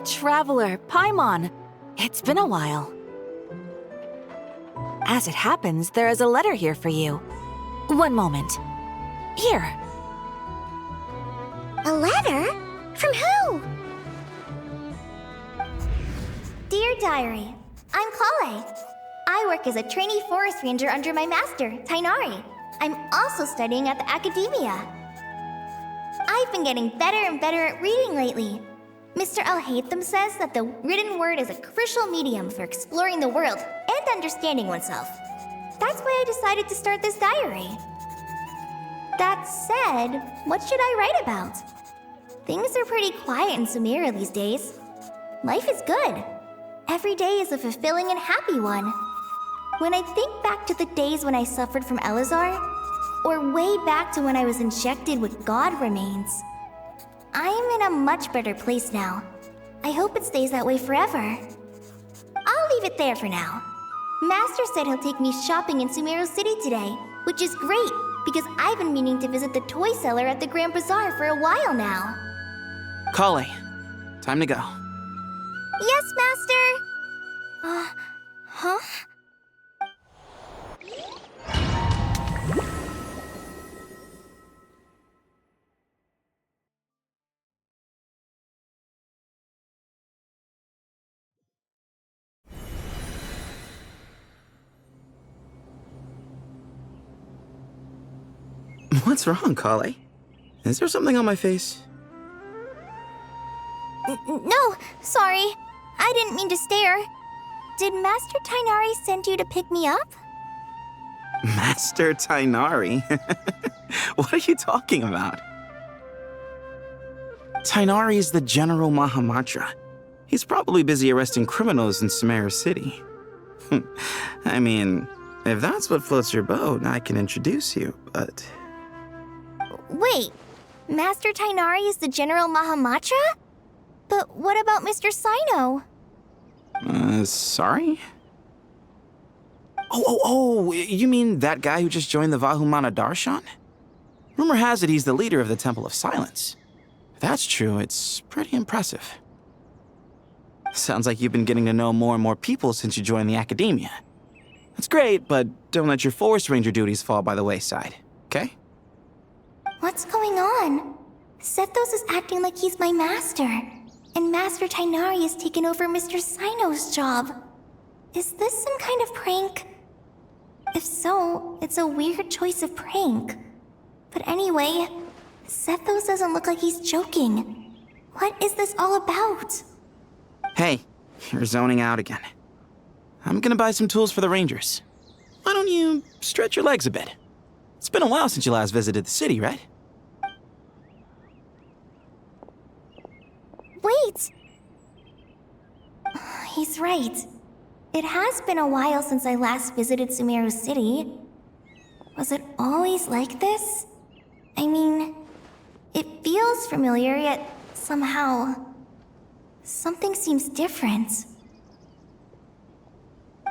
Traveler, Paimon. It's been a while. As it happens, there is a letter here for you. One moment. Here. A letter? From who? Dear Diary, I'm Kale. I work as a trainee forest ranger under my master, Tighnari. I'm also studying at the academia. I've been getting better and better at reading lately. Mr. Al-Haytham says that the written word is a crucial medium for exploring the world and understanding oneself. That's why I decided to start this diary. That said, what should I write about? Things are pretty quiet in Sumeru these days. Life is good. Every day is a fulfilling and happy one. When I think back to the days when I suffered from Elazar, or way back to when I was injected with God remains, I am in a much better place now. I hope it stays that way forever. I'll leave it there for now. Master said he'll take me shopping in Sumeru City today, which is great because I've been meaning to visit the toy seller at the Grand Bazaar for a while now. Kale, time to go. Yes, Master! Huh? What's wrong, Kale? Is there something on my face? No, sorry. I didn't mean to stare. Did Master Tighnari send you to pick me up? Master Tighnari? What are you talking about? Tighnari is the General Mahamatra. He's probably busy arresting criminals in Sumeru City. I mean, if that's what floats your boat, I can introduce you, but... Wait, Master Tighnari is the General Mahamatra? But what about Mr. Sino? Sorry? Oh, you mean that guy who just joined the Vahumana Darshan? Rumor has it he's the leader of the Temple of Silence. If that's true, it's pretty impressive. Sounds like you've been getting to know more and more people since you joined the academia. That's great, but don't let your forest ranger duties fall by the wayside, okay? What's going on? Sethos is acting like he's my master, and Master Tighnari has taken over Mr. Sino's job. Is this some kind of prank? If so, it's a weird choice of prank. But anyway, Sethos doesn't look like he's joking. What is this all about? Hey, you're zoning out again. I'm gonna buy some tools for the Rangers. Why don't you stretch your legs a bit? It's been a while since you last visited the city, right? Wait! He's right. It has been a while since I last visited Sumeru City. Was it always like this? I mean, it feels familiar, yet somehow... something seems different.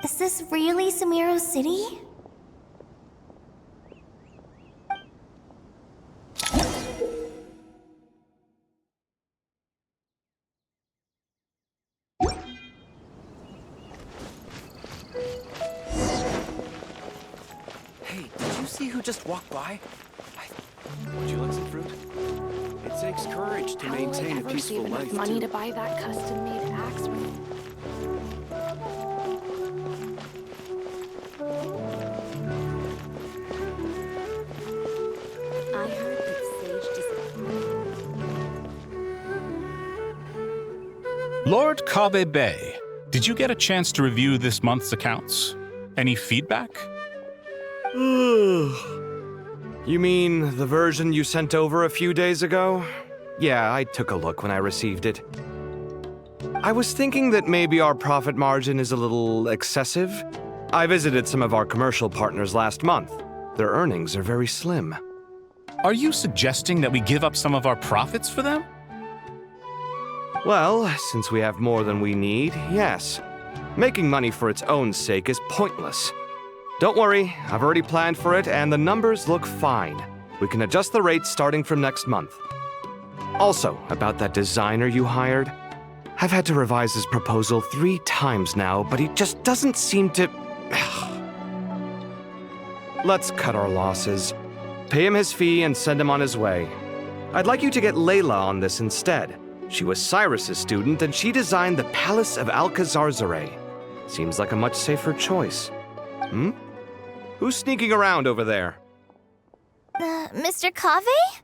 Is this really Sumeru City? Hey, did you see who just walked by? Would you like some fruit? It takes courage to maintain a peaceful life. Enough money to buy that custom-made axe with? I heard that Sage disappeared. Lord Kabe Bay, did you get a chance to review this month's accounts? Any feedback? You mean the version you sent over a few days ago? Yeah, I took a look when I received it. I was thinking that maybe our profit margin is a little excessive. I visited some of our commercial partners last month. Their earnings are very slim. Are you suggesting that we give up some of our profits for them? Well, since we have more than we need, yes. Making money for its own sake is pointless. Don't worry, I've already planned for it and the numbers look fine. We can adjust the rates starting from next month. Also, about that designer you hired, I've had to revise his proposal 3 times now, but he just doesn't seem to... Let's cut our losses. Pay him his fee and send him on his way. I'd like you to get Layla on this instead. She was Cyrus's student, and she designed the Palace of Alcazarzare. Seems like a much safer choice. Hmm? Who's sneaking around over there? Mr. Cave?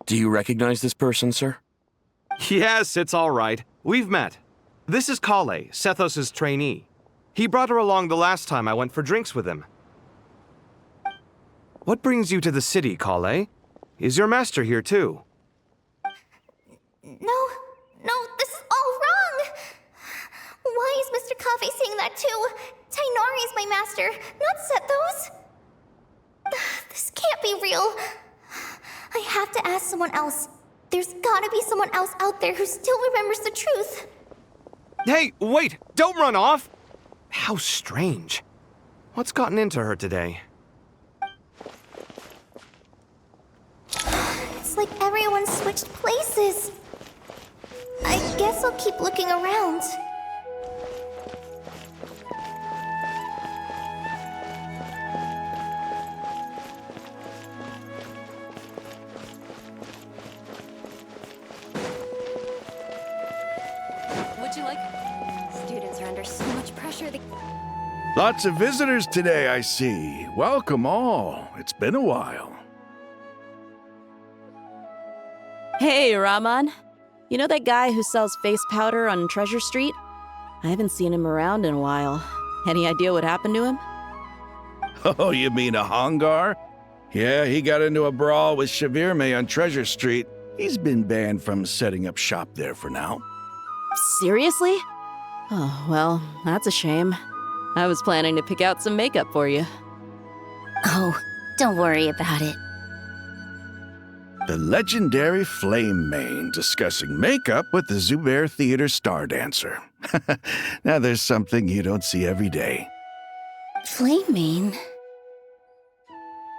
Do you recognize this person, sir? Yes, it's all right. We've met. This is Kale, Sethos' trainee. He brought her along the last time I went for drinks with him. What brings you to the city, Kale? Is your master here too? No, this is all wrong! Why is Mr. Cave saying that too? Tainari is my master, not Sethos. This can't be real. I have to ask someone else. There's gotta be someone else out there who still remembers the truth. Hey, wait! Don't run off! How strange. What's gotten into her today? It's like everyone switched places. I guess I'll keep looking around. Would you like... Students are under so much pressure. Lots of visitors today, I see. Welcome all. It's been a while. Hey, Rahman. You know that guy who sells face powder on Treasure Street? I haven't seen him around in a while. Any idea what happened to him? Oh, you mean a Hongar? Yeah, he got into a brawl with Shavirme on Treasure Street. He's been banned from setting up shop there for now. Seriously? Oh, well, that's a shame. I was planning to pick out some makeup for you. Oh, don't worry about it. The legendary Flame Mane discussing makeup with the Zubair Theater star dancer. Now there's something you don't see every day. Flame Mane?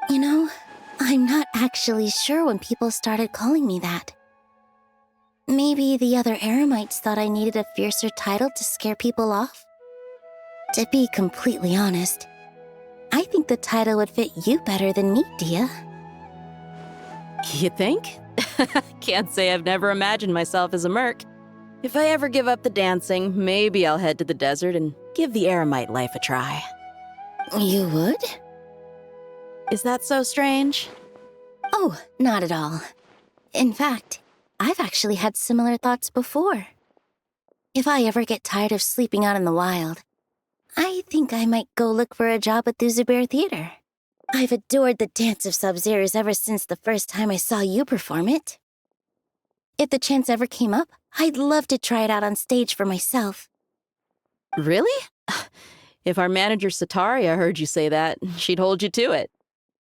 You know, I'm not actually sure when people started calling me that. Maybe the other Eremites thought I needed a fiercer title to scare people off? To be completely honest, I think the title would fit you better than me, Dia. You think? Can't say I've never imagined myself as a merc. If I ever give up the dancing, maybe I'll head to the desert and give the Eremite life a try. You would? Is that so strange? Oh, not at all. In fact, I've actually had similar thoughts before. If I ever get tired of sleeping out in the wild, I think I might go look for a job at the Zubair Theater. I've adored the dance of Sub-Zeros ever since the first time I saw you perform it. If the chance ever came up, I'd love to try it out on stage for myself. Really? If our manager Sataria heard you say that, she'd hold you to it.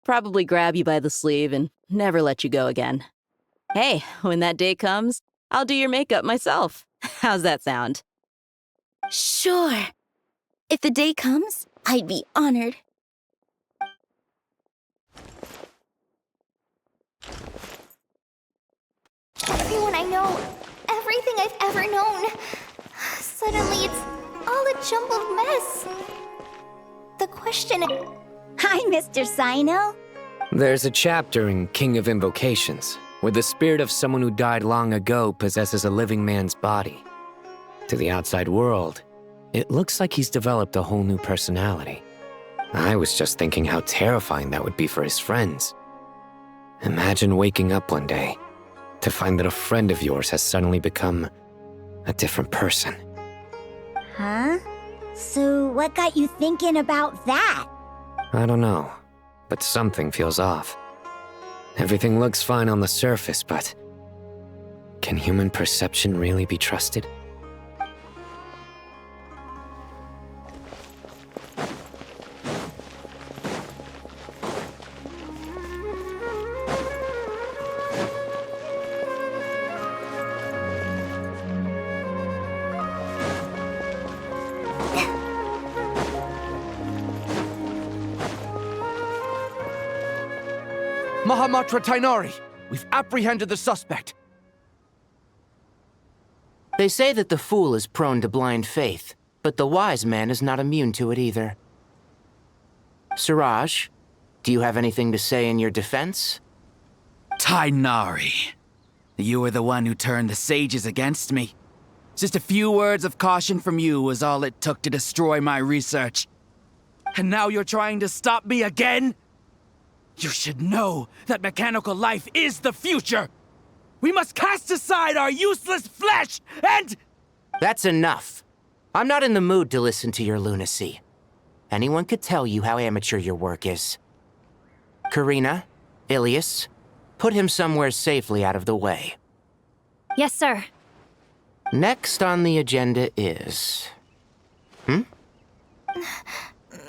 Probably grab you by the sleeve and never let you go again. Hey, when that day comes, I'll do your makeup myself. How's that sound? Sure. If the day comes, I'd be honored. Everyone I know, everything I've ever known. Suddenly it's all a jumbled mess. The question... Hi, Mr. Sino. There's a chapter in King of Invocations where the spirit of someone who died long ago possesses a living man's body. To the outside world, it looks like he's developed a whole new personality. I was just thinking how terrifying that would be for his friends. Imagine waking up one day to find that a friend of yours has suddenly become a different person. Huh? So what got you thinking about that? I don't know, but something feels off. Everything looks fine on the surface, but can human perception really be trusted? Mahamatra Tainari! We've apprehended the suspect. They say that the fool is prone to blind faith, but the wise man is not immune to it either. Siraj, do you have anything to say in your defense? Tighnari, you were the one who turned the sages against me. Just a few words of caution from you was all it took to destroy my research. And now you're trying to stop me again? You should know that mechanical life is the future! We must cast aside our useless flesh and— That's enough. I'm not in the mood to listen to your lunacy. Anyone could tell you how amateur your work is. Karina, Ilias, put him somewhere safely out of the way. Yes, sir. Next on the agenda is...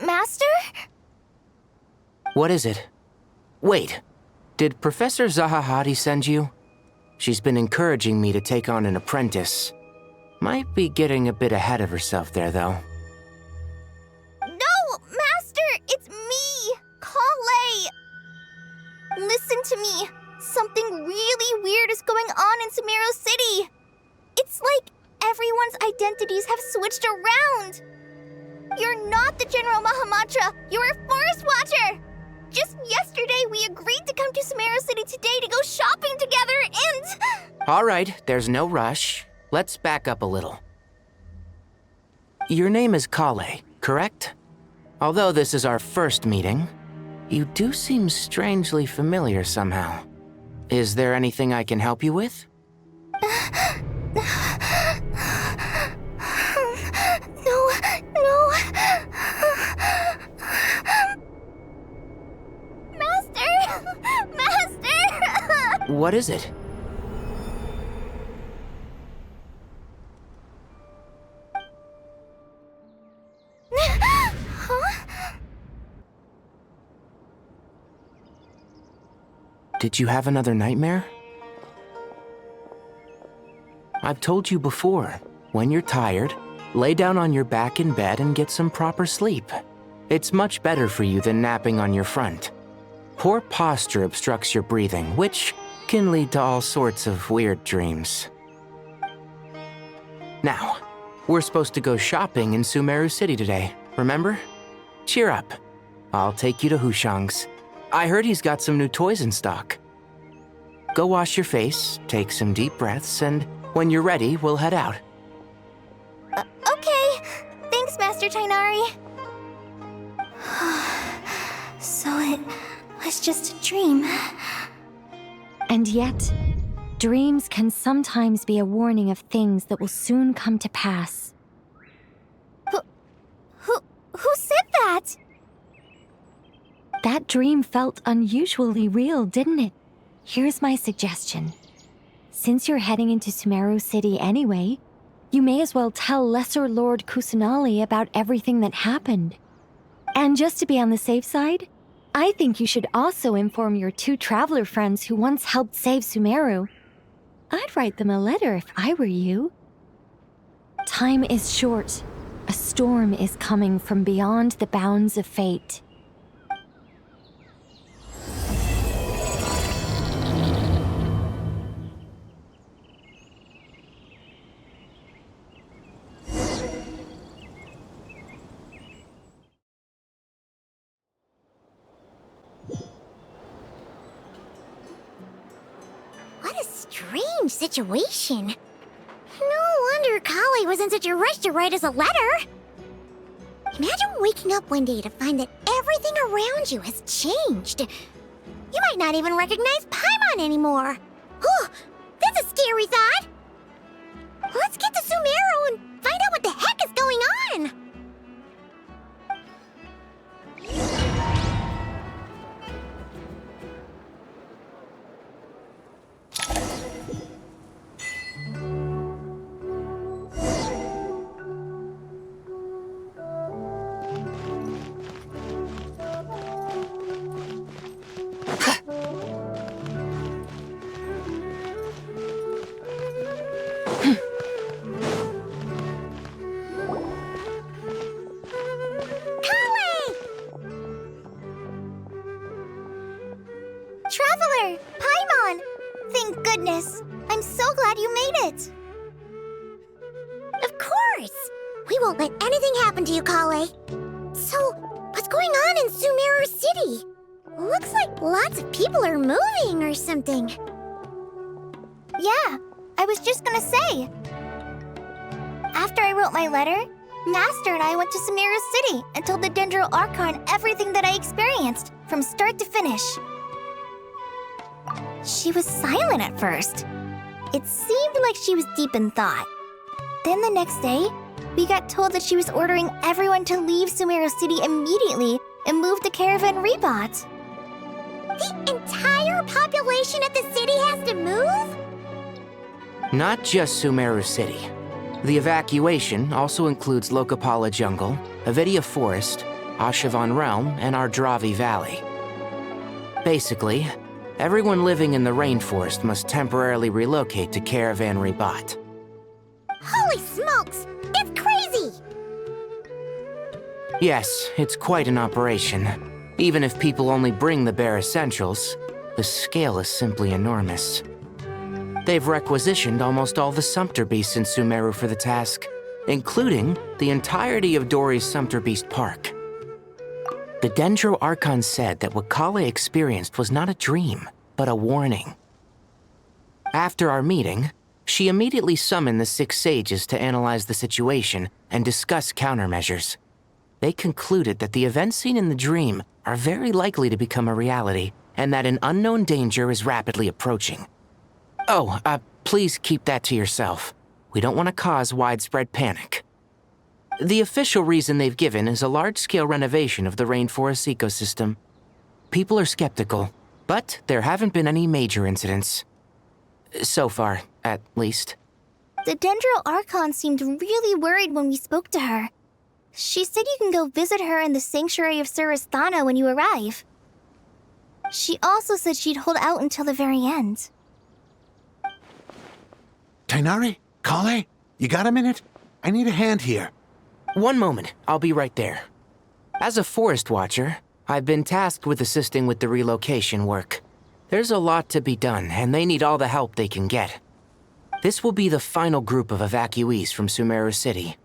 Master? What is it? Wait, did Professor Zahahati send you? She's been encouraging me to take on an apprentice. Might be getting a bit ahead of herself there, though. No, Master! It's me! Kale! Listen to me. Something really weird is going on in Sumeru City. It's like everyone's identities have switched around. You're not the General Mahamatra. You're a Forest Watcher. Just yesterday, we agreed to come to Sumeru City today to go shopping together and... All right, there's no rush. Let's back up a little. Your name is Kale, correct? Although this is our first meeting, you do seem strangely familiar somehow. Is there anything I can help you with? No. Master! What is it? Did you have another nightmare? I've told you before, when you're tired, lay down on your back in bed and get some proper sleep. It's much better for you than napping on your front. Poor posture obstructs your breathing, which can lead to all sorts of weird dreams. Now, we're supposed to go shopping in Sumeru City today, remember? Cheer up. I'll take you to Hushang's. I heard he's got some new toys in stock. Go wash your face, take some deep breaths, and when you're ready, we'll head out. Okay. Thanks, Master Tighnari. So it was just a dream. And yet, dreams can sometimes be a warning of things that will soon come to pass. Who said that? That dream felt unusually real, didn't it? Here's my suggestion. Since you're heading into Sumeru City anyway, you may as well tell Lesser Lord Kusanali about everything that happened. And just to be on the safe side, I think you should also inform your 2 traveler friends who once helped save Sumeru. I'd write them a letter if I were you. Time is short. A storm is coming from beyond the bounds of fate. What a strange situation. No wonder Kale was in such a rush to write us a letter. Imagine waking up one day to find that everything around you has changed. You might not even recognize Paimon anymore. Oh, that's a scary thought. Let's get to Sumeru and find out what the heck is going on. We won't let anything happen to you, Kale. So, what's going on in Sumeru City? Looks like lots of people are moving or something. Yeah, I was just gonna say. After I wrote my letter, Master and I went to Sumeru City and told the Dendro Archon everything that I experienced, from start to finish. She was silent at first. It seemed like she was deep in thought. Then the next day, we got told that she was ordering everyone to leave Sumeru City immediately and move to Caravan Rebot. The entire population of the city has to move? Not just Sumeru City. The evacuation also includes Lokapala Jungle, Avidia Forest, Ashavan Realm, and Ardravi Valley. Basically, everyone living in the rainforest must temporarily relocate to Caravan Rebot. Holy smokes! It's crazy! Yes, it's quite an operation. Even if people only bring the bare essentials, the scale is simply enormous. They've requisitioned almost all the Sumpter Beasts in Sumeru for the task, including the entirety of Dori's Sumpter Beast Park. The Dendro Archon said that what Kale experienced was not a dream, but a warning. After our meeting, she immediately summoned the 6 sages to analyze the situation and discuss countermeasures. They concluded that the events seen in the dream are very likely to become a reality, and that an unknown danger is rapidly approaching. Oh, please keep that to yourself. We don't want to cause widespread panic. The official reason they've given is a large-scale renovation of the rainforest ecosystem. People are skeptical, but there haven't been any major incidents. So far, at least. The Dendro Archon seemed really worried when we spoke to her. She said you can go visit her in the Sanctuary of Surasthana when you arrive. She also said she'd hold out until the very end. Tighnari? Kale? You got a minute? I need a hand here. One moment, I'll be right there. As a forest watcher, I've been tasked with assisting with the relocation work. There's a lot to be done, and they need all the help they can get. This will be the final group of evacuees from Sumeru City.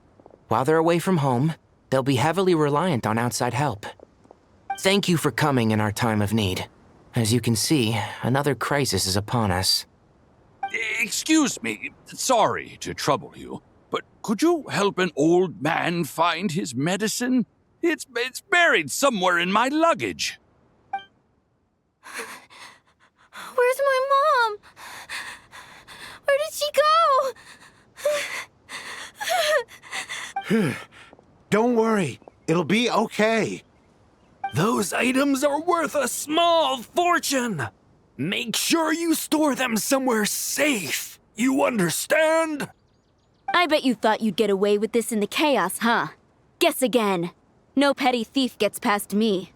While they're away from home, they'll be heavily reliant on outside help. Thank you for coming in our time of need. As you can see, another crisis is upon us. Excuse me, sorry to trouble you, but could you help an old man find his medicine? It's buried somewhere in my luggage. Where's my mom? Where did she go? Don't worry, it'll be okay. Those items are worth a small fortune. Make sure you store them somewhere safe. You understand? I bet you thought you'd get away with this in the chaos, huh? Guess again. No petty thief gets past me.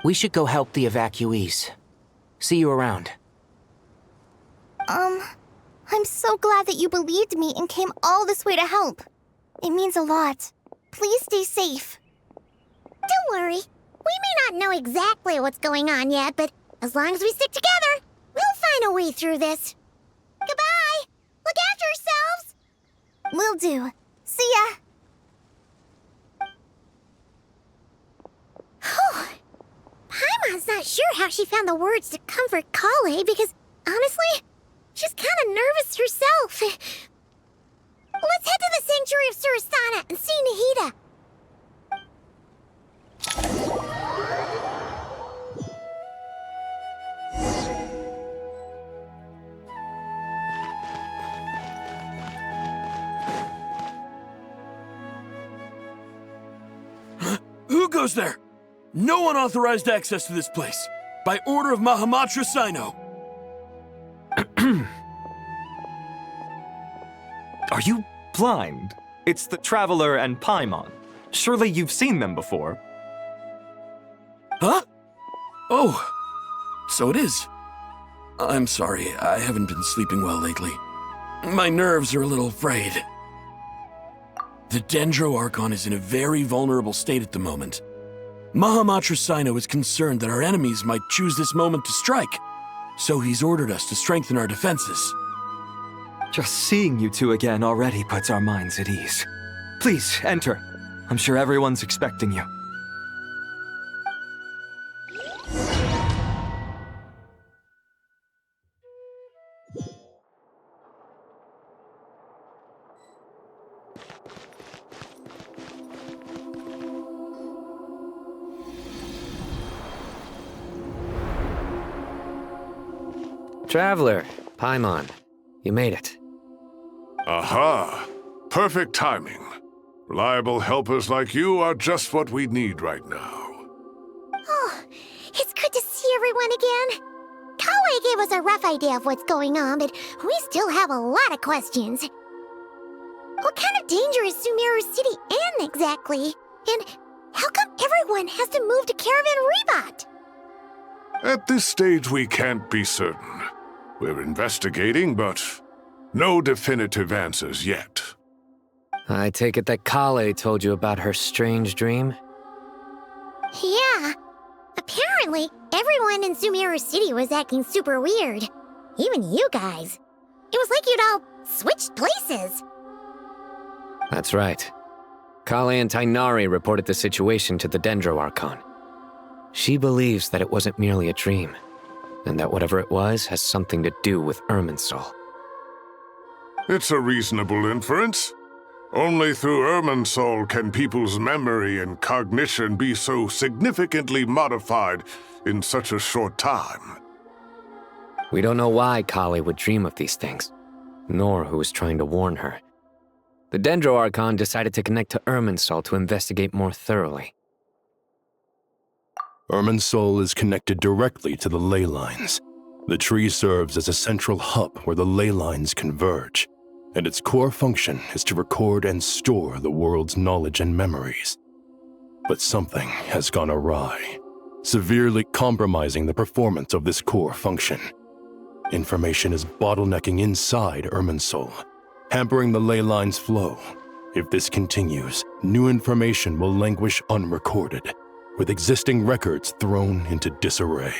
We should go help the evacuees. See you around. I'm so glad that you believed me and came all this way to help. It means a lot. Please stay safe. Don't worry. We may not know exactly what's going on yet, but as long as we stick together, we'll find a way through this. Goodbye! Look after yourselves! Will do. See ya! Paimon's not sure how she found the words to comfort Kale because, honestly, she's kind of nervous herself. Let's head to the Sanctuary of Surasthana and see Nahida. Who goes there? No unauthorized access to this place. By order of Mahamatra Sino. Are you blind? It's the Traveler and Paimon. Surely you've seen them before. Huh? Oh, so it is. I'm sorry, I haven't been sleeping well lately. My nerves are a little frayed. The Dendro Archon is in a very vulnerable state at the moment. Mahamatra Sino is concerned that our enemies might choose this moment to strike, so he's ordered us to strengthen our defenses. Just seeing you two again already puts our minds at ease. Please, enter. I'm sure everyone's expecting you. Traveler, Paimon, you made it. Aha! Perfect timing. Reliable helpers like you are just what we need right now. Oh, it's good to see everyone again. Kale gave us a rough idea of what's going on, but we still have a lot of questions. What kind of danger is Sumeru City in exactly? And how come everyone has to move to Caravan Rebot? At this stage, we can't be certain. We're investigating, but no definitive answers yet. I take it that Kale told you about her strange dream? Yeah. Apparently, everyone in Sumeru City was acting super weird. Even you guys. It was like you'd all switched places. That's right. Kale and Tainari reported the situation to the Dendro Archon. She believes that it wasn't merely a dream, and that whatever it was has something to do with Irminsul. It's a reasonable inference. Only through Irminsul can people's memory and cognition be so significantly modified in such a short time. We don't know why Kale would dream of these things, nor who was trying to warn her. The Dendro Archon decided to connect to Irminsul to investigate more thoroughly. Irminsul is connected directly to the ley lines. The tree serves as a central hub where the ley lines converge, and its core function is to record and store the world's knowledge and memories. But something has gone awry, severely compromising the performance of this core function. Information is bottlenecking inside Irminsul, hampering the ley lines' flow. If this continues, new information will languish unrecorded, with existing records thrown into disarray.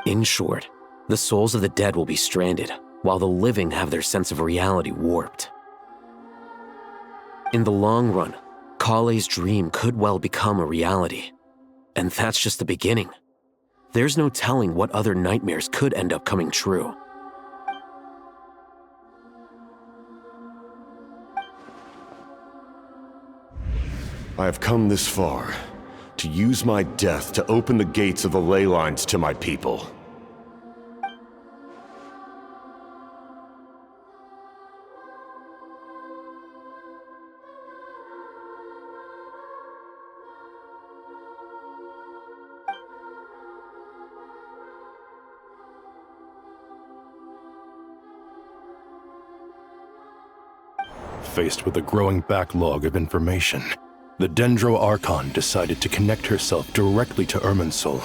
In short, the souls of the dead will be stranded, while the living have their sense of reality warped. In the long run, Kale's dream could well become a reality. And that's just the beginning. There's no telling what other nightmares could end up coming true. I have come this far, to use my death to open the gates of the ley lines to my people. Faced with a growing backlog of information, the Dendro Archon decided to connect herself directly to Irminsul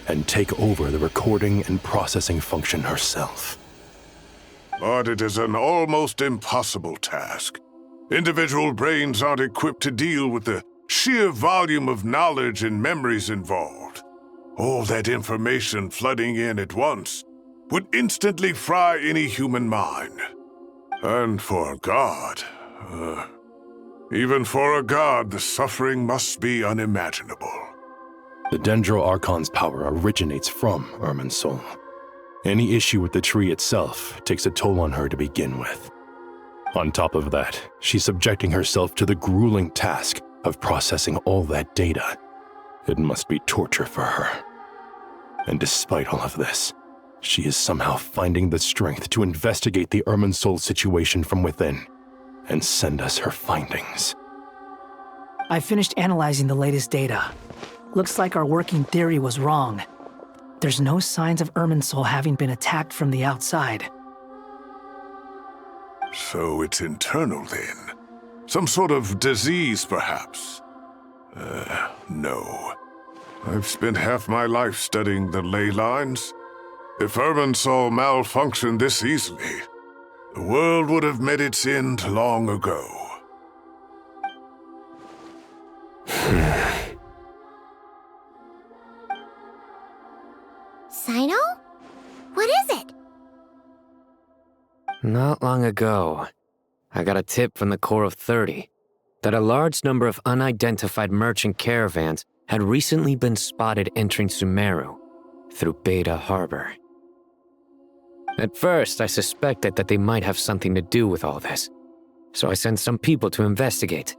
and take over the recording and processing function herself. But it is an almost impossible task. Individual brains aren't equipped to deal with the sheer volume of knowledge and memories involved. All that information flooding in at once would instantly fry any human mind. And for God, even for a god, the suffering must be unimaginable. The Dendro Archon's power originates from Irminsul. Any issue with the tree itself takes a toll on her to begin with. On top of that, she's subjecting herself to the grueling task of processing all that data. It must be torture for her. And despite all of this, she is somehow finding the strength to investigate the Irminsul situation from within and send us her findings. I finished analyzing the latest data. Looks like our working theory was wrong. There's no signs of Irminsul having been attacked from the outside. So it's internal then? Some sort of disease, perhaps? No. I've spent half my life studying the ley lines. If Irminsul malfunctioned this easily, the world would have met its end long ago. Sino? What is it? Not long ago, I got a tip from the Corps of 30 that a large number of unidentified merchant caravans had recently been spotted entering Sumeru through Beta Harbor. At first, I suspected that they might have something to do with all this, so I sent some people to investigate.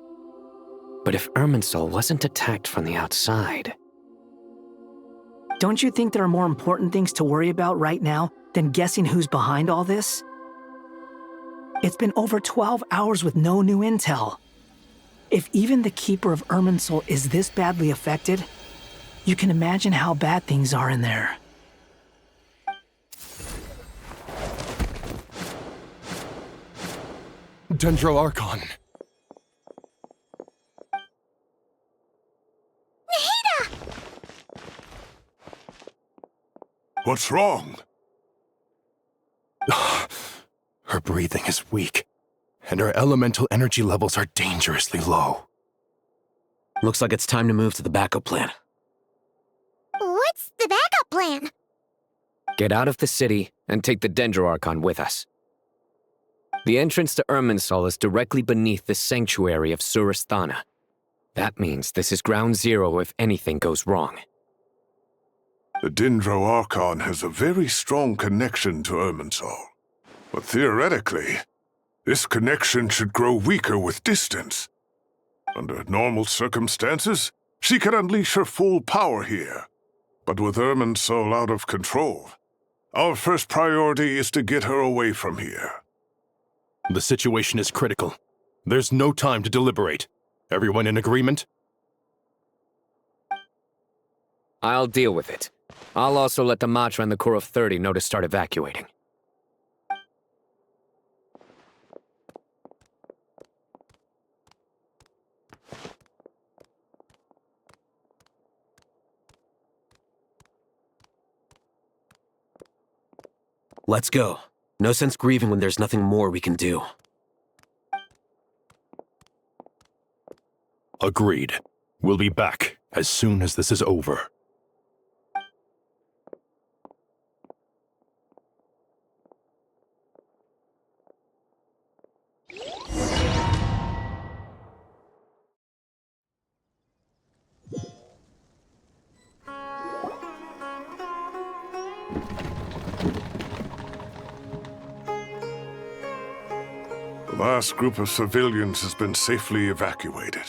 But if Irminsul wasn't attacked from the outside... Don't you think there are more important things to worry about right now than guessing who's behind all this? It's been over 12 hours with no new intel. If even the Keeper of Irminsul is this badly affected, you can imagine how bad things are in there. Dendro Archon. Nahida! What's wrong? Her breathing is weak, and her elemental energy levels are dangerously low. Looks like it's time to move to the backup plan. What's the backup plan? Get out of the city and take the Dendro Archon with us. The entrance to Irminsul is directly beneath the sanctuary of Surasthana. That means this is ground zero if anything goes wrong. The Dendro Archon has a very strong connection to Irminsul. But theoretically, this connection should grow weaker with distance. Under normal circumstances, she can unleash her full power here. But with Irminsul out of control, our first priority is to get her away from here. The situation is critical. There's no time to deliberate. Everyone in agreement? I'll deal with it. I'll also let the Matra and the Corps of 30 know to start evacuating. Let's go. No sense grieving when there's nothing more we can do. Agreed. We'll be back as soon as this is over. The last group of civilians has been safely evacuated.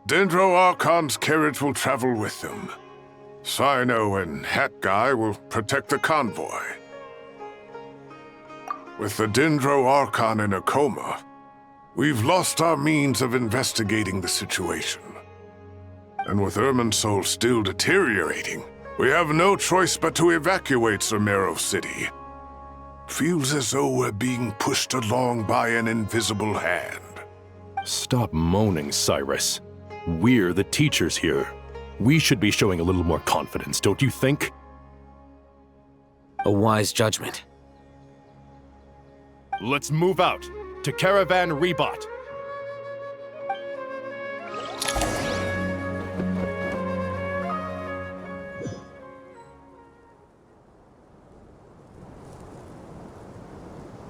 Dendro Archon's carriage will travel with them. Sino and Hat Guy will protect the convoy. With the Dendro Archon in a coma, we've lost our means of investigating the situation. And with Irminsul still deteriorating, we have no choice but to evacuate Sumeru City. Feels as though we're being pushed along by an invisible hand. Stop moaning, Cyrus. We're the teachers here. We should be showing a little more confidence, don't you think? A wise judgment. Let's move out to Caravan Rebot.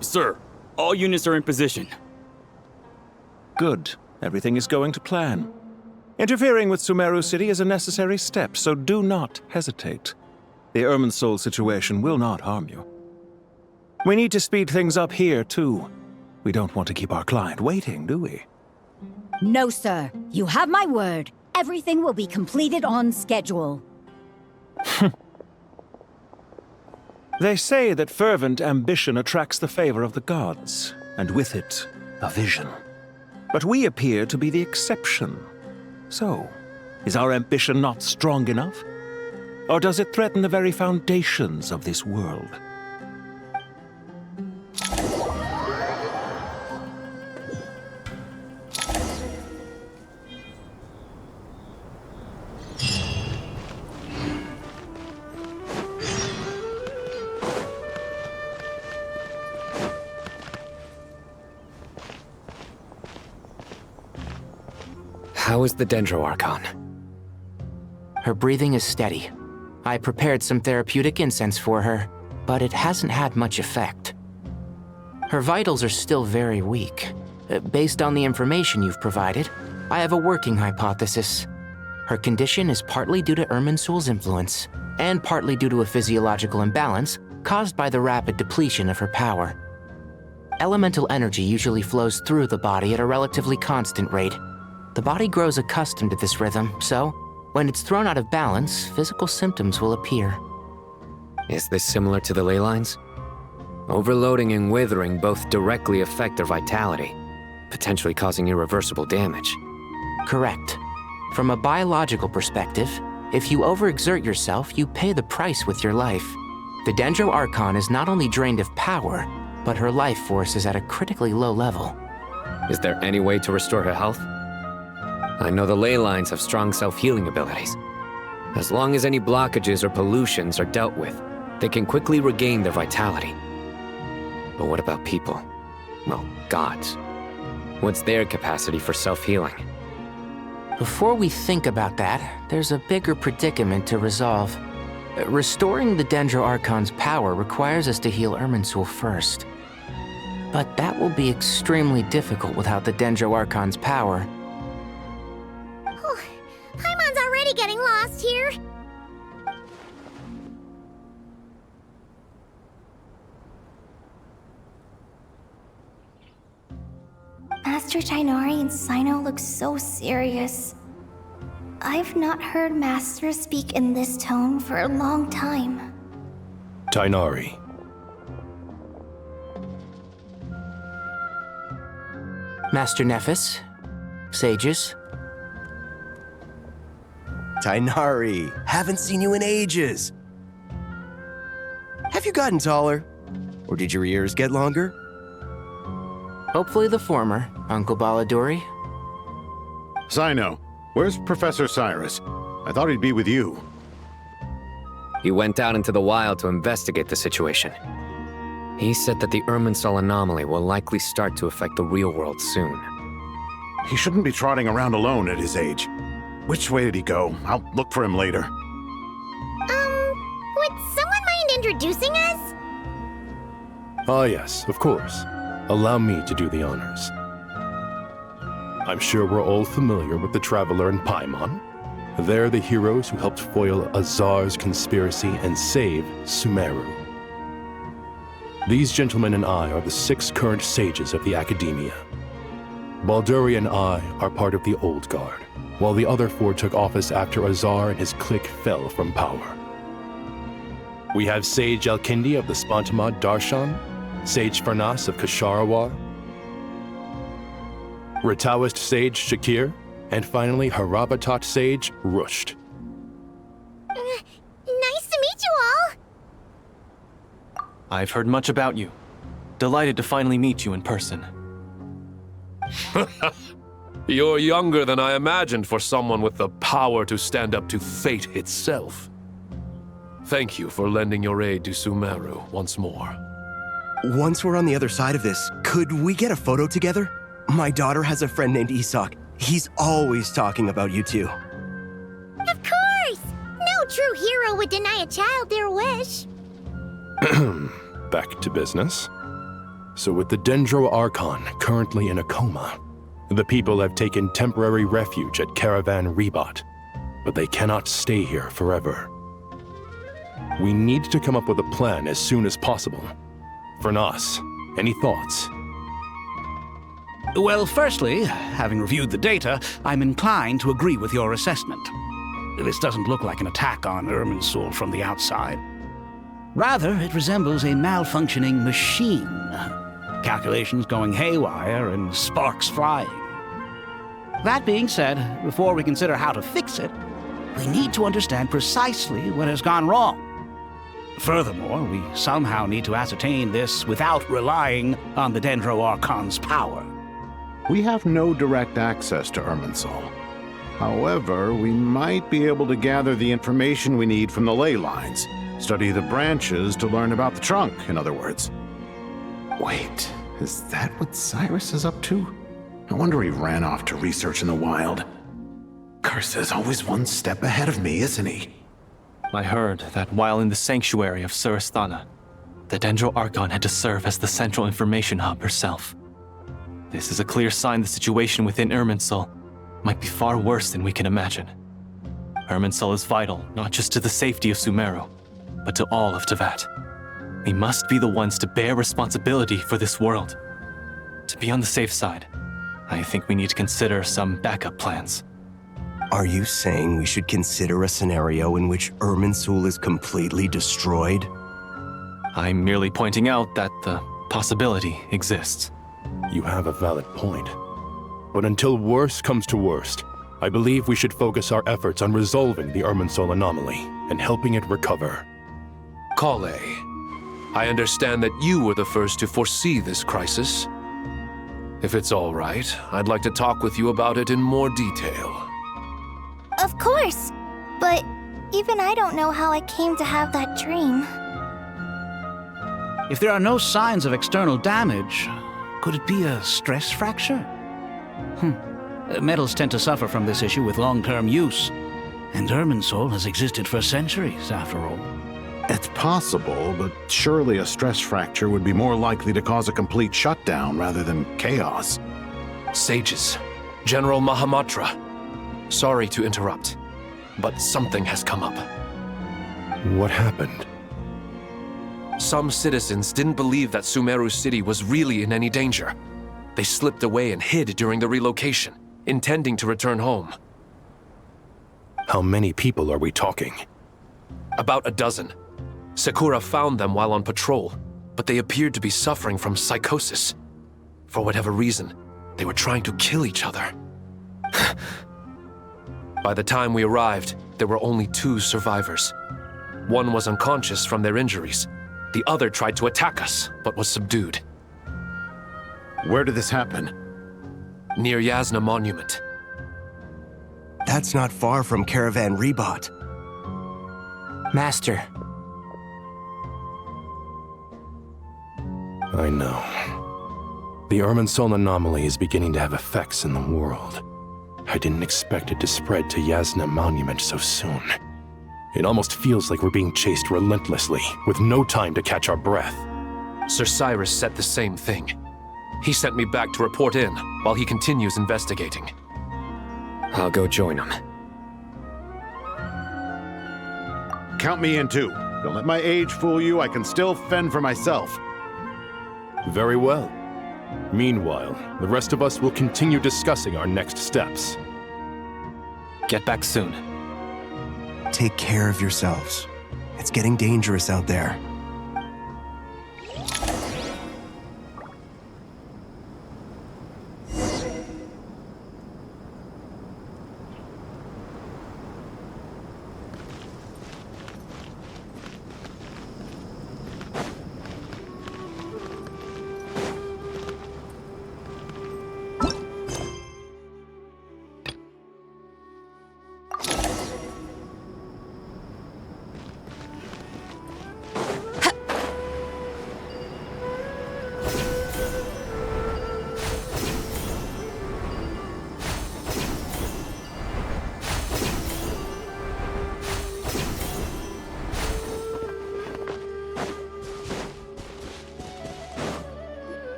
Sir, all units are in position. Good. Everything is going to plan. Interfering with Sumeru City is a necessary step, so do not hesitate. The Irminsul situation will not harm you. We need to speed things up here, too. We don't want to keep our client waiting, do we? No, sir. You have my word. Everything will be completed on schedule. They say that fervent ambition attracts the favor of the gods, and with it, a vision. But we appear to be the exception. So, is our ambition not strong enough? Or does it threaten the very foundations of this world? How is the Dendro Archon? Her breathing is steady. I prepared some therapeutic incense for her, but it hasn't had much effect. Her vitals are still very weak. Based on the information you've provided, I have a working hypothesis. Her condition is partly due to irminsul's influence, and partly due to a physiological imbalance caused by the rapid depletion of her power. Elemental energy usually flows through the body at a relatively constant rate. The body grows accustomed to this rhythm, so when it's thrown out of balance, physical symptoms will appear. Is this similar to the ley lines? Overloading and withering both directly affect their vitality, potentially causing irreversible damage. Correct. From a biological perspective, if you overexert yourself, you pay the price with your life. The Dendro Archon is not only drained of power, but her life force is at a critically low level. Is there any way to restore her health? I know the ley lines have strong self-healing abilities. As long as any blockages or pollutions are dealt with, they can quickly regain their vitality. But what about people? Well, gods. What's their capacity for self-healing? Before we think about that, there's a bigger predicament to resolve. Restoring the Dendro Archon's power requires us to heal Irminsul first. But that will be extremely difficult without the Dendro Archon's power. Paimon's already getting lost here. Master Tighnari and Sino look so serious. I've not heard Master speak in this tone for a long time. Tighnari. Master Nephis, sages. Tighnari, haven't seen you in ages. Have you gotten taller? Or did your ears get longer? Hopefully the former, Uncle Baladuri. Sino, where's Professor Cyrus? I thought he'd be with you. He went out into the wild to investigate the situation. He said that the irminsul anomaly will likely start to affect the real world soon. He shouldn't be trotting around alone at his age. Which way did he go? I'll look for him later. Would someone mind introducing us? Ah yes, of course. Allow me to do the honors. I'm sure we're all familiar with the Traveler and Paimon. They're the heroes who helped foil Azar's conspiracy and save Sumeru. These gentlemen and I are the 6 current sages of the Academia. Balduri and I are part of the Old Guard, while the other 4 took office after Azar and his clique fell from power. We have Sage Alkindi of the Spantamad Darshan, Sage Farnas of Kasharawar, Rataoist Sage Shakir, and finally Harabatot Sage Rusht. Nice to meet you all! I've heard much about you. Delighted to finally meet you in person. You're younger than I imagined for someone with the power to stand up to fate itself. Thank you for lending your aid to Sumeru once more. Once we're on the other side of this, could we get a photo together? My daughter has a friend named Isak. He's always talking about you two. Of course! No true hero would deny a child their wish. Back to business. So with the Dendro Archon currently in a coma, the people have taken temporary refuge at Caravan Rebat, but they cannot stay here forever. We need to come up with a plan as soon as possible. Farnas, any thoughts? Well, firstly, having reviewed the data, I'm inclined to agree with your assessment. This doesn't look like an attack on Irminsul from the outside. Rather, it resembles a malfunctioning machine. Calculations going haywire and sparks flying. That being said, before we consider how to fix it, we need to understand precisely what has gone wrong. Furthermore, we somehow need to ascertain this without relying on the Dendro Archon's power. We have no direct access to Irminsul. However, we might be able to gather the information we need from the ley lines. Study the branches to learn about the trunk, in other words. Wait, is that what Cyrus is up to? No wonder he ran off to research in the wild. Curse's always one step ahead of me, isn't he? I heard that while in the sanctuary of Surasthana, the Dendro Archon had to serve as the central information hub herself. This is a clear sign the situation within Irminsul might be far worse than we can imagine. Irminsul is vital not just to the safety of Sumeru, but to all of Teyvat. We must be the ones to bear responsibility for this world. To be on the safe side, I think we need to consider some backup plans. Are you saying we should consider a scenario in which Irminsul is completely destroyed? I'm merely pointing out that the possibility exists. You have a valid point. But until worst comes to worst, I believe we should focus our efforts on resolving the Irminsul anomaly and helping it recover. Kale, I understand that you were the first to foresee this crisis. If it's all right, I'd like to talk with you about it in more detail. Of course! But even I don't know how I came to have that dream. If there are no signs of external damage, could it be a stress fracture? Metals tend to suffer from this issue with long-term use, and Irminsul has existed for centuries, after all. It's possible, but surely a stress fracture would be more likely to cause a complete shutdown rather than chaos. Sages, General Mahamatra, sorry to interrupt, but something has come up. What happened? Some citizens didn't believe that Sumeru City was really in any danger. They slipped away and hid during the relocation, intending to return home. How many people are we talking? About a dozen. Sakura found them while on patrol, but they appeared to be suffering from psychosis. For whatever reason, they were trying to kill each other. By the time we arrived, there were only 2 survivors. One was unconscious from their injuries. The other tried to attack us, but was subdued. Where did this happen? Near Yasna Monument. That's not far from Caravan Rebot. Master. I know. The Irminsul anomaly is beginning to have effects in the world. I didn't expect it to spread to Yasna Monument so soon. It almost feels like we're being chased relentlessly, with no time to catch our breath. Sir Cyrus said the same thing. He sent me back to report in, while he continues investigating. I'll go join him. Count me in too. Don't let my age fool you, I can still fend for myself. Very well. Meanwhile, the rest of us will continue discussing our next steps. Get back soon. Take care of yourselves. It's getting dangerous out there.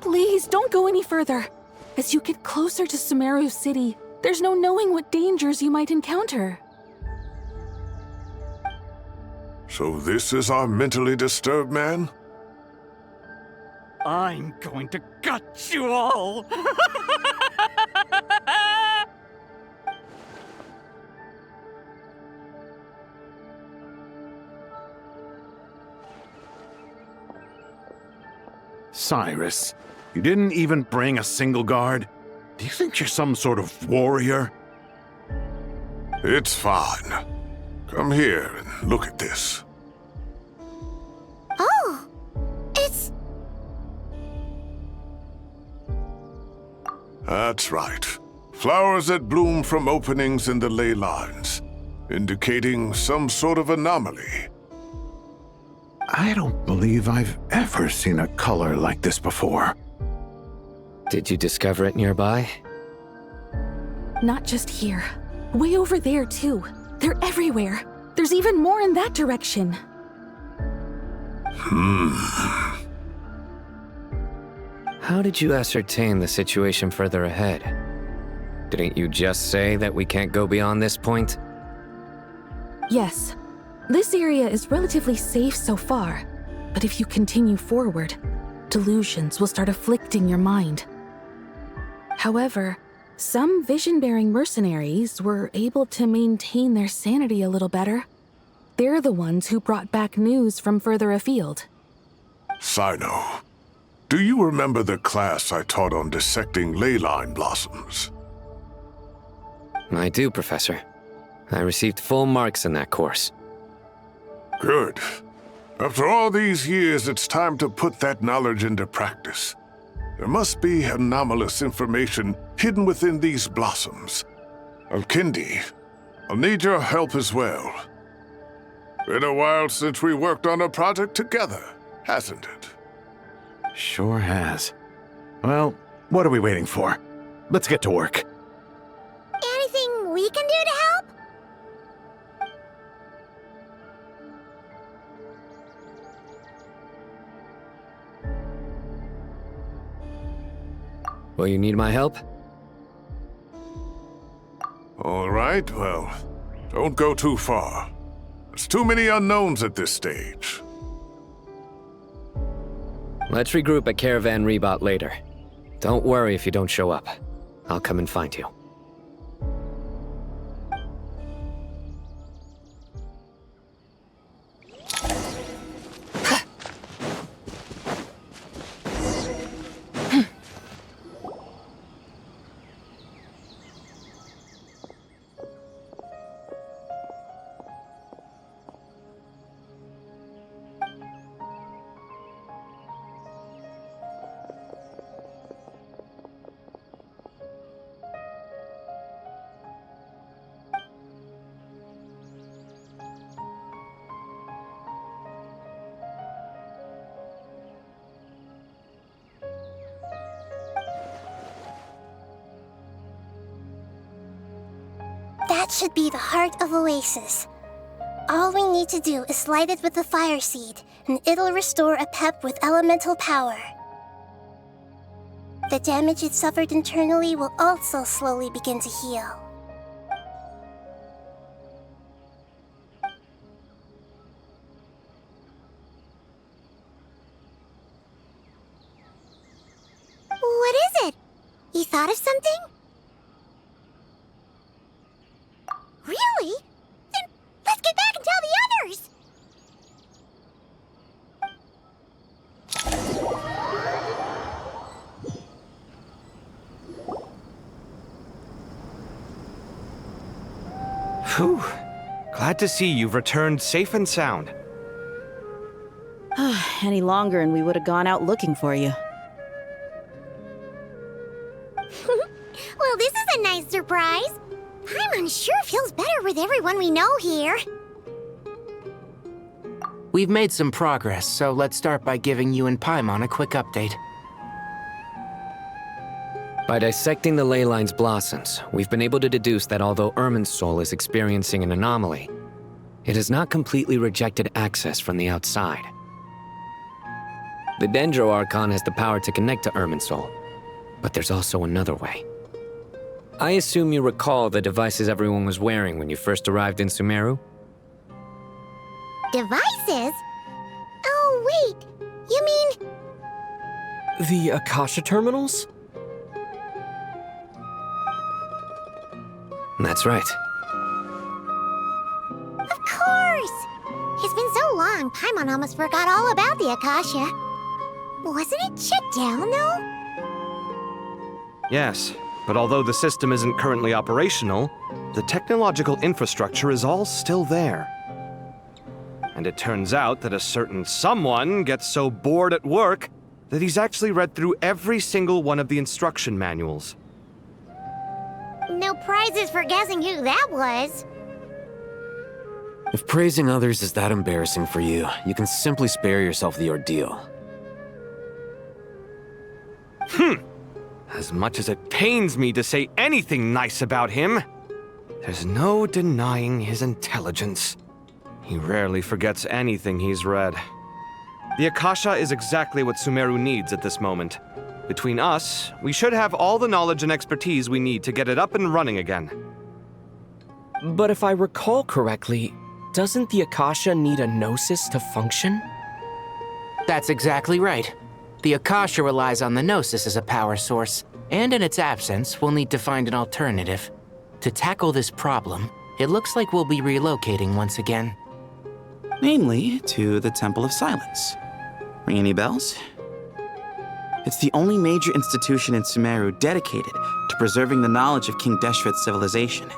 Please, don't go any further. As you get closer to Sumeru City, there's no knowing what dangers you might encounter. So this is our mentally disturbed man? I'm going to gut you all! Cyrus, you didn't even bring a single guard? Do you think you're some sort of warrior? It's fine. Come here and look at this. Oh! It's... That's right. Flowers that bloom from openings in the ley lines. indicating some sort of anomaly. I don't believe I've ever seen a color like this before. Did you discover it nearby? Not just here. Way over there, too. They're everywhere. There's even more in that direction. How did you ascertain the situation further ahead? Didn't you just say that we can't go beyond this point? Yes. This area is relatively safe so far, but if you continue forward, delusions will start afflicting your mind. However, some vision-bearing mercenaries were able to maintain their sanity a little better. They're the ones who brought back news from further afield. Sino, do you remember the class I taught on dissecting ley line blossoms? I do, Professor. I received full marks in that course. Good. After all these years, it's time to put that knowledge into practice. There must be anomalous information hidden within these blossoms. Alkindi, I'll need your help as well. Been a while since we worked on a project together, hasn't it? Sure has. Well, what are we waiting for? Let's get to work. Anything we can do to help? Will you need my help? All right, well, don't go too far. There's too many unknowns at this stage. Let's regroup at Caravan Rebot later. Don't worry if you don't show up. I'll come and find you. That should be the heart of Oasis. All we need to do is light it with the fire seed, and it'll restore apep with elemental power. The damage it suffered internally will also slowly begin to heal. What is it? You thought of something? Really? Then let's get back and tell the others! Whew. Glad to see you've returned safe and sound. Any longer and we would have gone out looking for you. Well, this is a nice surprise. Paimon's sure feels better with everyone we know here. We've made some progress, so let's start by giving you and Paimon a quick update. By dissecting the ley line's blossoms, we've been able to deduce that although irminsul is experiencing an anomaly, it has not completely rejected access from the outside. The Dendro Archon has the power to connect to irminsul, but there's also another way. I assume you recall the devices everyone was wearing when you first arrived in Sumeru? Devices? Oh, wait. You mean... The Akasha terminals? That's right. Of course! It's been so long, Paimon almost forgot all about the Akasha. Wasn't it shut down, though? Yes, but although the system isn't currently operational, the technological infrastructure is all still there. And it turns out that a certain someone gets so bored at work that he's actually read through every single one of the instruction manuals. No prizes for guessing who that was. If praising others is that embarrassing for you, you can simply spare yourself the ordeal. As much as it pains me to say anything nice about him, there's no denying his intelligence. He rarely forgets anything he's read. The Akasha is exactly what Sumeru needs at this moment. Between us, we should have all the knowledge and expertise we need to get it up and running again. But if I recall correctly, doesn't the Akasha need a gnosis to function? That's exactly right. The Akasha relies on the gnosis as a power source, and in its absence, we'll need to find an alternative. To tackle this problem, it looks like we'll be relocating once again. Namely, to the Temple of Silence. Ring any bells? It's the only major institution in Sumeru dedicated to preserving the knowledge of King Deshret's civilization.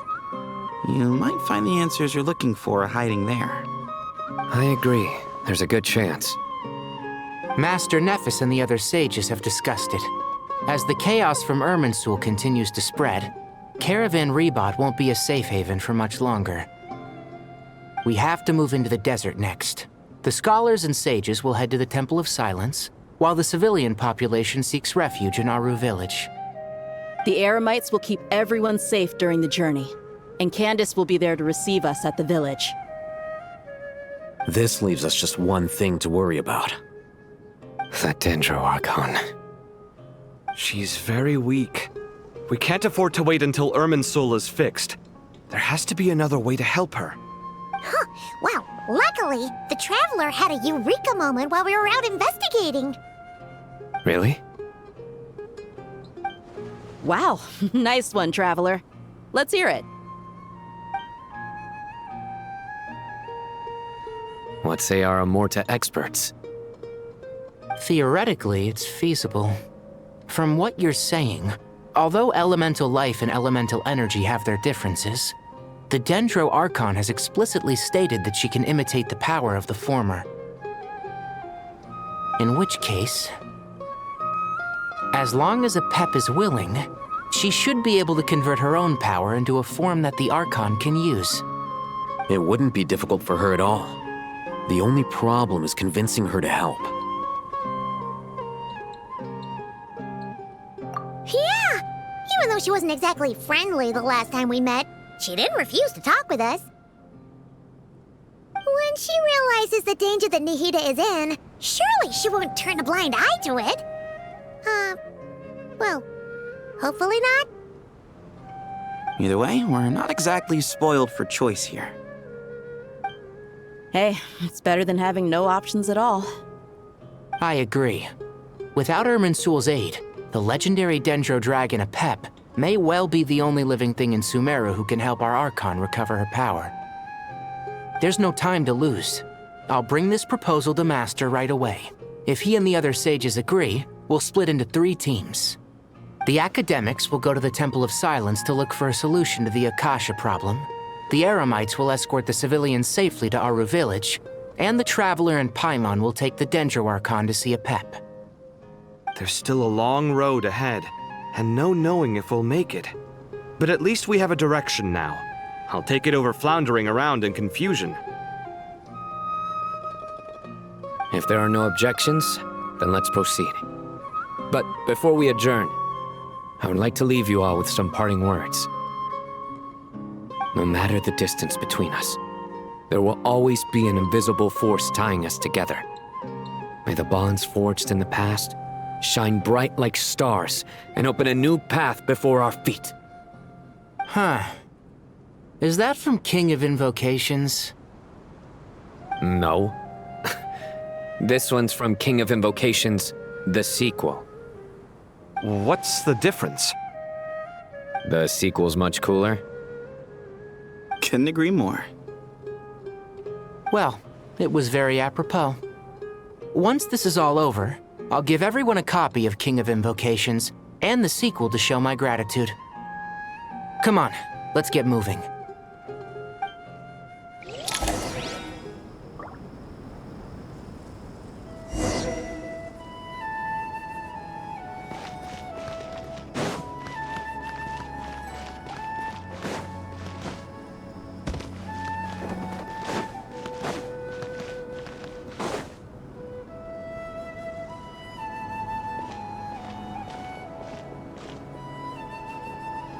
You might find the answers you're looking for hiding there. I agree. There's a good chance. Master Nefer and the other sages have discussed it. As the chaos from Irminsul continues to spread, Caravan Rebot won't be a safe haven for much longer. We have to move into the desert next. The scholars and sages will head to the Temple of Silence, while the civilian population seeks refuge in Aru village. The Eremites will keep everyone safe during the journey, and Candace will be there to receive us at the village. This leaves us just one thing to worry about. That Dendro Archon. She's very weak. We can't afford to wait until Irminsul is fixed. There has to be another way to help her. Huh. Wow. Luckily, the Traveler had a eureka moment while we were out investigating. Really? Wow. Nice one, Traveler. Let's hear it. What say our Amorta experts? Theoretically, it's feasible. From what you're saying, although elemental life and elemental energy have their differences, the Dendro Archon has explicitly stated that she can imitate the power of the former. In which case, as long as apep is willing, she should be able to convert her own power into a form that the Archon can use. It wouldn't be difficult for her at all. The only problem is convincing her to help. Yeah! Even though she wasn't exactly friendly the last time we met, she didn't refuse to talk with us. When she realizes the danger that Nahida is in, surely she won't turn a blind eye to it. Well, hopefully not. Either way, we're not exactly spoiled for choice here. Hey, it's better than having no options at all. I agree. Without Irminsul's aid, the legendary Dendro dragon Apep may well be the only living thing in Sumeru who can help our Archon recover her power. There's no time to lose. I'll bring this proposal to Master right away. If he and the other sages agree, we'll split into 3 teams. The academics will go to the Temple of Silence to look for a solution to the Akasha problem. The Eremites will escort the civilians safely to Aru village, and the Traveler and Paimon will take the Dendro Archon to see Apep. There's still a long road ahead, and no knowing if we'll make it. But at least we have a direction now. I'll take it over floundering around in confusion. If there are no objections, then let's proceed. But before we adjourn, I would like to leave you all with some parting words. No matter the distance between us, there will always be an invisible force tying us together. May the bonds forged in the past shine bright like stars and open a new path before our feet. Huh. Is that from King of Invocations? No. This one's from King of Invocations, the sequel. What's the difference? The sequel's much cooler. Couldn't agree more. Well, it was very apropos. Once this is all over, I'll give everyone a copy of King of Invocations and the sequel to show my gratitude. Come on, let's get moving.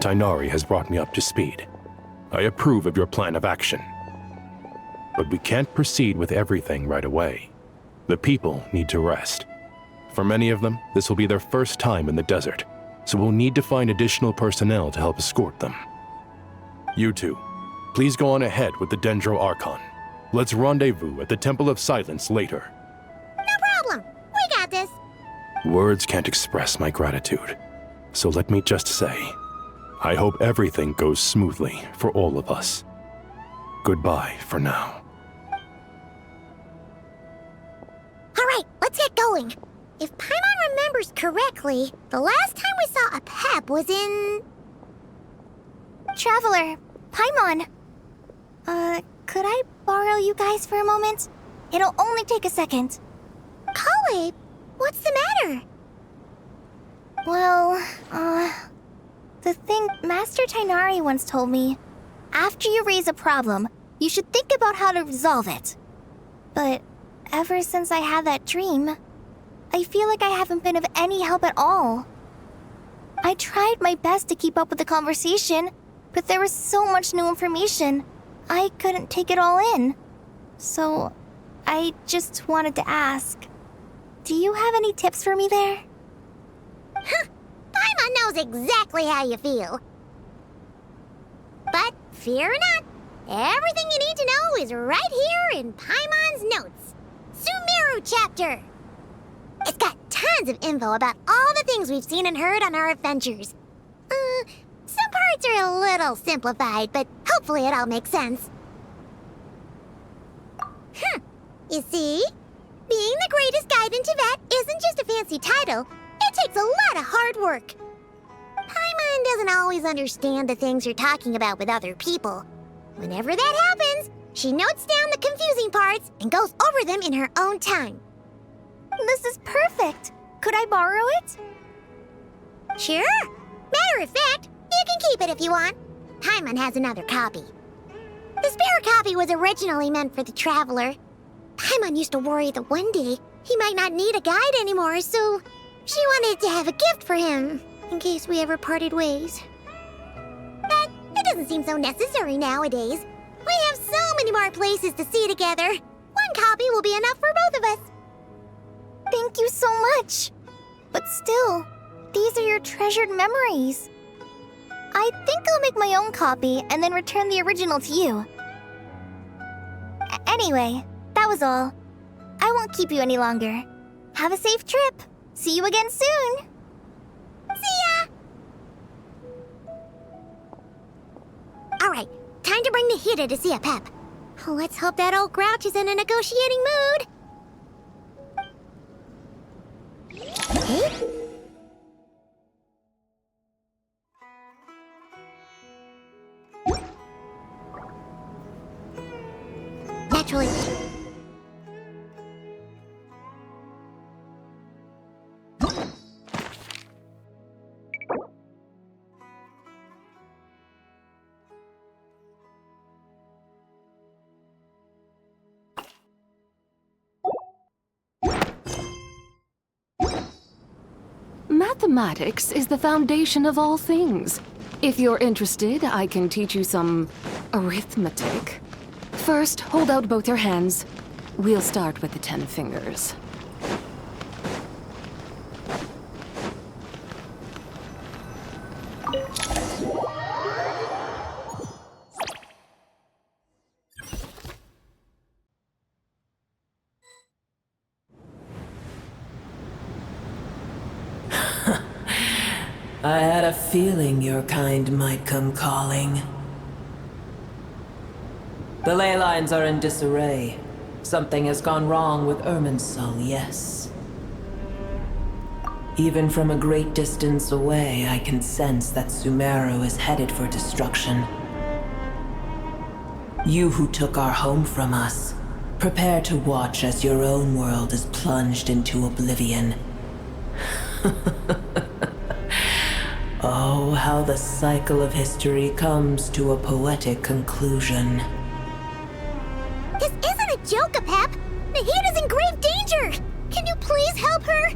Tighnari has brought me up to speed. I approve of your plan of action. But we can't proceed with everything right away. The people need to rest. For many of them, this will be their first time in the desert, so we'll need to find additional personnel to help escort them. You two, please go on ahead with the Dendro Archon. Let's rendezvous at the Temple of Silence later. No problem. We got this. Words can't express my gratitude, so let me just say, I hope everything goes smoothly for all of us. Goodbye for now. All right, let's get going. If Paimon remembers correctly, the last time we saw apep was in... Traveler, Paimon. Could I borrow you guys for a moment? It'll only take a second. Kale, what's the matter? Well, the thing Master Tighnari once told me, after you raise a problem, you should think about how to resolve it. But ever since I had that dream, I feel like I haven't been of any help at all. I tried my best to keep up with the conversation, but there was so much new information, I couldn't take it all in. So, I just wanted to ask, do you have any tips for me there? Paimon knows exactly how you feel. But fear not, everything you need to know is right here in Paimon's notes. Sumeru chapter. It's got tons of info about all the things we've seen and heard on our adventures. Some parts are a little simplified, but hopefully it all makes sense. You see? Being the greatest guide in Tibet isn't just a fancy title. It takes a lot of hard work. Paimon doesn't always understand the things you're talking about with other people. Whenever that happens, she notes down the confusing parts and goes over them in her own time. This is perfect. Could I borrow it? Sure. Matter of fact, you can keep it if you want. Paimon has another copy. The spare copy was originally meant for the traveler. Paimon used to worry that one day he might not need a guide anymore, so she wanted to have a gift for him, in case we ever parted ways. But it doesn't seem so necessary nowadays. We have so many more places to see together. One copy will be enough for both of us. Thank you so much. But still, these are your treasured memories. I think I'll make my own copy and then return the original to you. Anyway, that was all. I won't keep you any longer. Have a safe trip. See you again soon. See ya! All right, time to bring Nahida to see apep. Let's hope that old grouch is in a negotiating mood. Naturally. Mathematics is the foundation of all things. If you're interested, I can teach you some arithmetic. First, hold out both your hands. We'll start with the 10 fingers. I had a feeling your kind might come calling. The ley lines are in disarray. Something has gone wrong with Irminsul, yes. Even from a great distance away, I can sense that Sumeru is headed for destruction. You who took our home from us, prepare to watch as your own world is plunged into oblivion. Oh, how the cycle of history comes to a poetic conclusion. This isn't a joke, apep! Nahida's in grave danger! Can you please help her?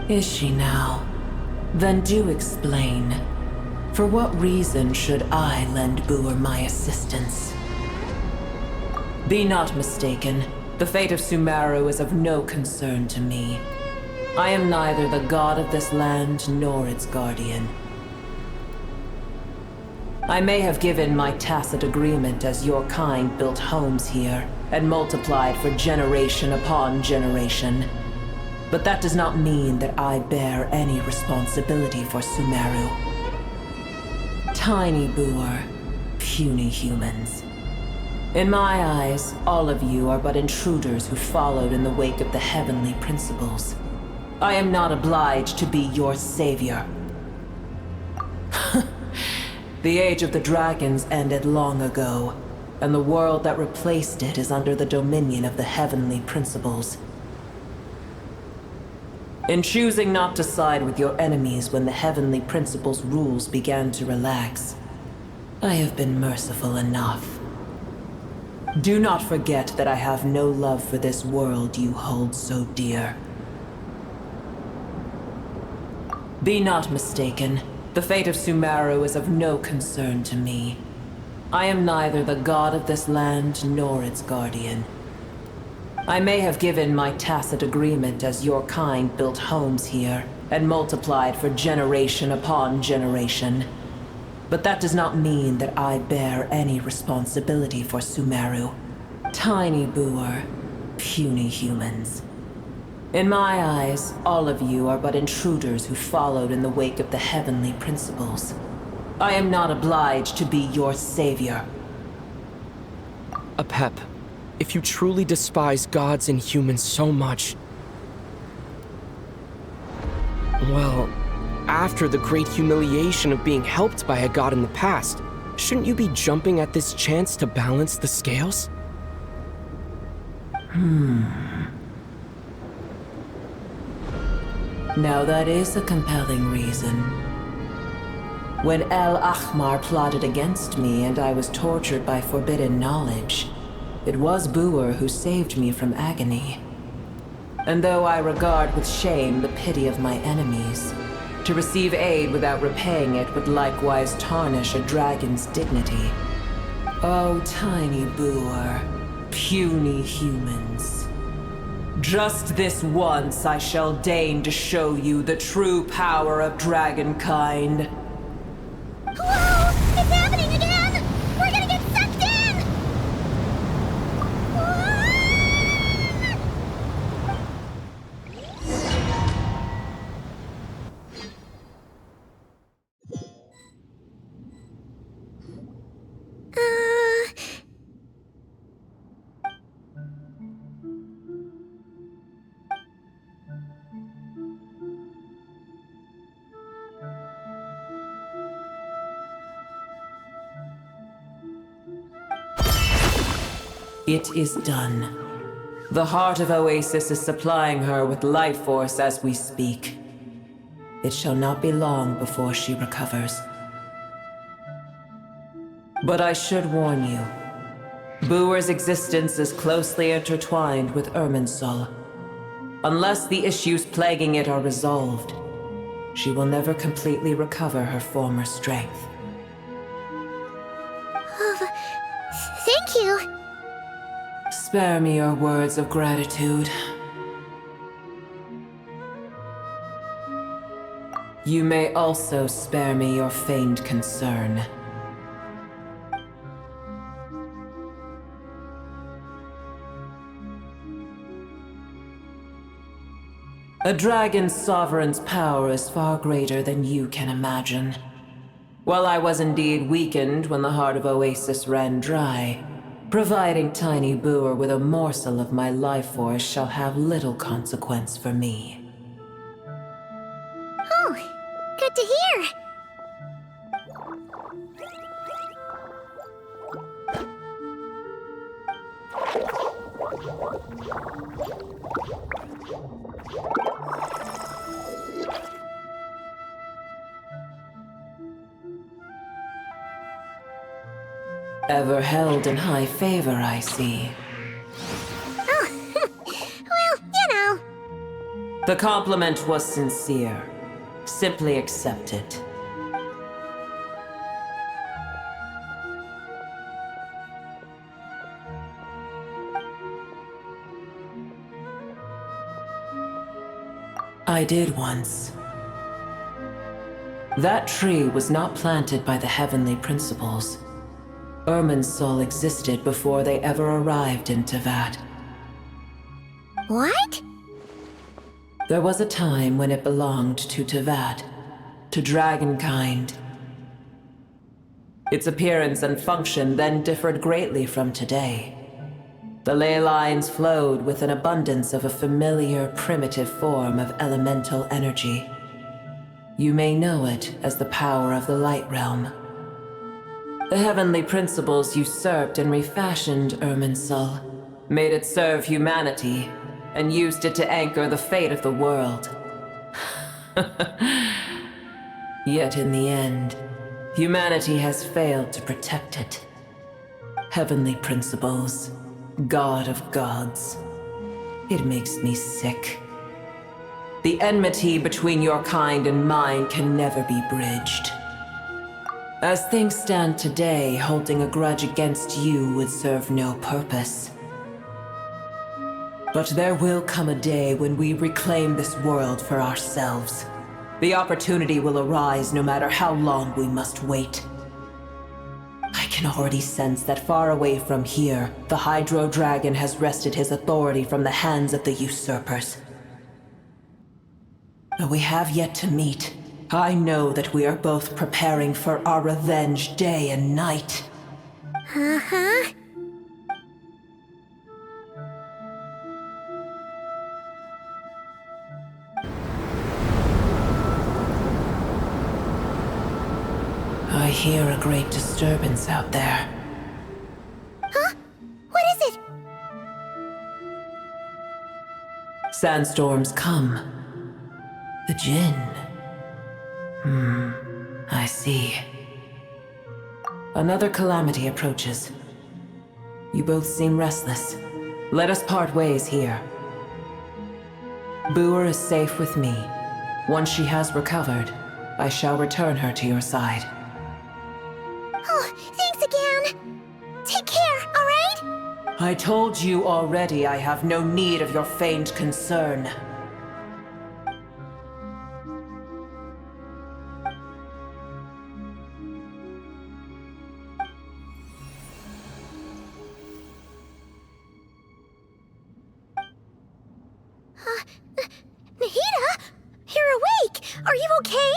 Is she now? Then do explain. For what reason should I lend Boer my assistance? Be not mistaken. The fate of Sumeru is of no concern to me. I am neither the god of this land nor its guardian. I may have given my tacit agreement as your kind built homes here and multiplied for generation upon generation. But that does not mean that I bear any responsibility for Sumeru. Tiny Boer, puny humans. In my eyes, all of you are but intruders who followed in the wake of the heavenly principles. I am not obliged to be your savior. The age of the dragons ended long ago, and the world that replaced it is under the dominion of the heavenly principles. In choosing not to side with your enemies when the heavenly principles' rules began to relax, I have been merciful enough. Do not forget that I have no love for this world you hold so dear. Be not mistaken. The fate of Sumeru is of no concern to me. I am neither the god of this land nor its guardian. I may have given my tacit agreement as your kind built homes here and multiplied for generation upon generation. But that does not mean that I bear any responsibility for Sumeru. Tiny Boer, puny humans. In my eyes, all of you are but intruders who followed in the wake of the heavenly principles. I am not obliged to be your savior. Apep, if you truly despise gods and humans so much, well, after the great humiliation of being helped by a god in the past, shouldn't you be jumping at this chance to balance the scales? Now that is a compelling reason. When El Ahmar plotted against me and I was tortured by forbidden knowledge, it was Boer who saved me from agony. And though I regard with shame the pity of my enemies, to receive aid without repaying it would likewise tarnish a dragon's dignity. Oh, tiny Boer, puny humans. Just this once I shall deign to show you the true power of dragonkind. Whoa! It's happening again! We're gonna get sucked in! It is done. The heart of Oasis is supplying her with life force as we speak. It shall not be long before she recovers. But I should warn you. Boer's existence is closely intertwined with Irminsul. Unless the issues plaguing it are resolved, she will never completely recover her former strength. Thank you. Spare me your words of gratitude. You may also spare me your feigned concern. A dragon's sovereign's power is far greater than you can imagine. While I was indeed weakened when the heart of Oasis ran dry, providing Tiny Boer with a morsel of my life force shall have little consequence for me. Oh, good to hear. Ever held in high favor, I see. Oh, well, you know. The compliment was sincere. Simply accept it. I did once. That tree was not planted by the heavenly principles. Irminsul existed before they ever arrived in Tevat. What? There was a time when it belonged to Tevat, to dragonkind. Its appearance and function then differed greatly from today. The ley lines flowed with an abundance of a familiar, primitive form of elemental energy. You may know it as the power of the Light Realm. The heavenly principles usurped and refashioned Irminsul, made it serve humanity, and used it to anchor the fate of the world. Yet in the end, humanity has failed to protect it. Heavenly principles, God of gods. It makes me sick. The enmity between your kind and mine can never be bridged. As things stand today, holding a grudge against you would serve no purpose. But there will come a day when we reclaim this world for ourselves. The opportunity will arise no matter how long we must wait. I can already sense that far away from here, the Hydro Dragon has wrested his authority from the hands of the usurpers. Though we have yet to meet, I know that we are both preparing for our revenge day and night. Uh-huh. I hear a great disturbance out there. Huh? What is it? Sandstorms come. The Jinn. I see. Another calamity approaches. You both seem restless. Let us part ways here. Boer is safe with me. Once she has recovered, I shall return her to your side. Oh, thanks again. Take care, alright? I told you already I have no need of your feigned concern. Nahida? You're awake! Are you okay?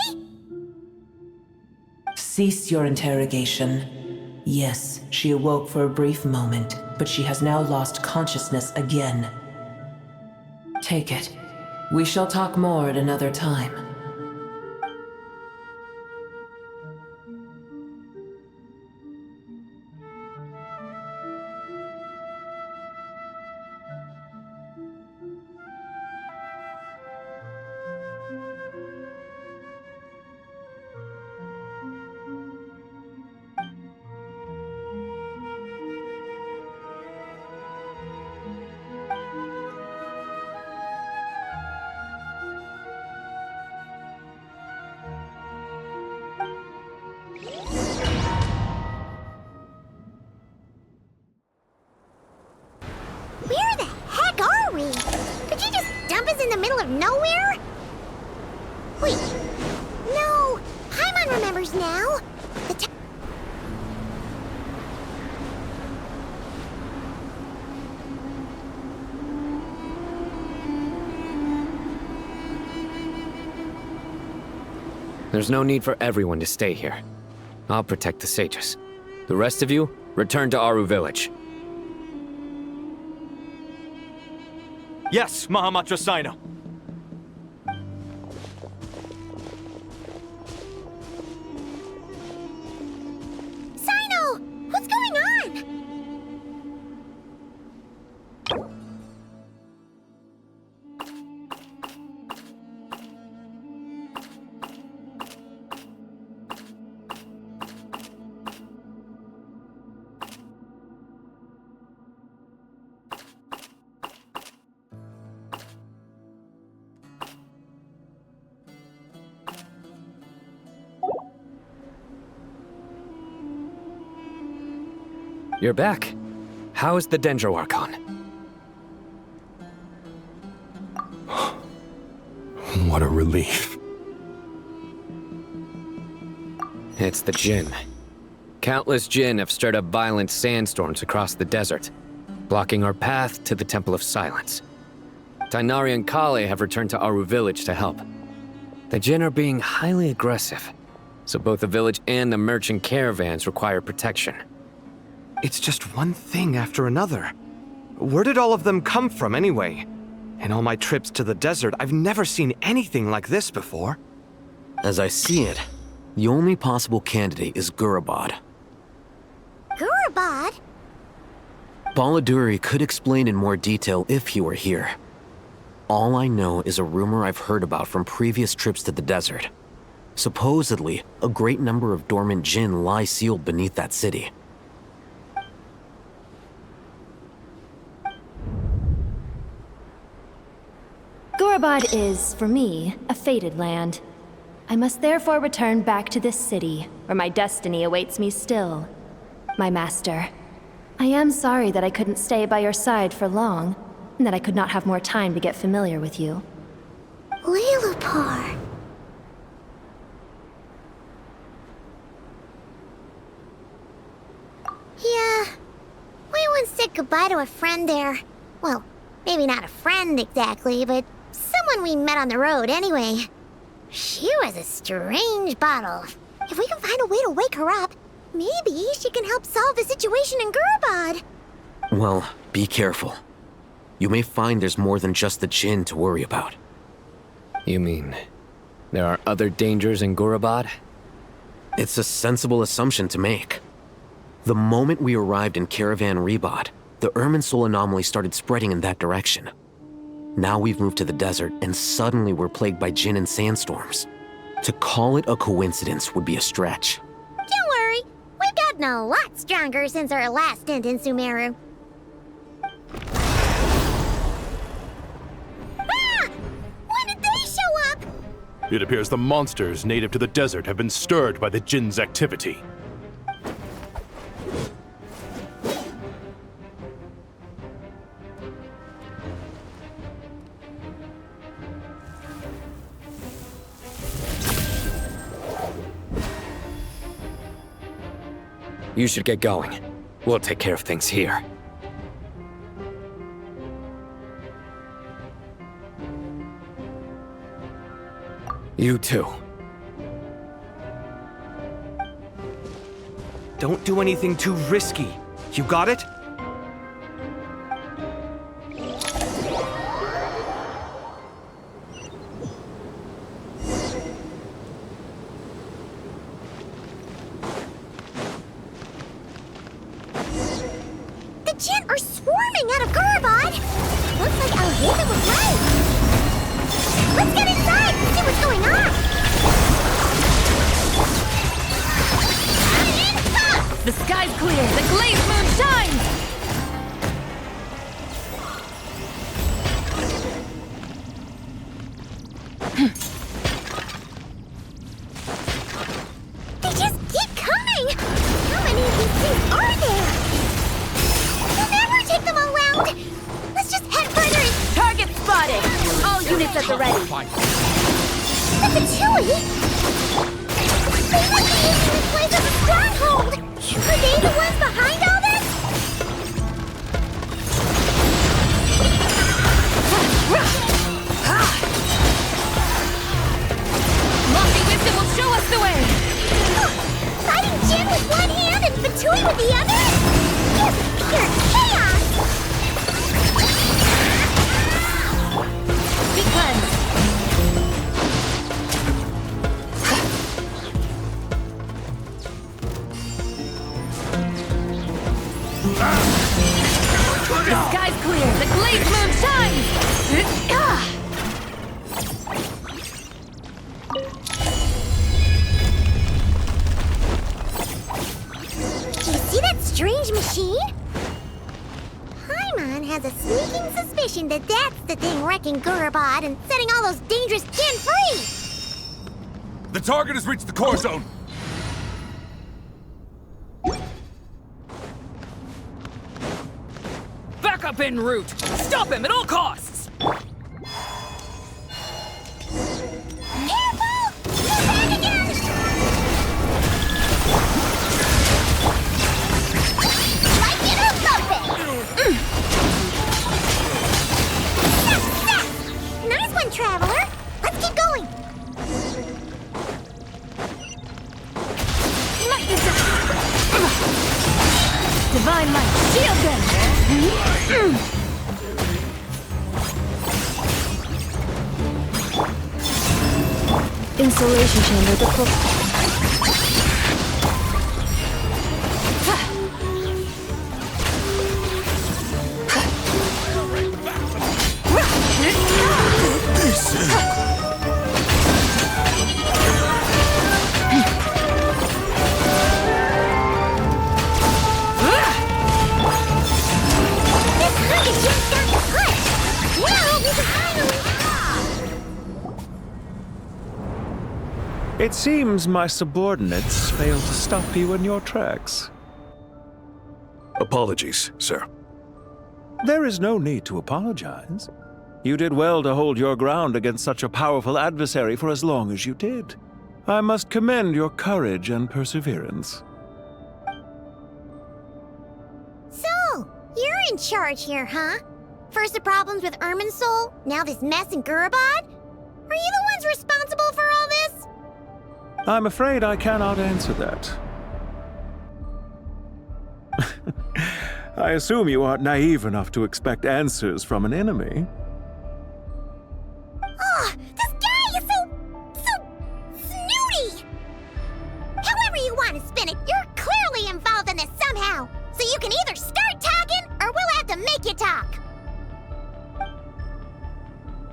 Cease your interrogation. Yes, she awoke for a brief moment, but she has now lost consciousness again. Take it. We shall talk more at another time. Where the heck are we? Did you just dump us in the middle of nowhere? Wait. No. Paimon remembers now. There's no need for everyone to stay here. I'll protect the sages. The rest of you, return to Aru village. Yes, Mahamatra Sino. Sino! What's going on? You're back. How is the Dendro Archon? What a relief. It's the Jinn. Countless Jinn have stirred up violent sandstorms across the desert, blocking our path to the Temple of Silence. Tighnari and Kale have returned to Aru village to help. The Jinn are being highly aggressive, so both the village and the merchant caravans require protection. It's just one thing after another. Where did all of them come from anyway? In all my trips to the desert, I've never seen anything like this before. As I see it, the only possible candidate is Gurabad. Gurabad? Baladuri could explain in more detail if he were here. All I know is a rumor I've heard about from previous trips to the desert. Supposedly, a great number of dormant Jinn lie sealed beneath that city. Gurabad is, for me, a fated land. I must therefore return back to this city, where my destiny awaits me still. My master, I am sorry that I couldn't stay by your side for long, and that I could not have more time to get familiar with you. Liloupar. Yeah, we once said goodbye to a friend there. Well, maybe not a friend exactly, but someone we met on the road anyway. She was a strange bottle. If we can find a way to wake her up, maybe she can help solve the situation in Gurabad. Well, be careful. You may find there's more than just the Jinn to worry about. You mean, there are other dangers in Gurabad? It's a sensible assumption to make. The moment we arrived in Caravan Rebad, the irminsul anomaly started spreading in that direction. Now we've moved to the desert, and suddenly we're plagued by Jinn and sandstorms. To call it a coincidence would be a stretch. Don't worry, we've gotten a lot stronger since our last stint in Sumeru. Ah! When did they show up? It appears the monsters native to the desert have been stirred by the Jinn's activity. You should get going. We'll take care of things here. You too. Don't do anything too risky. You got it? The Jinn are swarming out of Gurabad! Looks like Alvita was right! Let's get inside and see what's going on! The sky's clear, the glazed moon shines! They just keep coming! How many of these things are there? We'll never take them all out! Let's just head further and... Target spotted! All units at the ready! The Fatui! They must be using this place as a stronghold! Are they the ones behind all this? Lofty wisdom will show us the way! Fighting Jinn with one hand and Fatui with the other? Just pure chaos! Be cleansed! The sky's clear, the glazed moon shines! Do you see that strange machine? Paimon has a sneaking suspicion that that's the thing wrecking Gurabad and setting all those dangerous Jinn free! The target has reached the core zone! Back up en route! Stop him at all costs! my shield then! Insulation chamber deployed. It seems my subordinates failed to stop you in your tracks. Apologies, sir. There is no need to apologize. You did well to hold your ground against such a powerful adversary for as long as you did. I must commend your courage and perseverance. So, you're in charge here, huh? First the problems with Irminsul, now this mess in Gurabad? Are you the ones responsible for all this? I'm afraid I cannot answer that. I assume you aren't naive enough to expect answers from an enemy. Oh, this guy is so snooty! However you want to spin it, you're clearly involved in this somehow. So you can either start talking, or we'll have to make you talk.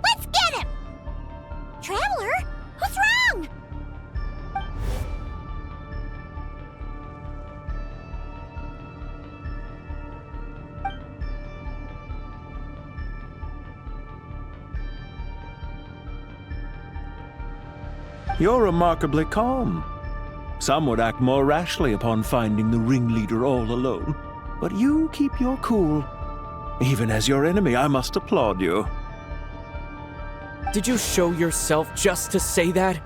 Let's get him! Traveler, what's wrong? You're remarkably calm. Some would act more rashly upon finding the ringleader all alone. But you keep your cool. Even as your enemy, I must applaud you. Did you show yourself just to say that?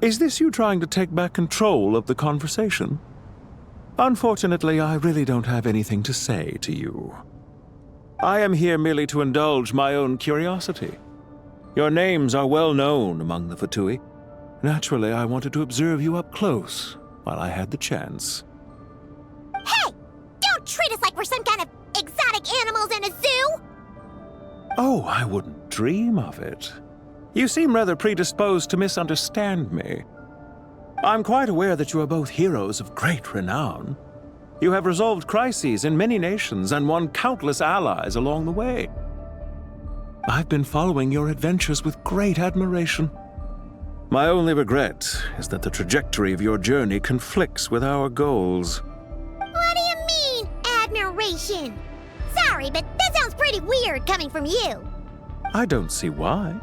Is this you trying to take back control of the conversation? Unfortunately, I really don't have anything to say to you. I am here merely to indulge my own curiosity. Your names are well known among the Fatui. Naturally, I wanted to observe you up close while I had the chance. Hey! Don't treat us like we're some kind of exotic animals in a zoo! Oh, I wouldn't dream of it. You seem rather predisposed to misunderstand me. I'm quite aware that you are both heroes of great renown. You have resolved crises in many nations and won countless allies along the way. I've been following your adventures with great admiration. My only regret is that the trajectory of your journey conflicts with our goals. What do you mean, admiration? Sorry, but that sounds pretty weird coming from you. I don't see why.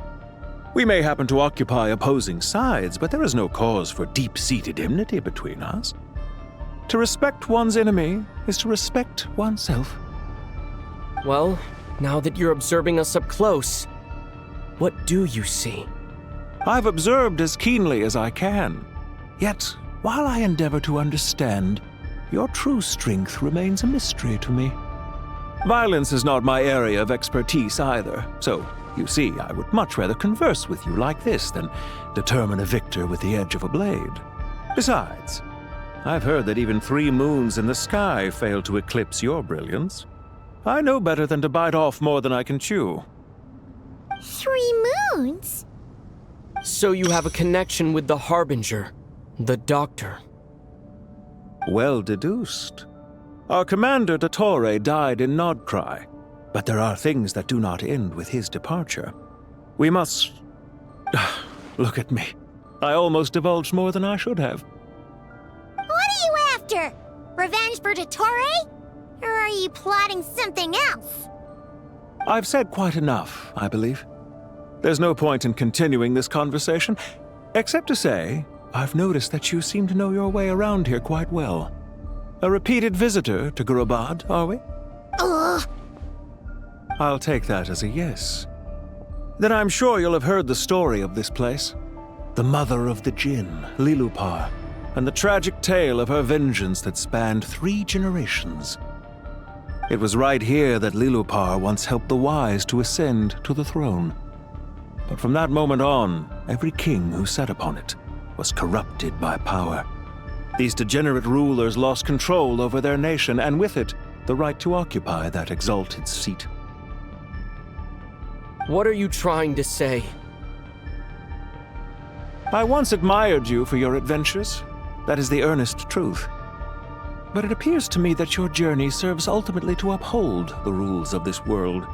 We may happen to occupy opposing sides, but there is no cause for deep-seated enmity between us. To respect one's enemy is to respect oneself. Well, now that you're observing us up close, what do you see? I've observed as keenly as I can. Yet, while I endeavor to understand, your true strength remains a mystery to me. Violence is not my area of expertise either, so, you see, I would much rather converse with you like this than determine a victor with the edge of a blade. Besides, I've heard that even 3 moons in the sky fail to eclipse your brilliance. I know better than to bite off more than I can chew. 3 moons? So you have a connection with the Harbinger, the Doctor. Well deduced. Our commander, dottore, died in Nodcry, but there are things that do not end with his departure. We must... Look at me. I almost divulged more than I should have. What are you after? Revenge for dottore? Or are you plotting something else? I've said quite enough, I believe. There's no point in continuing this conversation, except to say, I've noticed that you seem to know your way around here quite well. A repeated visitor to Gurabad, are we? Ugh. I'll take that as a yes. Then I'm sure you'll have heard the story of this place. The mother of the Jinn, Liloupar, and the tragic tale of her vengeance that spanned 3 generations. It was right here that Liloupar once helped the wise to ascend to the throne. But from that moment on, every king who sat upon it was corrupted by power. These degenerate rulers lost control over their nation, and with it, the right to occupy that exalted seat. What are you trying to say? I once admired you for your adventures. That is the earnest truth. But it appears to me that your journey serves ultimately to uphold the rules of this world.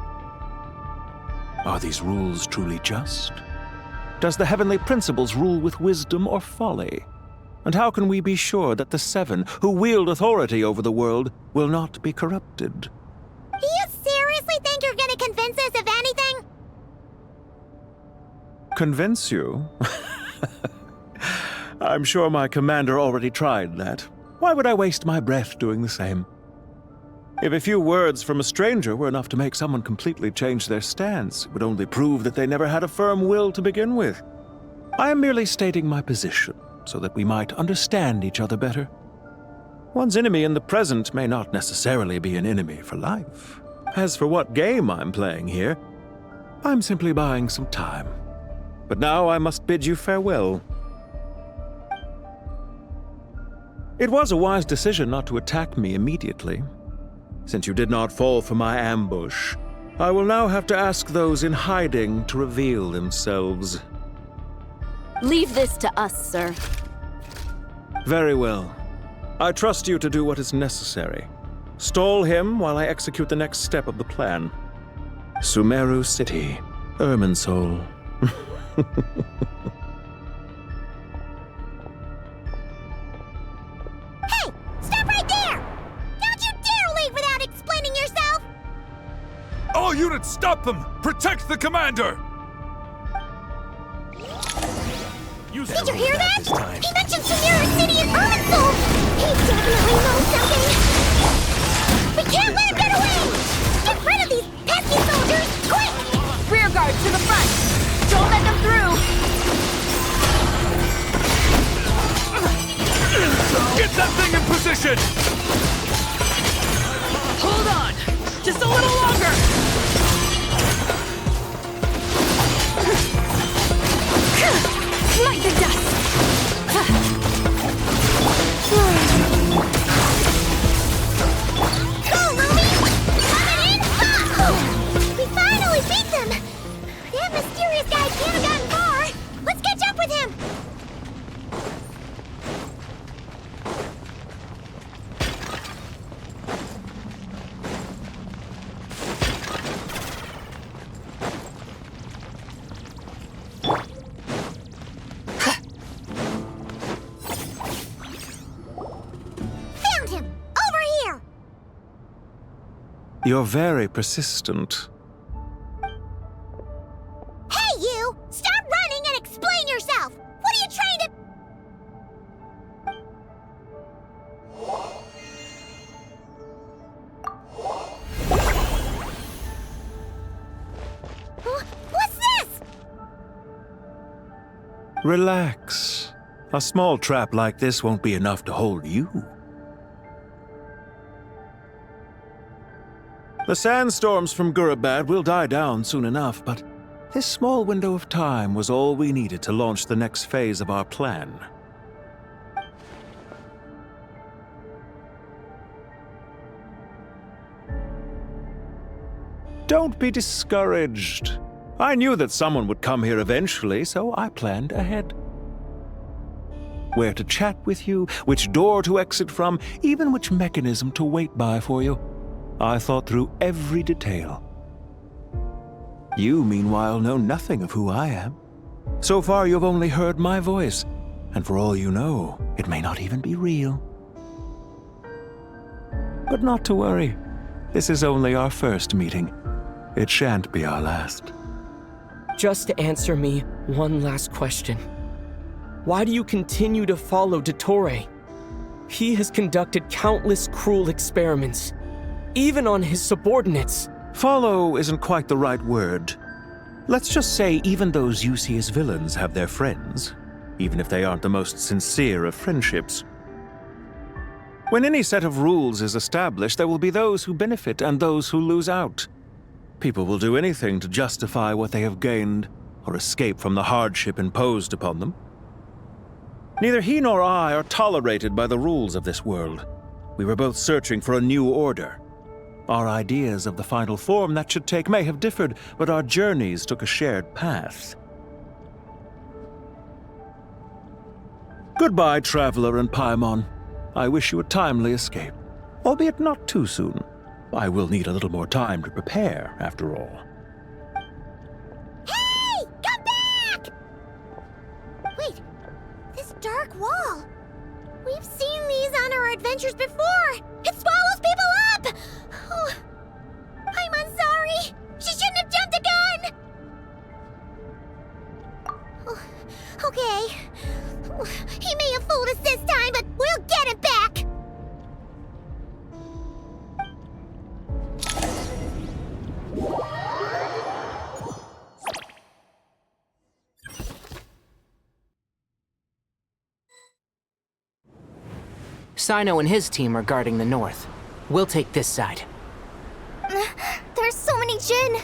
Are these rules truly just? Does the heavenly principles rule with wisdom or folly? And how can we be sure that the Seven, who wield authority over the world, will not be corrupted? Do you seriously think you're gonna convince us of anything? Convince you? I'm sure my commander already tried that. Why would I waste my breath doing the same? If a few words from a stranger were enough to make someone completely change their stance, it would only prove that they never had a firm will to begin with. I am merely stating my position, so that we might understand each other better. One's enemy in the present may not necessarily be an enemy for life. As for what game I'm playing here, I'm simply buying some time. But now I must bid you farewell. It was a wise decision not to attack me immediately. Since you did not fall for my ambush, I will now have to ask those in hiding to reveal themselves. Leave this to us, sir. Very well. I trust you to do what is necessary. Stall him while I execute the next step of the plan. Sumeru City, Irminsul. Hey! Stop right there! Don't you dare leave without explaining yourself! All units, stop them! Protect the commander! Did you hear that? He mentioned Sumeru City and Irminsul! He definitely knows something! We can't let him get away! Get rid of these pesky soldiers, quick! Rear guard to the front! Don't let them through! Get that thing in position! Hold on! Just a little longer! Smite the dust! Go, Lumi! Coming in hot! We finally beat them! That mysterious guy can't have gotten far! Let's catch up with him! Found him! Over here! You're very persistent. Hey, you! Stop running and explain yourself! What are you trying to... What's this? Relax. A small trap like this won't be enough to hold you. The sandstorms from Gurabad will die down soon enough, but this small window of time was all we needed to launch the next phase of our plan. Don't be discouraged. I knew that someone would come here eventually, so I planned ahead. Where to chat with you, which door to exit from, even which mechanism to wait by for you. I thought through every detail. You, meanwhile, know nothing of who I am. So far, you've only heard my voice, and for all you know, it may not even be real. But not to worry. This is only our first meeting. It shan't be our last. Just answer me one last question. Why do you continue to follow dottore? He has conducted countless cruel experiments, even on his subordinates. Follow isn't quite the right word. Let's just say even those you see as villains have their friends, even if they aren't the most sincere of friendships. When any set of rules is established, there will be those who benefit and those who lose out. People will do anything to justify what they have gained or escape from the hardship imposed upon them. Neither he nor I are tolerated by the rules of this world. We were both searching for a new order. Our ideas of the final form that should take may have differed, but our journeys took a shared path. Goodbye, traveler and Paimon. I wish you a timely escape, albeit not too soon. I will need a little more time to prepare, after all. Hey! Come back! Wait, this dark wall. We've seen these on our adventures before. It swallows people up! Oh, I'm sorry. She shouldn't have jumped a gun! Oh, okay. He may have fooled us this time, but we'll get him back! Sino and his team are guarding the north. We'll take this side. There's so many Jin.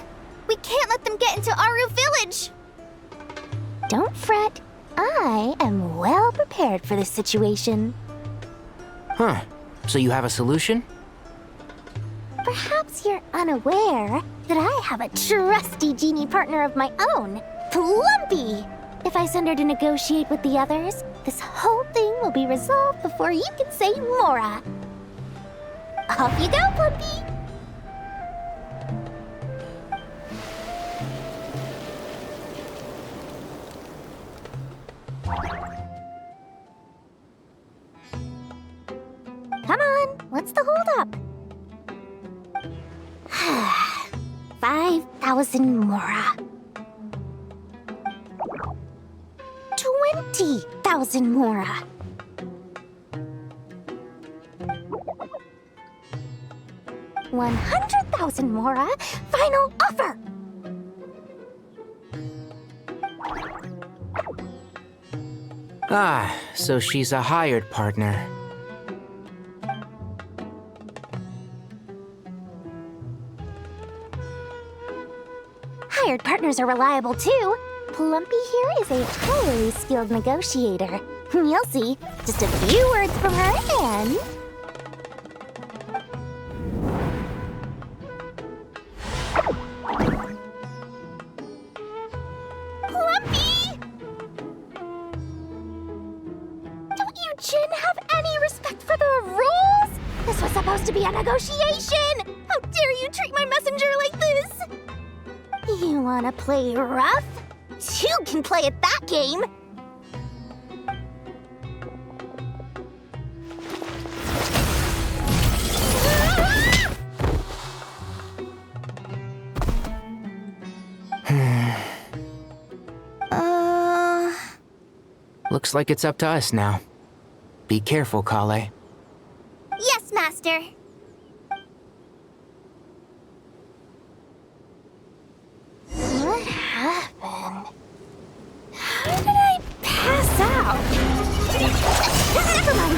We can't let them get into Aru village. Don't fret. I am well prepared for this situation. Huh. So you have a solution? Perhaps you're unaware that I have a trusty genie partner of my own, Plumpy. If I send her to negotiate with the others, this whole thing will be resolved before you can say Mora. Off you go, Plumpy! Come on, what's the holdup? 5,000 Mora. 20,000 Mora. 100,000 Mora. Final offer. Ah, so she's a hired partner. Hired partners are reliable too. Plumpy here is a highly skilled negotiator. You'll see. Just a few words from her and... Plumpy! Don't you Jin have any respect for the rules? This was supposed to be a negotiation! How dare you treat my messenger like this? You wanna play rough? You can play at that game! Looks like it's up to us now. Be careful, Kale. Yes, Master. What happened? How did I pass out? Never mind.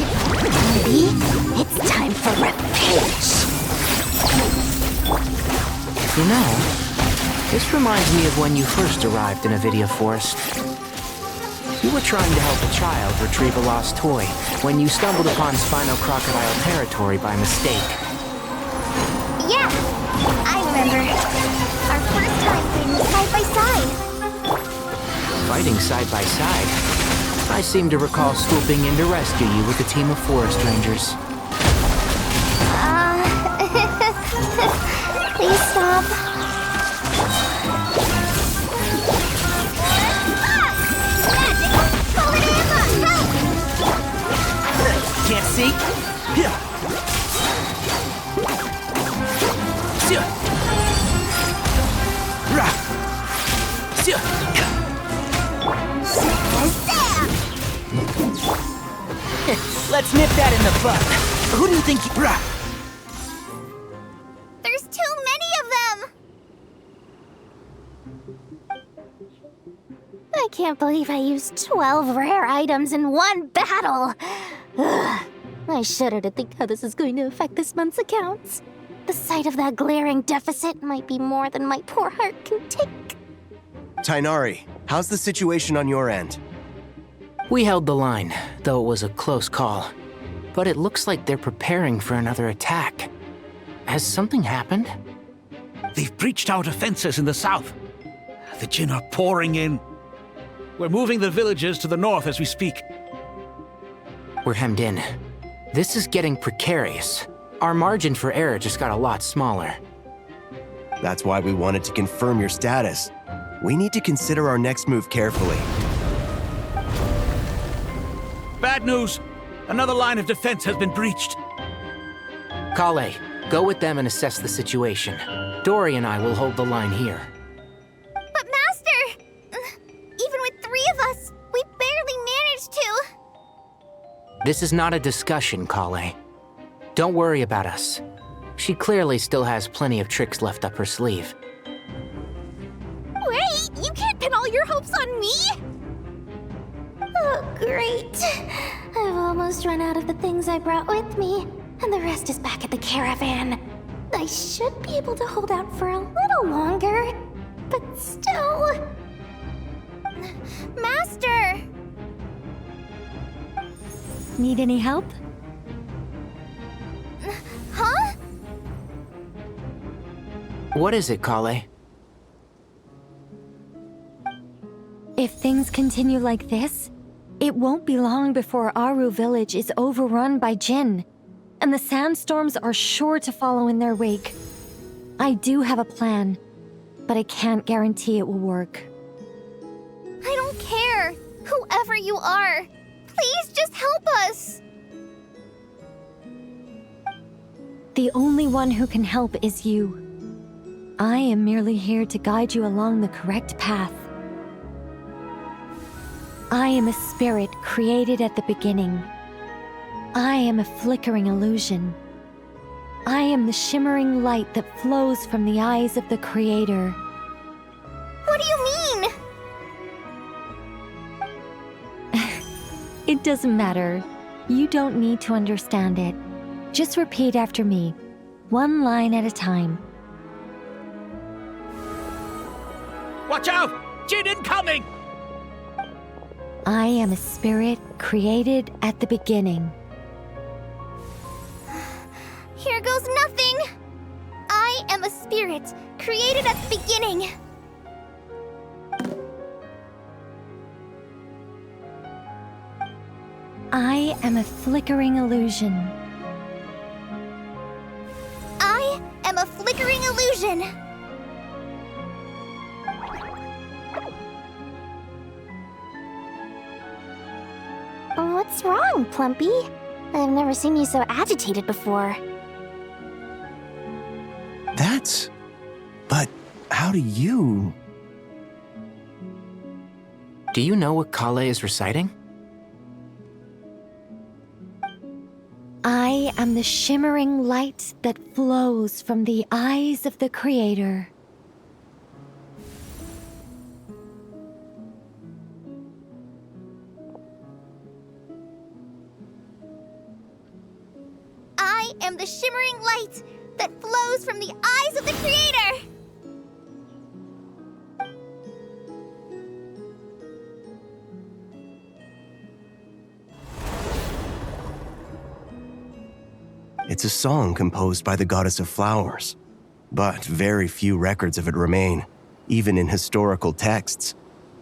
Maybe it's time for revenge. You know, this reminds me of when you first arrived in Avidia Forest. You were trying to help a child retrieve a lost toy when you stumbled upon Spino Crocodile territory by mistake. Yeah, I remember. Our first time fighting side by side. Fighting side by side? I seem to recall swooping in to rescue you with a team of forest rangers. Please stop. Can't see? Let's nip that in the bud. Who do you think you... There's too many of them! I can't believe I used 12 rare items in one battle! Ugh. I shudder to think how this is going to affect this month's accounts. The sight of that glaring deficit might be more than my poor heart can take. Tighnari, how's the situation on your end? We held the line, though it was a close call. But it looks like they're preparing for another attack. Has something happened? They've breached our defenses in the south. The Jinn are pouring in. We're moving the villages to the north as we speak. We're hemmed in. This is getting precarious. Our margin for error just got a lot smaller. That's why we wanted to confirm your status. We need to consider our next move carefully. Bad news! Another line of defense has been breached. Kale, go with them and assess the situation. Dory and I will hold the line here. But Master! Even with 3 of us, we barely managed to. This is not a discussion, Kale. Don't worry about us. She clearly still has plenty of tricks left up her sleeve. Wait, you can't pin all your hopes on me! Oh, great. I've almost run out of the things I brought with me, and the rest is back at the caravan. I should be able to hold out for a little longer, but still... Master! Need any help? Huh? What is it, Kale? If things continue like this, it won't be long before Aru village is overrun by Jinn, and the sandstorms are sure to follow in their wake. I do have a plan, but I can't guarantee it will work. I don't care, whoever you are. Please just help us. The only one who can help is you. I am merely here to guide you along the correct path. I am a spirit created at the beginning. I am a flickering illusion. I am the shimmering light that flows from the eyes of the Creator. What do you mean? It doesn't matter. You don't need to understand it. Just repeat after me, one line at a time. Watch out! Jinn incoming! I am a spirit created at the beginning. Here goes nothing. I am a spirit created at the beginning. I am a flickering illusion. I am a flickering illusion. What's wrong, Plumpy? I've never seen you so agitated before. That's... But how do you... Do you know what Kale is reciting? I am the shimmering light that flows from the eyes of the Creator. I am the shimmering light that flows from the eyes of the Creator. It's a song composed by the goddess of flowers, but very few records of it remain, even in historical texts.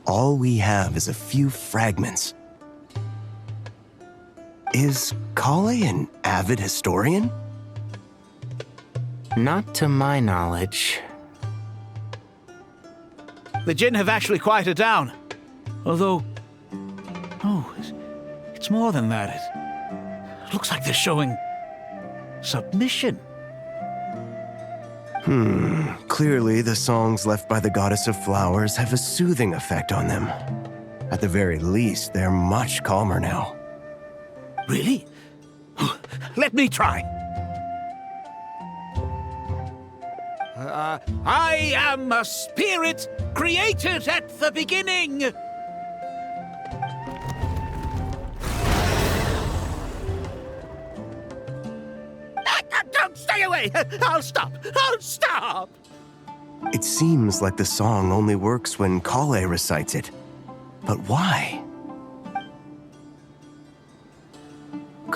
All we have is a few fragments. Is Kale an avid historian? Not to my knowledge. The Jinn have actually quieted down. Although... Oh, it's more than that. It looks like they're showing... submission. Clearly the songs left by the goddess of flowers have a soothing effect on them. At the very least, they're much calmer now. Really? Let me try. I am a spirit created at the beginning. Don't stay away! I'll stop! I'll stop! It seems like the song only works when Kale recites it. But why?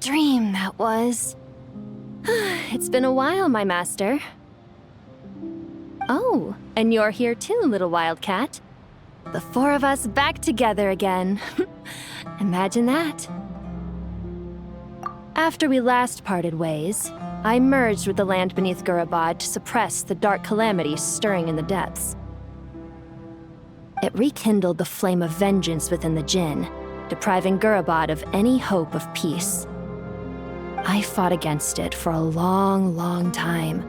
dream that was. It's been a while, my master. Oh, and you're here too, little wildcat. The four of us back together again. Imagine that. After we last parted ways, I merged with the land beneath Gurabad to suppress the dark calamities stirring in the depths. It rekindled the flame of vengeance within the Jinn, depriving Gurabad of any hope of peace. I fought against it for a long, long time,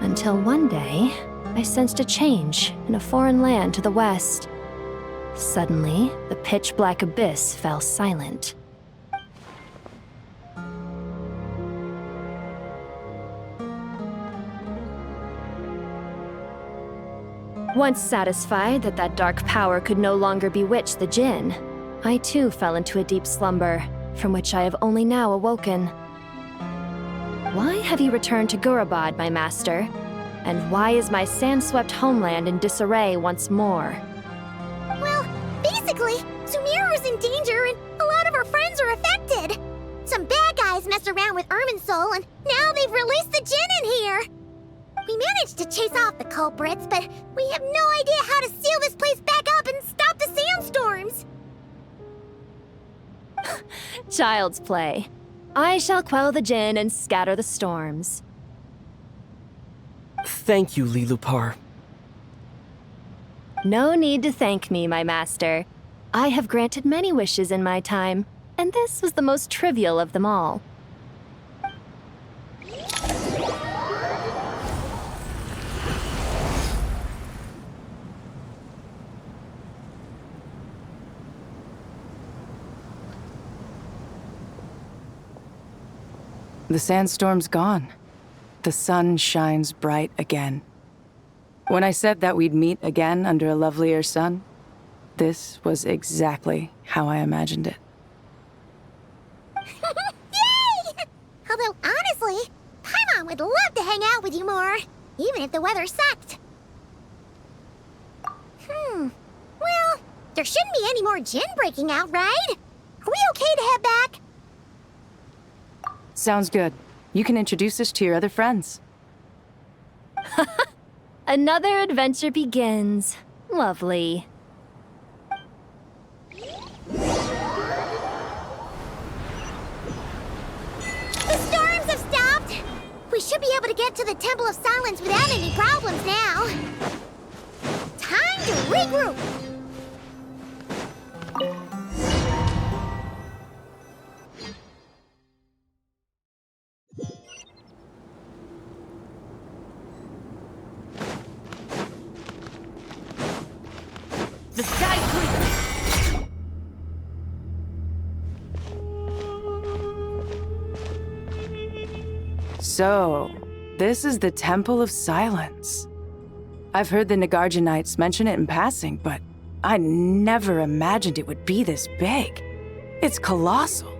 until one day, I sensed a change in a foreign land to the west. Suddenly, the pitch-black abyss fell silent. Once satisfied that that dark power could no longer bewitch the Jinn, I too fell into a deep slumber, from which I have only now awoken. Why have you returned to Gurabad, my master? And why is my sand-swept homeland in disarray once more? Well, basically, Sumeru's in danger and a lot of our friends are affected. Some bad guys messed around with Irminsul and now they've released the Jinn in here. We managed to chase off the culprits, but we have no idea how to seal this place back up and stop the sandstorms. Child's play. I shall quell the Jinn and scatter the storms. Thank you, liloupar. No need to thank me, my master. I have granted many wishes in my time, and this was the most trivial of them all. The sandstorm's gone. The sun shines bright again. When I said that we'd meet again under a lovelier sun, this was exactly how I imagined it. Yay! Although, honestly, Paimon would love to hang out with you more, even if the weather sucked. Well, there shouldn't be any more Jinn breaking out, right? Are we okay to head back? Sounds good. You can introduce us to your other friends. Another adventure begins. Lovely. The storms have stopped! We should be able to get to the Temple of Silence without any problems now. Time to regroup! The sky clear! So, this is the Temple of Silence. I've heard the Nagarjanites mention it in passing, but I never imagined it would be this big. It's colossal.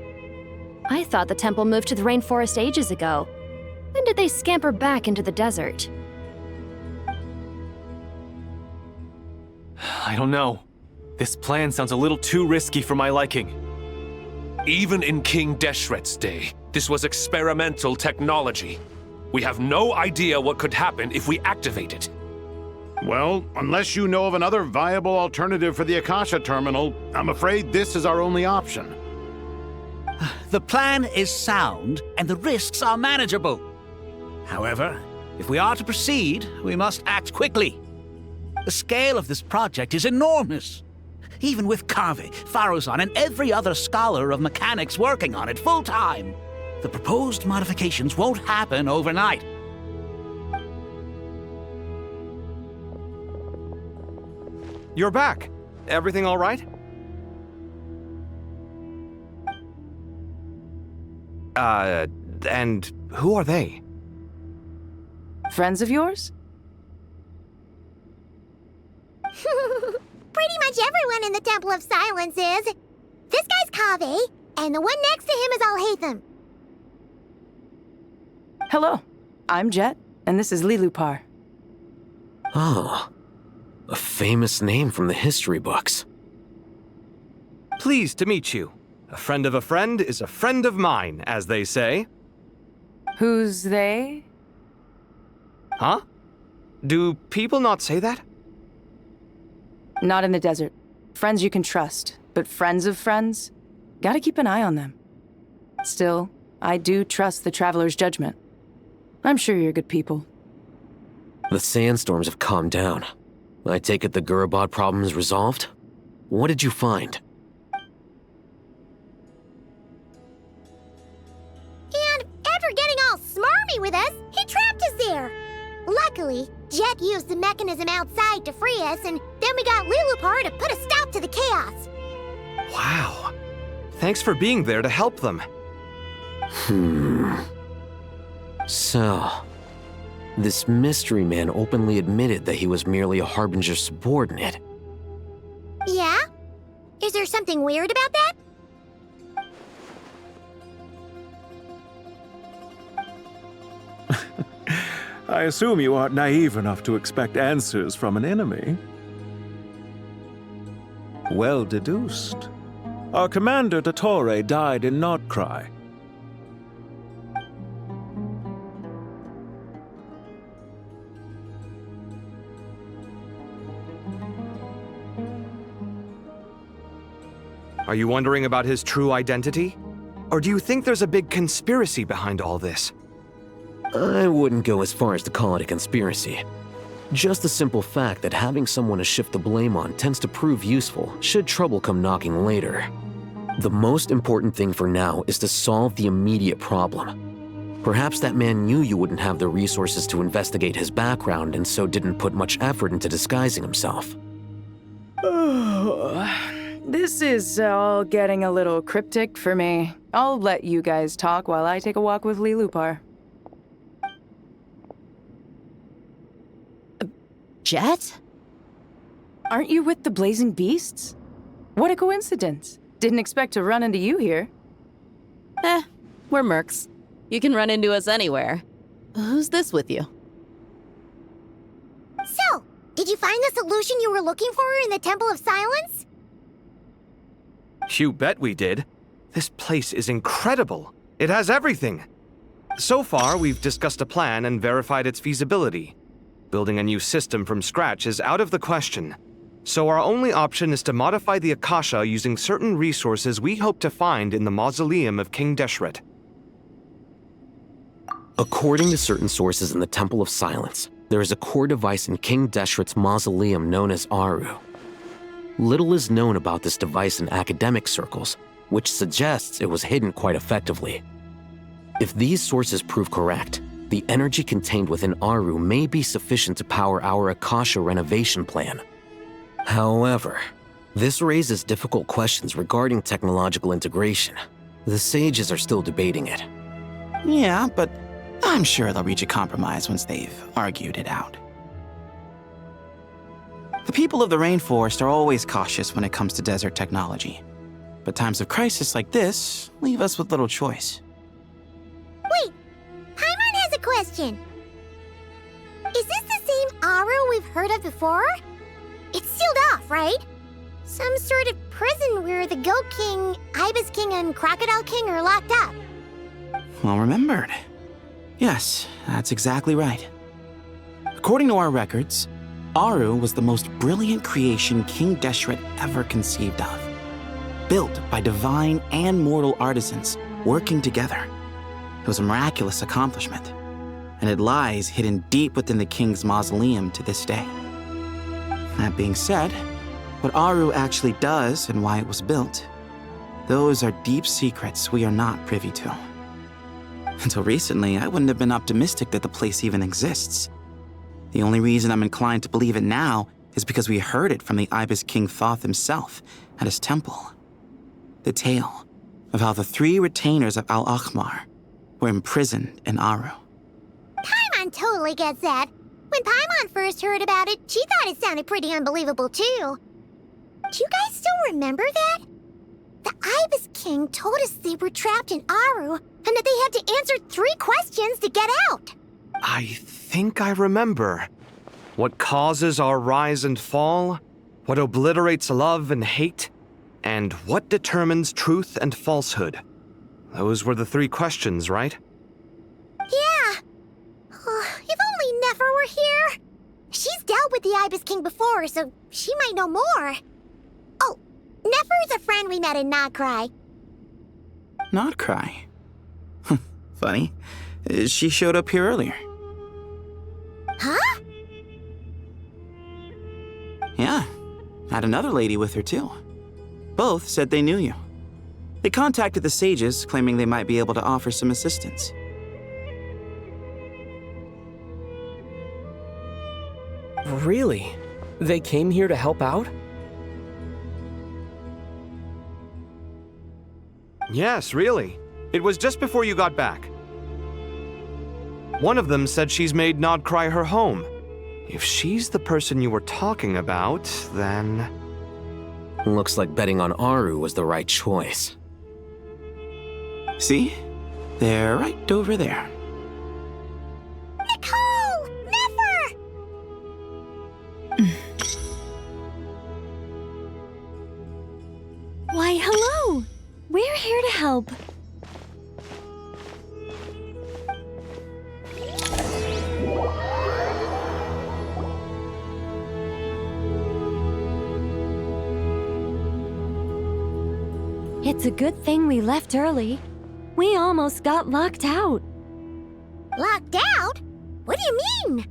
I thought the temple moved to the rainforest ages ago. When did they scamper back into the desert? I don't know. This plan sounds a little too risky for my liking. Even in King Deshret's day, this was experimental technology. We have no idea what could happen if we activate it. Well, unless you know of another viable alternative for the Akasha terminal, I'm afraid this is our only option. The plan is sound, and the risks are manageable. However, if we are to proceed, we must act quickly. The scale of this project is enormous. Even with Kave, Faruzan, and every other scholar of mechanics working on it full-time, the proposed modifications won't happen overnight. You're back. Everything all right? And who are they? Friends of yours? Pretty much everyone in the Temple of Silence is. This guy's Kave, and the one next to him is Alhaitham. Hello, I'm Jeht, and this is liloupar. Oh, a famous name from the history books. Pleased to meet you. A friend of a friend is a friend of mine, as they say. Who's they? Huh? Do people not say that? Not in the desert. Friends you can trust, but friends of friends? Gotta keep an eye on them. Still, I do trust the Traveler's judgment. I'm sure you're good people. The sandstorms have calmed down. I take it the Gurabad problem is resolved? What did you find? And after getting all smarmy with us, he trapped us there. Luckily, Jeht used the mechanism outside to free us, and then we got liloupar to put a stop to the chaos. Wow. Thanks for being there to help them. So, this mystery man openly admitted that he was merely a Harbinger's subordinate. Yeah? Is there something weird about that? I assume you aren't naive enough to expect answers from an enemy. Well deduced. Our commander, Dottore, died in Nordcry. Are you wondering about his true identity? Or do you think there's a big conspiracy behind all this? I wouldn't go as far as to call it a conspiracy. Just the simple fact that having someone to shift the blame on tends to prove useful should trouble come knocking later. The most important thing for now is to solve the immediate problem. Perhaps that man knew you wouldn't have the resources to investigate his background and so didn't put much effort into disguising himself. This is all getting a little cryptic for me. I'll let you guys talk while I take a walk with liloupar. Jeht? Aren't you with the Blazing Beasts? What a coincidence. Didn't expect to run into you here. We're mercs. You can run into us anywhere. Who's this with you? So, did you find the solution you were looking for in the Temple of Silence? You bet we did. This place is incredible. It has everything. So far, we've discussed a plan and verified its feasibility. Building a new system from scratch is out of the question. So our only option is to modify the Akasha using certain resources we hope to find in the mausoleum of King Deshret. According to certain sources in the Temple of Silence, there is a core device in King Deshret's mausoleum known as Aru. Little is known about this device in academic circles, which suggests it was hidden quite effectively. If these sources prove correct, the energy contained within Aru may be sufficient to power our Akasha renovation plan. However, this raises difficult questions regarding technological integration. The sages are still debating it. Yeah, but I'm sure they'll reach a compromise once they've argued it out. The people of the rainforest are always cautious when it comes to desert technology. But times of crisis like this leave us with little choice. Wait, Paimon has a question. Is this the same Aru we've heard of before? It's sealed off, right? Some sort of prison where the Goat King, Ibis King, and Crocodile King are locked up. Well remembered. Yes, that's exactly right. According to our records, Aru was the most brilliant creation King Deshret ever conceived of. Built by divine and mortal artisans working together. It was a miraculous accomplishment, and it lies hidden deep within the king's mausoleum to this day. That being said, what Aru actually does and why it was built, those are deep secrets we are not privy to. Until recently, I wouldn't have been optimistic that the place even exists. The only reason I'm inclined to believe it now is because we heard it from the Ibis King Thoth himself at his temple. The tale of how the 3 retainers of Al-Akhmar were imprisoned in Aru. Paimon totally gets that. When Paimon first heard about it, she thought it sounded pretty unbelievable too. Do you guys still remember that? The Ibis King told us they were trapped in Aru and that they had to answer 3 questions to get out. I think I remember. What causes our rise and fall? What obliterates love and hate? And what determines truth and falsehood? Those were the 3 questions, right? Yeah. If only Nefer were here. She's dealt with the Ibis King before, so she might know more. Oh, Nefer's a friend we met in Nodcry. Nodcry? Funny. She showed up here earlier. Huh? Yeah. Had another lady with her, too. Both said they knew you. They contacted the sages, claiming they might be able to offer some assistance. Really? They came here to help out? Yes, really. It was just before you got back. One of them said she's made Nodcry her home. If she's the person you were talking about, then... Looks like betting on Aru was the right choice. See? They're right over there. Nicole! Nefer! Why, hello! We're here to help. It's a good thing we left early. We almost got locked out. Locked out? What do you mean?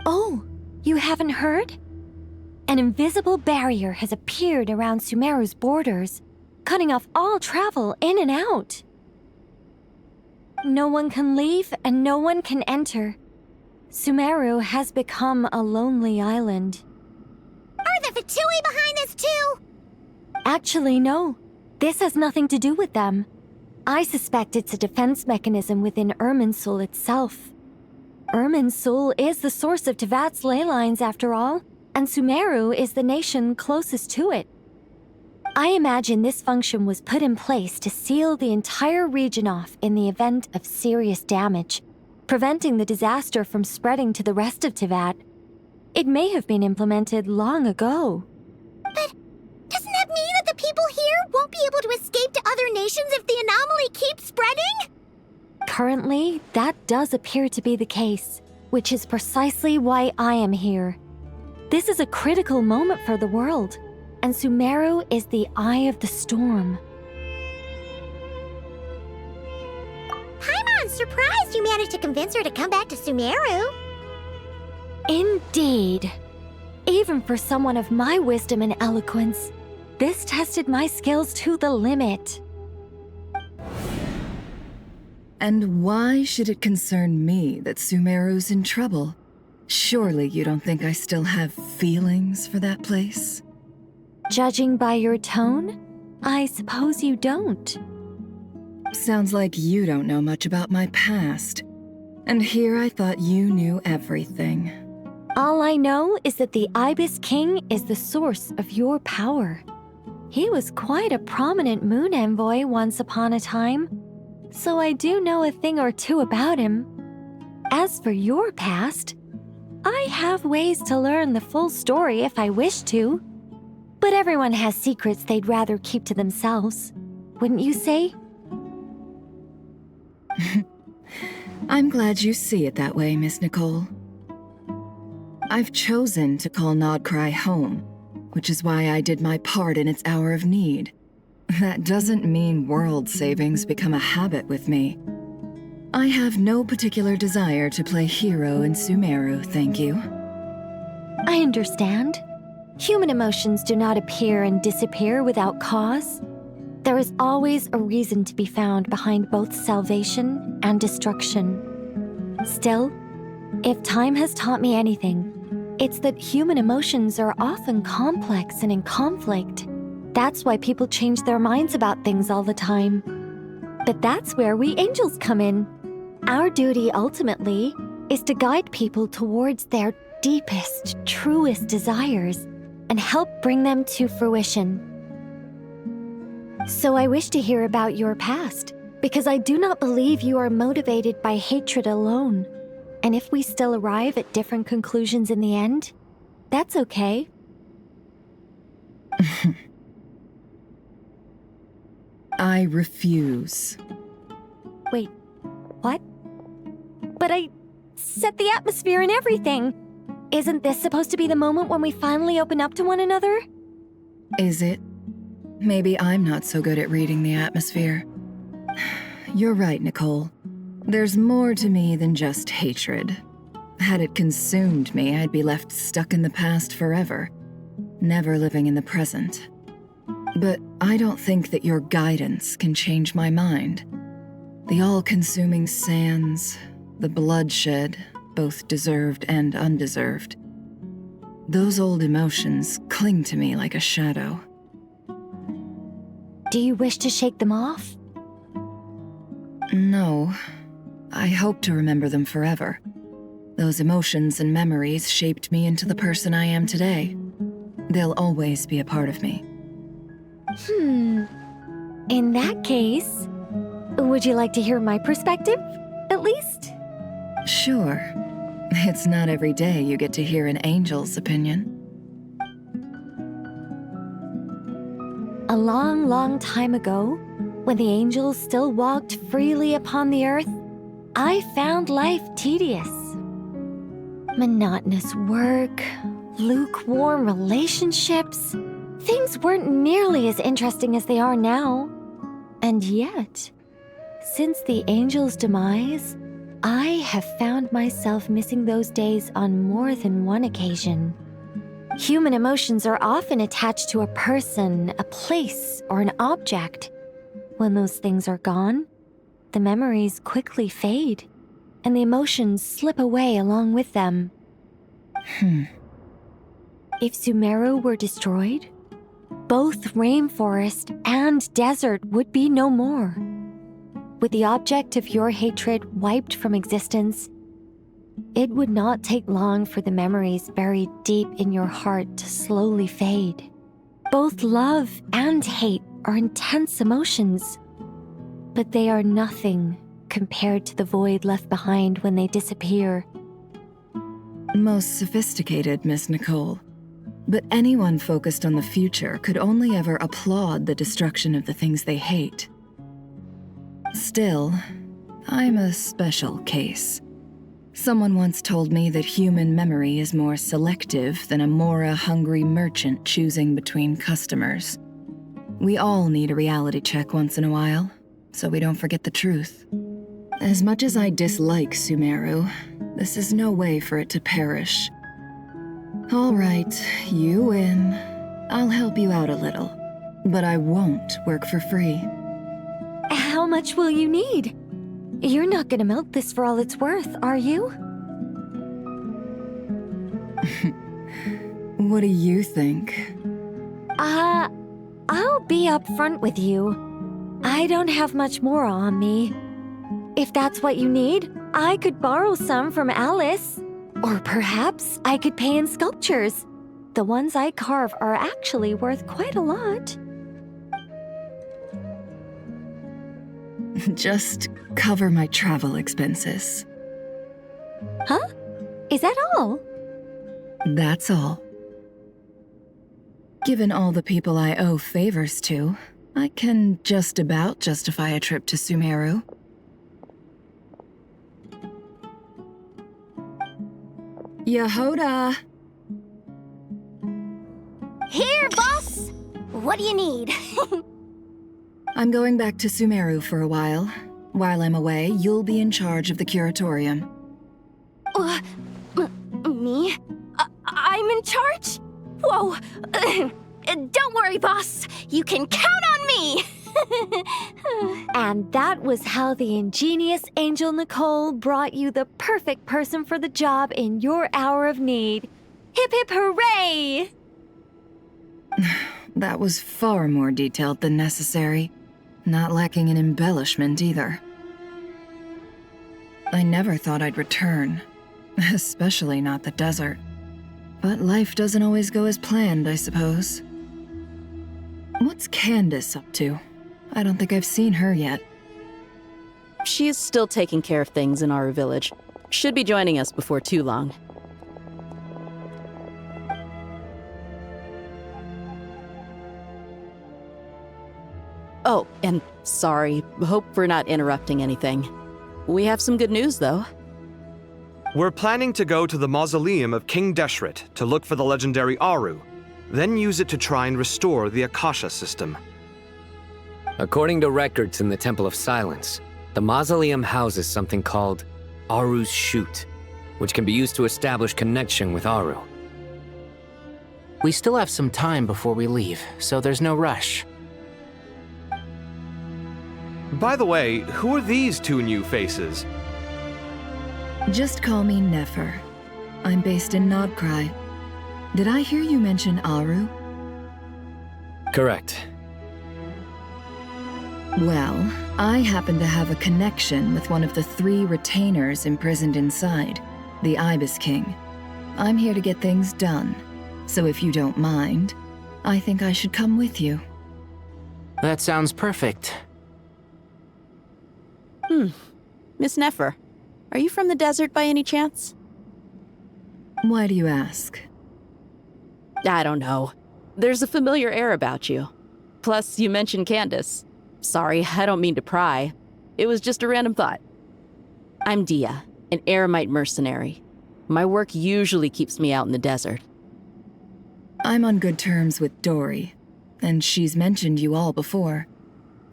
Oh, you haven't heard? An invisible barrier has appeared around Sumeru's borders, cutting off all travel in and out. No one can leave and no one can enter. Sumeru has become a lonely island. Are the Fatui behind this too? Actually, no. This has nothing to do with them. I suspect it's a defense mechanism within Irminsul itself. Irminsul is the source of Tevat's ley lines, after all, and Sumeru is the nation closest to it. I imagine this function was put in place to seal the entire region off in the event of serious damage, preventing the disaster from spreading to the rest of Tevat. It may have been implemented long ago. But doesn't that mean that the people here won't be able to escape to other nations if the anomaly keeps spreading? Currently, that does appear to be the case, which is precisely why I am here. This is a critical moment for the world, and Sumeru is the eye of the storm. Paimon's surprised you managed to convince her to come back to Sumeru. Indeed. Even for someone of my wisdom and eloquence, this tested my skills to the limit. And why should it concern me that Sumeru's in trouble? Surely you don't think I still have feelings for that place? Judging by your tone, I suppose you don't. Sounds like you don't know much about my past. And here I thought you knew everything. All I know is that the Ibis King is the source of your power. He was quite a prominent moon envoy once upon a time, so I do know a thing or two about him. As for your past, I have ways to learn the full story if I wish to. But everyone has secrets they'd rather keep to themselves, wouldn't you say? I'm glad you see it that way, Miss Nicole. I've chosen to call Nodcry home, which is why I did my part in its hour of need. That doesn't mean world savings become a habit with me. I have no particular desire to play hero in Sumeru, thank you. I understand. Human emotions do not appear and disappear without cause. There is always a reason to be found behind both salvation and destruction. Still, if time has taught me anything, it's that human emotions are often complex and in conflict. That's why people change their minds about things all the time. But that's where we angels come in. Our duty ultimately is to guide people towards their deepest, truest desires and help bring them to fruition. So I wish to hear about your past, because I do not believe you are motivated by hatred alone. And if we still arrive at different conclusions in the end, that's okay. I refuse. Wait, what? But I set the atmosphere and everything. Isn't this supposed to be the moment when we finally open up to one another? Is it? Maybe I'm not so good at reading the atmosphere. You're right, Nicole. There's more to me than just hatred. Had it consumed me, I'd be left stuck in the past forever, never living in the present. But I don't think that your guidance can change my mind. The all-consuming sands, the bloodshed, both deserved and undeserved. Those old emotions cling to me like a shadow. Do you wish to shake them off? No. I hope to remember them forever. Those emotions and memories shaped me into the person I am today. They'll always be a part of me. In that case, would you like to hear my perspective, at least? Sure. It's not every day you get to hear an angel's opinion. A long, long time ago, when the angels still walked freely upon the earth, I found life tedious. Monotonous work, lukewarm relationships. Things weren't nearly as interesting as they are now. And yet, since the angels' demise, I have found myself missing those days on more than one occasion. Human emotions are often attached to a person, a place, or an object. When those things are gone, the memories quickly fade, and the emotions slip away along with them. If Sumeru were destroyed, both rainforest and desert would be no more. With the object of your hatred wiped from existence, it would not take long for the memories buried deep in your heart to slowly fade. Both love and hate are intense emotions, but they are nothing compared to the void left behind when they disappear. Most sophisticated, Miss Nicole. But anyone focused on the future could only ever applaud the destruction of the things they hate. Still, I'm a special case. Someone once told me that human memory is more selective than a Mora-hungry merchant choosing between customers. We all need a reality check once in a while, so we don't forget the truth. As much as I dislike Sumeru, this is no way for it to perish. All right, you win. I'll help you out a little, but I won't work for free. How much will you need? You're not gonna milk this for all it's worth, are you? What do you think? I'll be upfront with you. I don't have much more on me. If that's what you need, I could borrow some from Alice. Or perhaps I could pay in sculptures. The ones I carve are actually worth quite a lot. Just cover my travel expenses. Huh? Is that all? That's all. Given all the people I owe favors to, I can just about justify a trip to Sumeru. Yehoda! Here, boss! What do you need? I'm going back to Sumeru for a while. While I'm away, you'll be in charge of the curatorium. Me? I'm in charge? Whoa! Don't worry, boss. You can count on me! And that was how the ingenious angel Nicole brought you the perfect person for the job in your hour of need. Hip hip hooray! That was far more detailed than necessary. Not lacking in embellishment either. I never thought I'd return. Especially not the desert. But life doesn't always go as planned, I suppose. What's Candace up to? I don't think I've seen her yet. She is still taking care of things in our village. Should be joining us before too long. Oh, and sorry. Hope we're not interrupting anything. We have some good news, though. We're planning to go to the mausoleum of King Deshret to look for the legendary Aru, then use it to try and restore the Akasha system. According to records in the Temple of Silence, the mausoleum houses something called Aru's Chute, which can be used to establish connection with Aru. We still have some time before we leave, so there's no rush. By the way, who are these two new faces? Just call me Nefer. I'm based in Nodcry. Did I hear you mention Aru? Correct. Well, I happen to have a connection with one of the 3 retainers imprisoned inside, the Ibis King. I'm here to get things done, so if you don't mind, I think I should come with you. That sounds perfect. Miss Nefer, are you from the desert by any chance? Why do you ask? I don't know. There's a familiar air about you. Plus, you mentioned Candace. Sorry, I don't mean to pry. It was just a random thought. I'm Dia, an eremite mercenary. My work usually keeps me out in the desert. I'm on good terms with Dory, and she's mentioned you all before.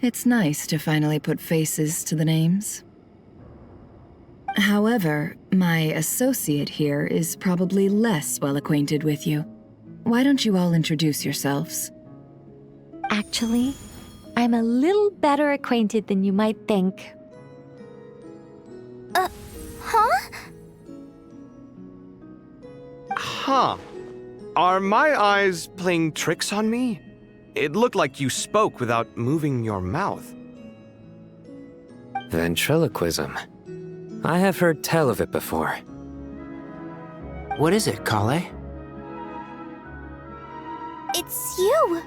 It's nice to finally put faces to the names. However, my associate here is probably less well acquainted with you. Why don't you all introduce yourselves? Actually, I'm a little better acquainted than you might think. Huh? Huh. Are my eyes playing tricks on me? It looked like you spoke without moving your mouth. Ventriloquism. I have heard tell of it before. What is it, Kale? It's you!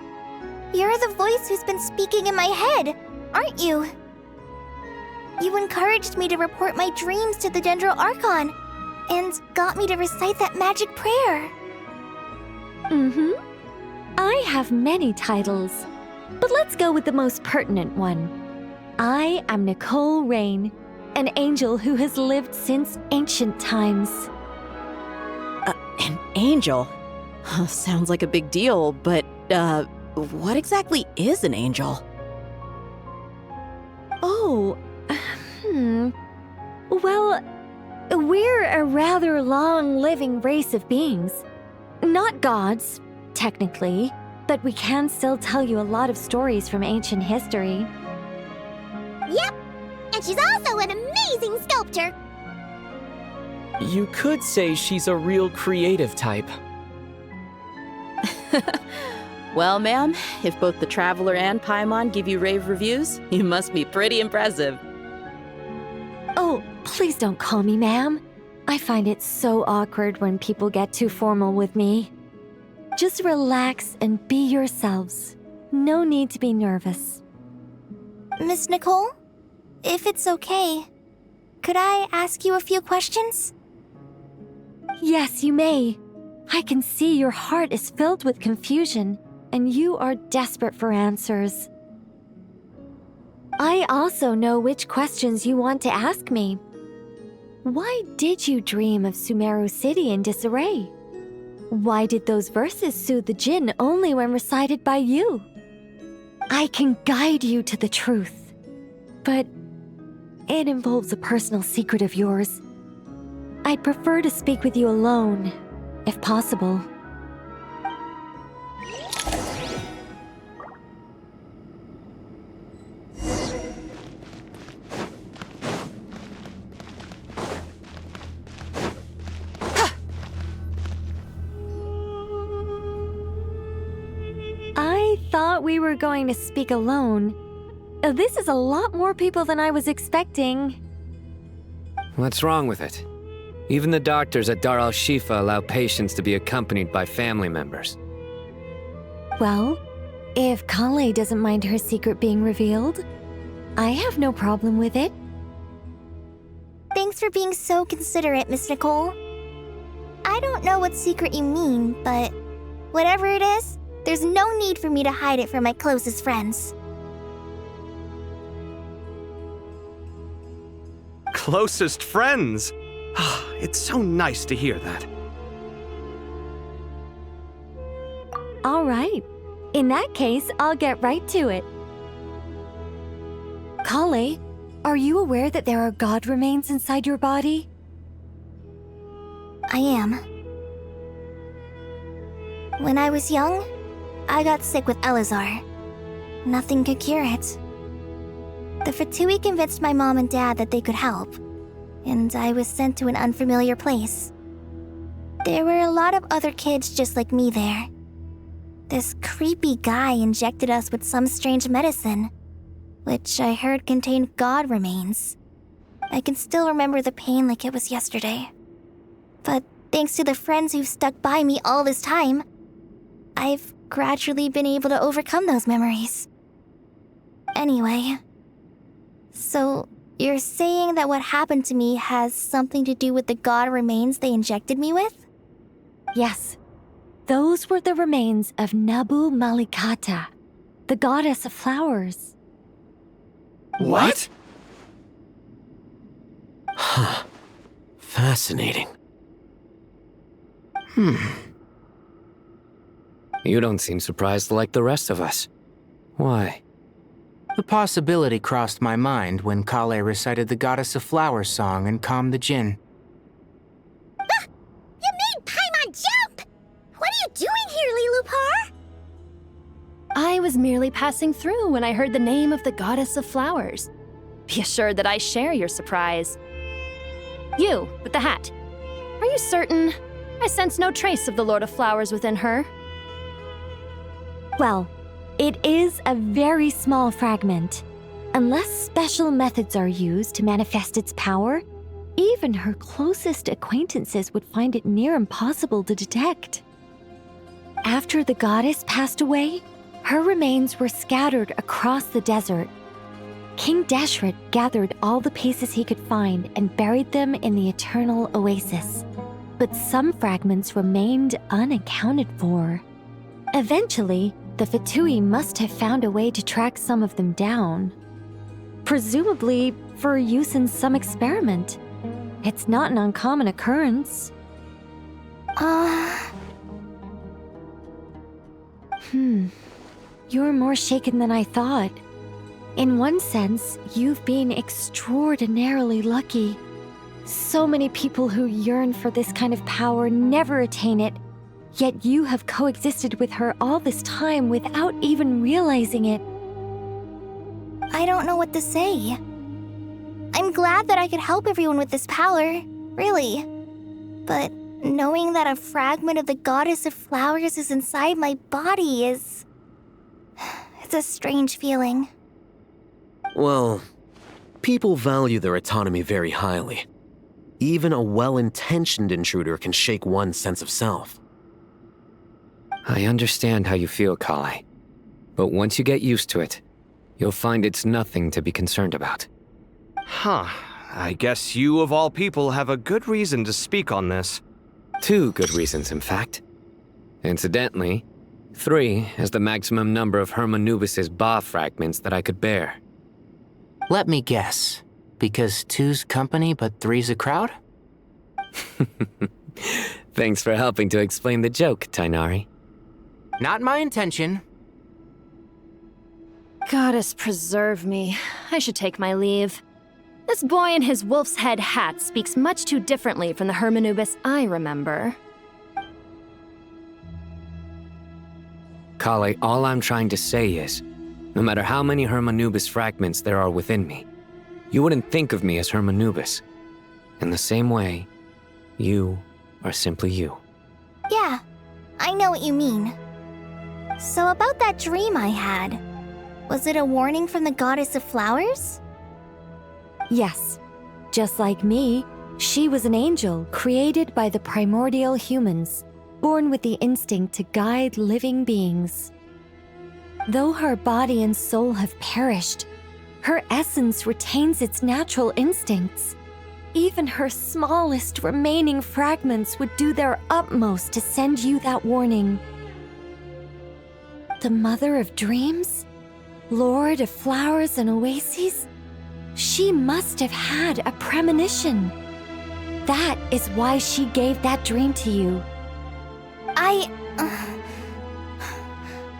You're the voice who's been speaking in my head, aren't you? You encouraged me to report my dreams to the Dendro Archon, and got me to recite that magic prayer. I have many titles, but let's go with the most pertinent one. I am Nicole Rain, an angel who has lived since ancient times. An angel? Sounds like a big deal, but, what exactly is an angel? Oh, Well, we're a rather long-living race of beings. Not gods, technically, but we can still tell you a lot of stories from ancient history. Yep, and she's also an amazing sculptor. You could say she's a real creative type. Well, ma'am, if both the Traveler and Paimon give you rave reviews, you must be pretty impressive. Oh, please don't call me ma'am. I find it so awkward when people get too formal with me. Just relax and be yourselves. No need to be nervous. Miss Nicole, if it's okay, could I ask you a few questions? Yes, you may. I can see your heart is filled with confusion, and you are desperate for answers. I also know which questions you want to ask me. Why did you dream of Sumeru City in disarray? Why did those verses soothe the djinn only when recited by you? I can guide you to the truth, but it involves a personal secret of yours. I'd prefer to speak with you alone, if possible. I thought we were going to speak alone. This is a lot more people than I was expecting. What's wrong with it? Even the doctors at Dar al-Shifa allow patients to be accompanied by family members. Well, if Kale doesn't mind her secret being revealed, I have no problem with it. Thanks for being so considerate, Miss Nicole. I don't know what secret you mean, but whatever it is, there's no need for me to hide it from my closest friends. closest friends. It's so nice to hear that. All right. In that case, I'll get right to it. Kale, are you aware that there are god remains inside your body? I am. When I was young, I got sick with Elazar. Nothing could cure it. The Fatui convinced my mom and dad that they could help, and I was sent to an unfamiliar place. There were a lot of other kids just like me there. This creepy guy injected us with some strange medicine, which I heard contained god remains. I can still remember the pain like it was yesterday. But thanks to the friends who've stuck by me all this time, I've gradually been able to overcome those memories. Anyway, so you're saying that what happened to me has something to do with the god remains they injected me with? Yes. Those were the remains of Nabu Malikata, the goddess of flowers. What? Huh. Fascinating. You don't seem surprised like the rest of us. Why? The possibility crossed my mind when Kale recited the Goddess of Flowers song and calmed the djinn. You made Paimon jump! What are you doing here, liloupar? I was merely passing through when I heard the name of the Goddess of Flowers. Be assured that I share your surprise. You, with the hat. Are you certain? I sense no trace of the Lord of Flowers within her. Well, it is a very small fragment. Unless special methods are used to manifest its power, even her closest acquaintances would find it near impossible to detect. After the goddess passed away, her remains were scattered across the desert. King Deshret gathered all the pieces he could find and buried them in the eternal oasis. But some fragments remained unaccounted for. Eventually, the Fatui must have found a way to track some of them down. Presumably for use in some experiment. It's not an uncommon occurrence. You're more shaken than I thought. In one sense, you've been extraordinarily lucky. So many people who yearn for this kind of power never attain it, yet you have coexisted with her all this time without even realizing it. I don't know what to say. I'm glad that I could help everyone with this power, really. But knowing that a fragment of the Goddess of Flowers is inside my body is... it's a strange feeling. Well, people value their autonomy very highly. Even a well-intentioned intruder can shake one's sense of self. I understand how you feel, Kale. But once you get used to it, you'll find it's nothing to be concerned about. Huh. I guess you, of all people, have a good reason to speak on this. 2 good reasons, in fact. Incidentally, 3 is the maximum number of Hermanubis' Ba fragments that I could bear. Let me guess. Because 2's company but 3's a crowd? Thanks for helping to explain the joke, Tighnari. Not my intention. Goddess preserve me. I should take my leave. This boy in his wolf's head hat speaks much too differently from the Hermanubis I remember. Kale, all I'm trying to say is, no matter how many Hermanubis fragments there are within me, you wouldn't think of me as Hermanubis. In the same way, you are simply you. Yeah, I know what you mean. So about that dream I had, was it a warning from the Goddess of Flowers? Yes. Just like me, she was an angel created by the primordial humans, born with the instinct to guide living beings. Though her body and soul have perished, her essence retains its natural instincts. Even her smallest remaining fragments would do their utmost to send you that warning. The Mother of Dreams? Lord of Flowers and Oases? She must have had a premonition. That is why she gave that dream to you.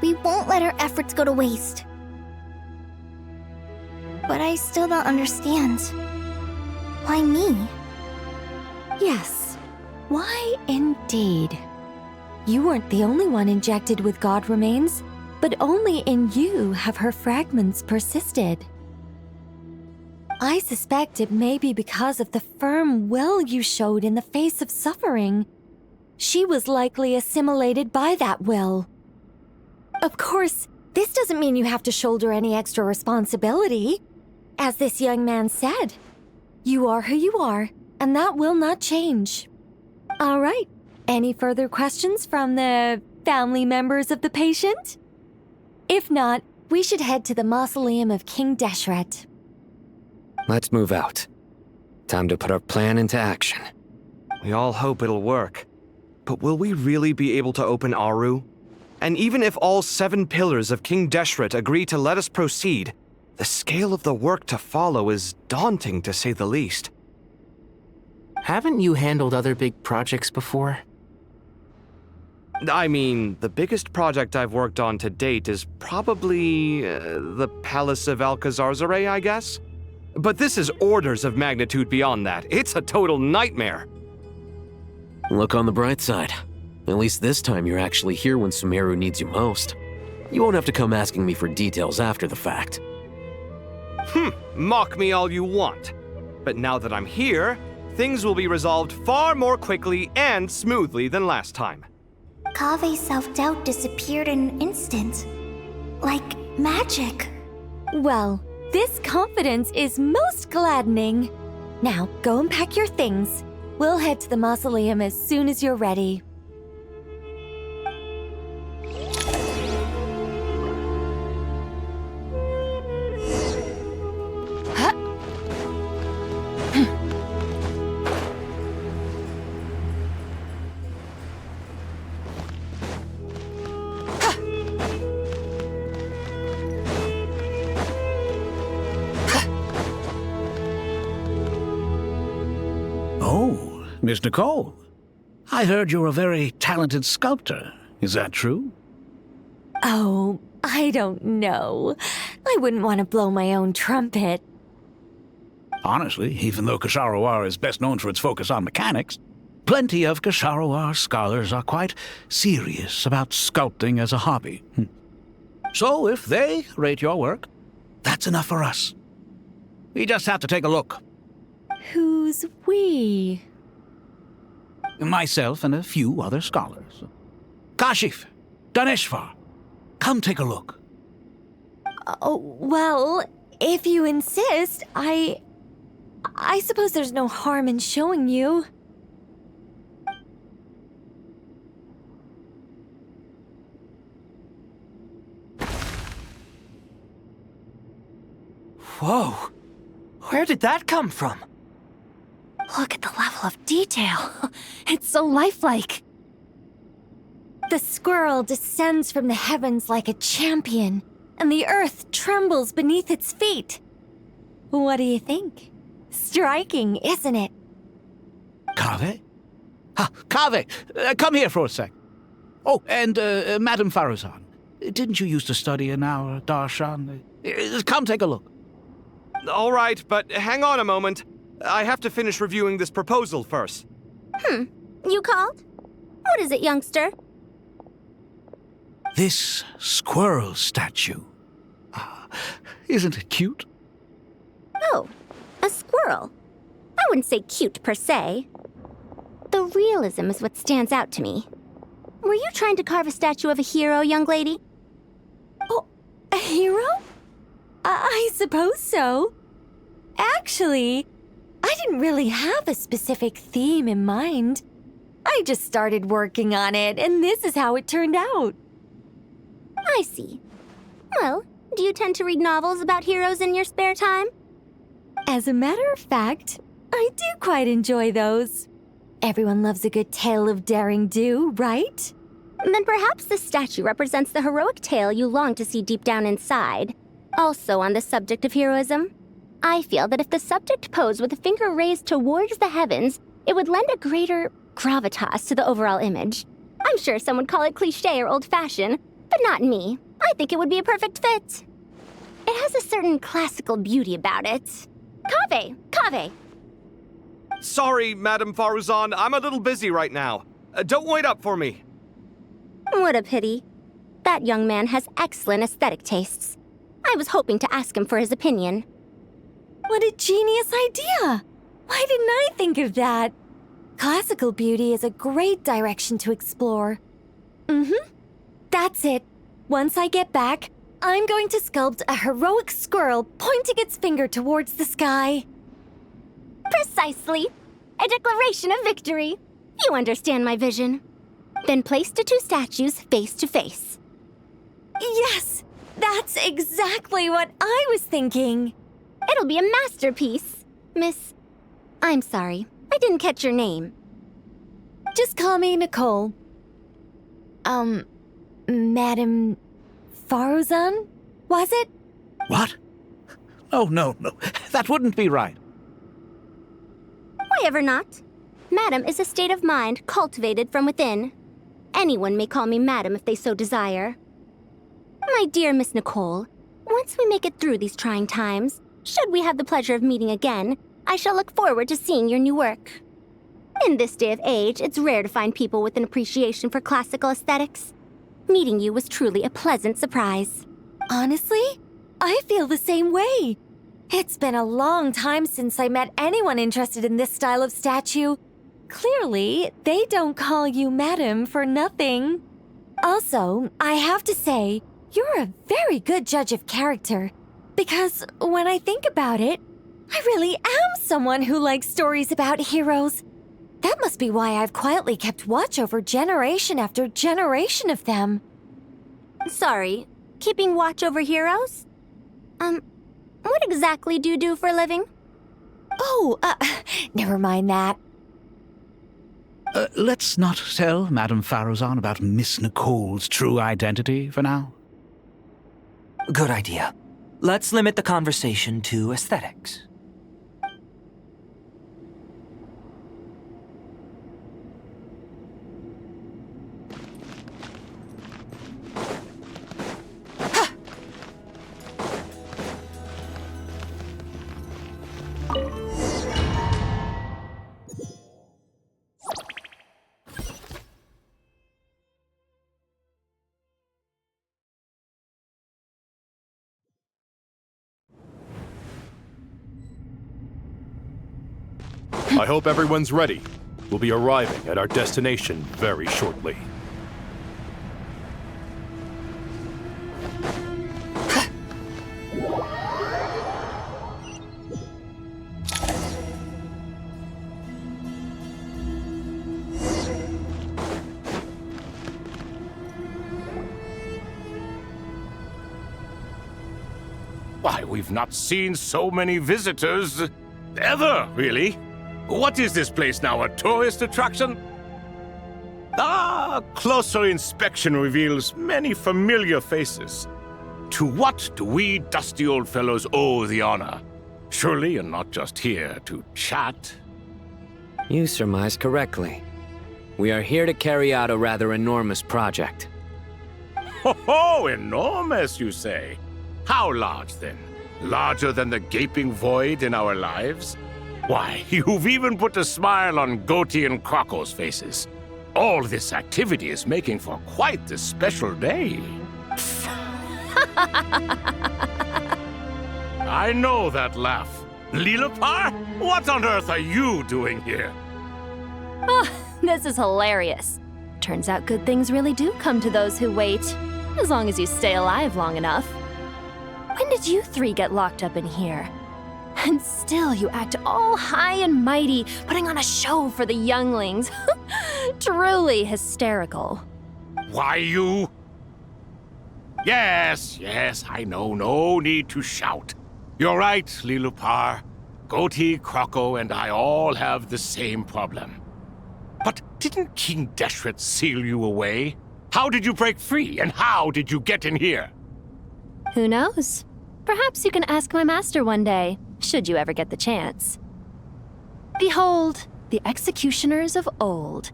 We won't let our efforts go to waste. But I still don't understand. Why me? Yes, why indeed? You weren't the only one injected with god remains, but only in you have her fragments persisted. I suspect it may be because of the firm will you showed in the face of suffering. She was likely assimilated by that will. Of course, this doesn't mean you have to shoulder any extra responsibility. As this young man said, you are who you are, and that will not change. All right, any further questions from the family members of the patient? If not, we should head to the mausoleum of King Deshret. Let's move out. Time to put our plan into action. We all hope it'll work. But will we really be able to open Aru? And even if all 7 pillars of King Deshret agree to let us proceed, the scale of the work to follow is daunting, to say the least. Haven't you handled other big projects before? I mean, the biggest project I've worked on to date is probably the Palace of Alcazarzaray, I guess? But this is orders of magnitude beyond that. It's a total nightmare. Look on the bright side. At least this time you're actually here when Sumeru needs you most. You won't have to come asking me for details after the fact. Mock me all you want. But now that I'm here, things will be resolved far more quickly and smoothly than last time. Kave's self-doubt disappeared in an instant. Like magic. Well, this confidence is most gladdening. Now, go and pack your things. We'll head to the mausoleum as soon as you're ready. Oh, Miss Nicole. I heard you're a very talented sculptor. Is that true? Oh, I don't know. I wouldn't want to blow my own trumpet. Honestly, even though Kasharawar is best known for its focus on mechanics, plenty of Kasharawar scholars are quite serious about sculpting as a hobby. So if they rate your work, that's enough for us. We just have to take a look. Who's we? Myself and a few other scholars. Kashif, Daneshvar, come take a look. Oh, well, if you insist, I suppose there's no harm in showing you. Whoa! Where did that come from? Look at the level of detail. It's so lifelike. The squirrel descends from the heavens like a champion, and the earth trembles beneath its feet. What do you think? Striking, isn't it? Kave? Kave, come here for a sec. Oh, and Madame Faruzan, didn't you used to study in our darshan? Come take a look. All right, but hang on a moment. I have to finish reviewing this proposal first. You called? What is it, youngster? This squirrel statue. Isn't it cute? Oh, a squirrel. I wouldn't say cute per se. The realism is what stands out to me. Were you trying to carve a statue of a hero, young lady? Oh, a hero? I suppose so. Actually, I didn't really have a specific theme in mind. I just started working on it, and this is how it turned out. I see. Well, do you tend to read novels about heroes in your spare time? As a matter of fact, I do quite enjoy those. Everyone loves a good tale of daring do, right? Then perhaps the statue represents the heroic tale you long to see deep down inside. Also on the subject of heroism. I feel that if the subject posed with a finger raised towards the heavens, it would lend a greater gravitas to the overall image. I'm sure some would call it cliché or old-fashioned, but not me. I think it would be a perfect fit. It has a certain classical beauty about it. Kaveh! Sorry, Madame Faruzan, I'm a little busy right now. Don't wait up for me. What a pity. That young man has excellent aesthetic tastes. I was hoping to ask him for his opinion. What a genius idea! Why didn't I think of that? Classical beauty is a great direction to explore. That's it. Once I get back, I'm going to sculpt a heroic squirrel pointing its finger towards the sky. Precisely. A declaration of victory. You understand my vision. Then place the two statues face to face. Yes! That's exactly what I was thinking. It'll be a masterpiece. Miss... I'm sorry. I didn't catch your name. Just call me Nicole. Madame Faruzan? Was it? What? Oh, no. That wouldn't be right. Why ever not? Madam is a state of mind cultivated from within. Anyone may call me Madam if they so desire. My dear Miss Nicole, once we make it through these trying times, should we have the pleasure of meeting again, I shall look forward to seeing your new work. In this day of age, it's rare to find people with an appreciation for classical aesthetics. Meeting you was truly a pleasant surprise. Honestly, I feel the same way. It's been a long time since I met anyone interested in this style of statue. Clearly, they don't call you Madam for nothing. Also, I have to say, you're a very good judge of character. Because when I think about it, I really am someone who likes stories about heroes. That must be why I've quietly kept watch over generation after generation of them. Sorry, keeping watch over heroes? What exactly do you do for a living? Oh, never mind that. Let's not tell Madame Faruzan about Miss Nicole's true identity for now. Good idea. Let's limit the conversation to aesthetics. I hope everyone's ready. We'll be arriving at our destination very shortly. Why, we've not seen so many visitors ever, really. What is this place now, a tourist attraction? Closer inspection reveals many familiar faces. To what do we dusty old fellows owe the honor? Surely you're not just here to chat. You surmise correctly. We are here to carry out a rather enormous project. Ho, enormous, you say? How large, then? Larger than the gaping void in our lives? Why, you've even put a smile on Goatee and Crocco's faces. All this activity is making for quite the special day. I know that laugh. Liloupar? What on earth are you doing here? Oh, this is hilarious. Turns out good things really do come to those who wait, as long as you stay alive long enough. When did you three get locked up in here? And still you act all high and mighty, putting on a show for the younglings. Truly hysterical. Why, you... Yes, I know. No need to shout. You're right, Liloupar. Goatee, Crocco, and I all have the same problem. But didn't King Deshret seal you away? How did you break free, and how did you get in here? Who knows? Perhaps you can ask my master one day. should you ever get the chance. Behold, the executioners of old.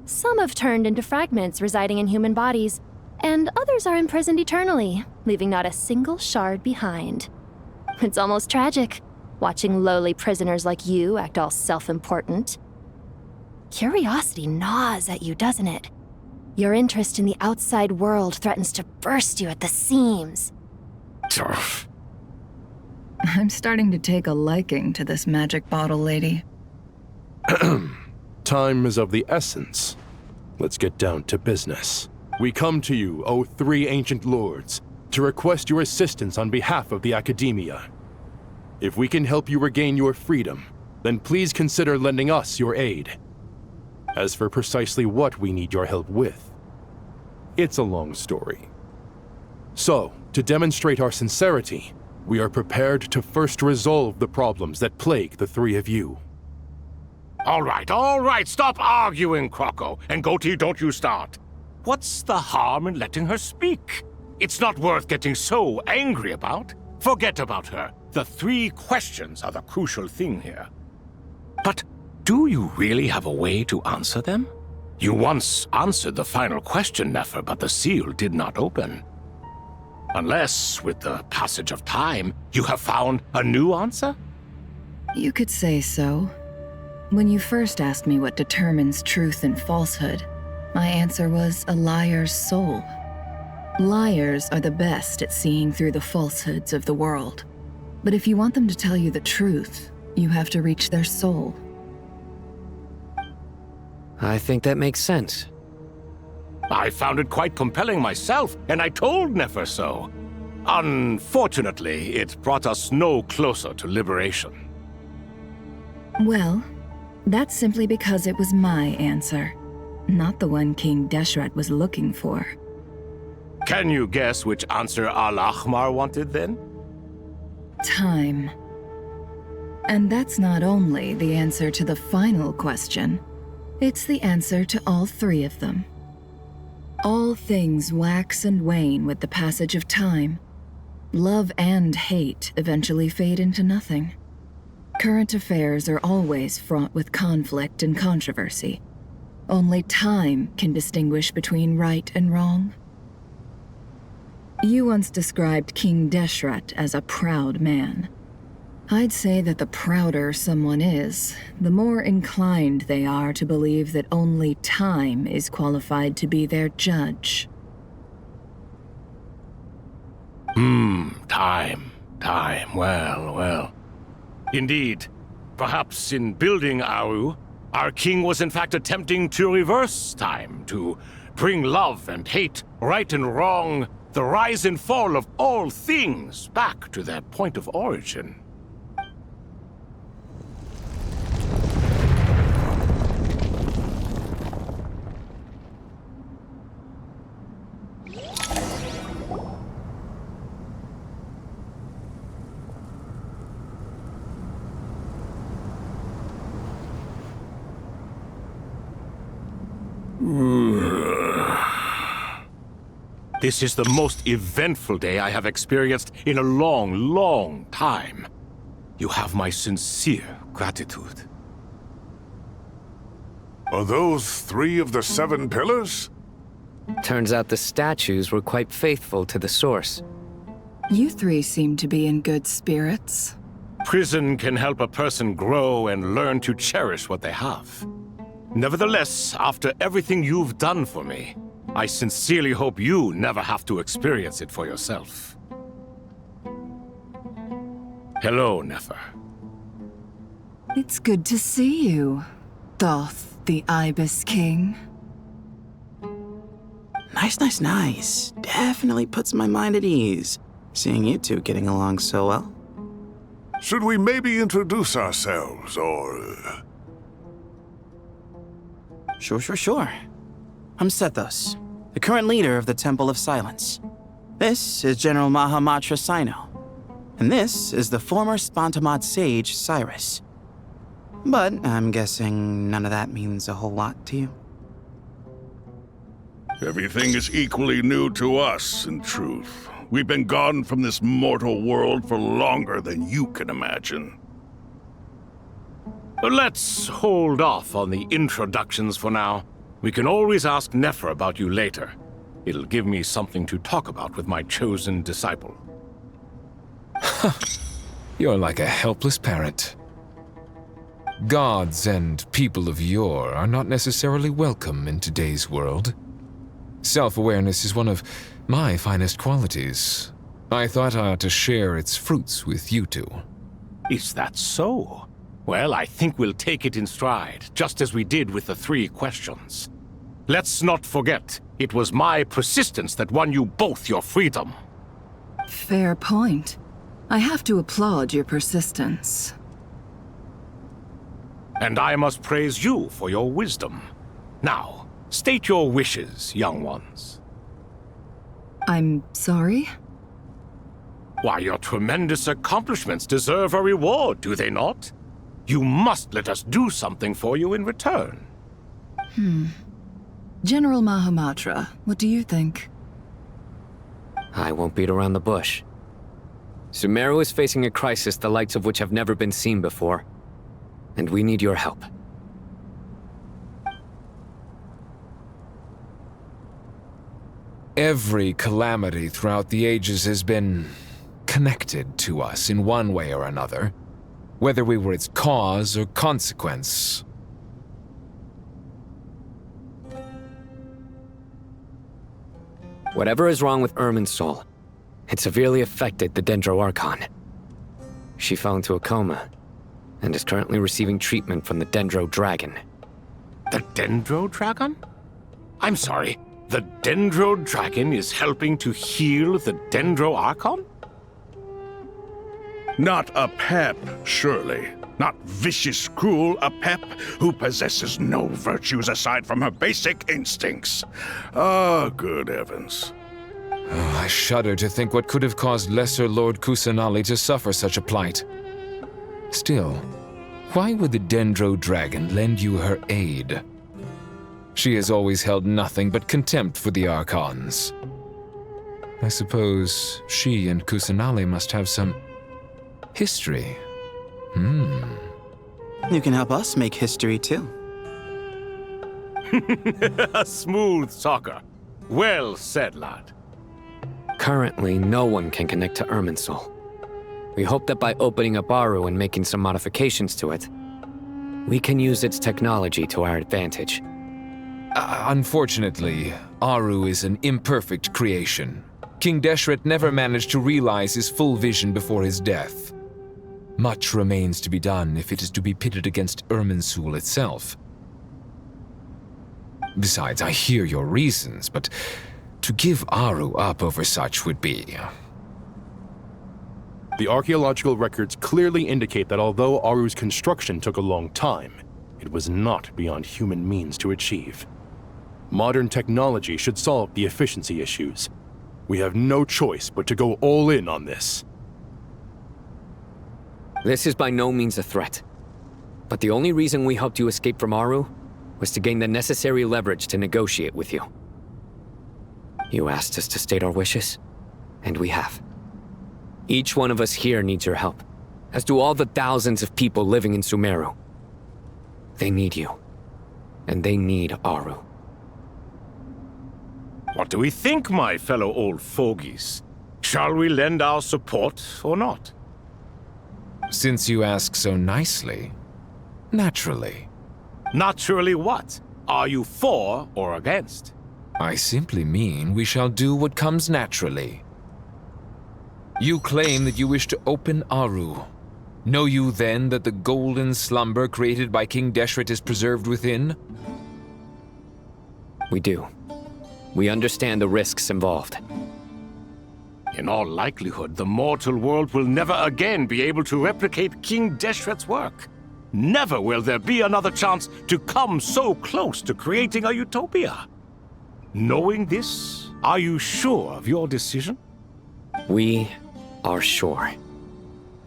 Some have turned into fragments residing in human bodies, and others are imprisoned eternally, leaving not a single shard behind. It's almost tragic, watching lowly prisoners like you act all self-important. Curiosity gnaws at you, doesn't it? Your interest in the outside world threatens to burst you at the seams. I'm starting to take a liking to this magic bottle lady. Time is of the essence. Let's get down to business. We come to you, O three ancient lords, to request your assistance on behalf of the Academia. If we can help you regain your freedom, then please consider lending us your aid. As for precisely what we need your help with, it's a long story. So, to demonstrate our sincerity, we are prepared to first resolve the problems that plague the three of you. All right, stop arguing, Croco. And Goatee, don't you start. What's the harm in letting her speak? It's not worth getting so angry about. Forget about her. The three questions are the crucial thing here. But do you really have a way to answer them? You once answered the final question, Nefer, but the seal did not open. Unless, with the passage of time, you have found a new answer? You could say so. When you first asked me what determines truth and falsehood, my answer was a liar's soul. Liars are the best at seeing through the falsehoods of the world. But if you want them to tell you the truth, you have to reach their soul. I think that makes sense. I found it quite compelling myself, and I told Nefer so. Unfortunately, it brought us no closer to liberation. Well, that's simply because it was my answer, not the one King Deshret was looking for. Can you guess which answer Al-Ahmar wanted then? Time. And that's not only the answer to the final question, it's the answer to all three of them. All things wax and wane with the passage of time. Love and hate eventually fade into nothing. Current affairs are always fraught with conflict and controversy. Only time can distinguish between right and wrong. You once described King Deshret as a proud man. I'd say that the prouder someone is, the more inclined they are to believe that only time is qualified to be their judge. Time. Well. Indeed. Perhaps in building Aru, our king was in fact attempting to reverse time, to bring love and hate, right and wrong, the rise and fall of all things back to their point of origin. This is the most eventful day I have experienced in a long time. You have my sincere gratitude. Are those 3 of the 7 pillars? Turns out the statues were quite faithful to the source. You three seem to be in good spirits. Prison can help a person grow and learn to cherish what they have. Nevertheless, after everything you've done for me, I sincerely hope you never have to experience it for yourself. Hello, Nefer. It's good to see you, Thoth the Ibis King. Nice. Definitely puts my mind at ease, seeing you two getting along so well. Should we maybe introduce ourselves, or... Sure. I'm Sethos, the current leader of the Temple of Silence. This is General Mahamatra Sino, and this is the former Spantamad sage, Cyrus. But I'm guessing none of that means a whole lot to you. Everything is equally new to us, in truth. we've been gone from this mortal world for longer than you can imagine. Let's hold off on the introductions for now. We can always ask Nefer about you later. It'll give me something to talk about with my chosen disciple. You're like a helpless parent. Gods and people of yore are not necessarily welcome in today's world. Self-awareness is one of my finest qualities. I thought I ought to share its fruits with you two. Is that so? Well, I think we'll take it in stride, just as we did with the 3 questions. Let's not forget, it was my persistence that won you both your freedom. Fair point. I have to applaud your persistence. And I must praise you for your wisdom. Now, state your wishes, young ones. I'm sorry? Why, your tremendous accomplishments deserve a reward, do they not? You must let us do something for you in return. General Mahamatra, what do you think? I won't beat around the bush. Sumeru is facing a crisis the likes of which have never been seen before. And we need your help. Every calamity throughout the ages has been connected to us in one way or another, whether we were its cause or consequence. Whatever is wrong with Irminsul, it severely affected the Dendro Archon. She fell into a coma and is currently receiving treatment from the Dendro Dragon. The Dendro Dragon? I'm sorry, the Dendro Dragon is helping to heal the Dendro Archon? Not apep, surely. Not vicious, cruel apep who possesses no virtues aside from her basic instincts. Ah, good heavens. Oh, I shudder to think what could have caused Lesser Lord Kusanali to suffer such a plight. Still, why would the Dendro Dragon lend you her aid? She has always held nothing but contempt for the Archons. I suppose she and Kusanali must have some history. You can help us make history too. A smooth talker. Well said, lad. Currently, no one can connect to Irminsul. We hope that by opening up Aru and making some modifications to it, we can use its technology to our advantage. Unfortunately, Aru is an imperfect creation. King Deshret never managed to realize his full vision before his death. Much remains to be done if it is to be pitted against Irminsul itself. Besides, I hear your reasons, but to give Aru up over such would be... The archaeological records clearly indicate that although Aru's construction took a long time, it was not beyond human means to achieve. Modern technology should solve the efficiency issues. We have no choice but to go all in on this. This is by no means a threat. But the only reason we helped you escape from Aru was to gain the necessary leverage to negotiate with you. You asked us to state our wishes, and we have. Each one of us here needs your help, as do all the thousands of people living in Sumeru. They need you, and they need Aru. What do we think, my fellow old fogies? Shall we lend our support or not? Since you ask so nicely, naturally. Naturally what? Are you for or against? I simply mean we shall do what comes naturally. You claim that you wish to open Aru. Know you then that the golden slumber created by King Deshret is preserved within? We do. We understand the risks involved. In all likelihood, the mortal world will never again be able to replicate King Deshret's work. Never will there be another chance to come so close to creating a utopia. Knowing this, are you sure of your decision? We are sure.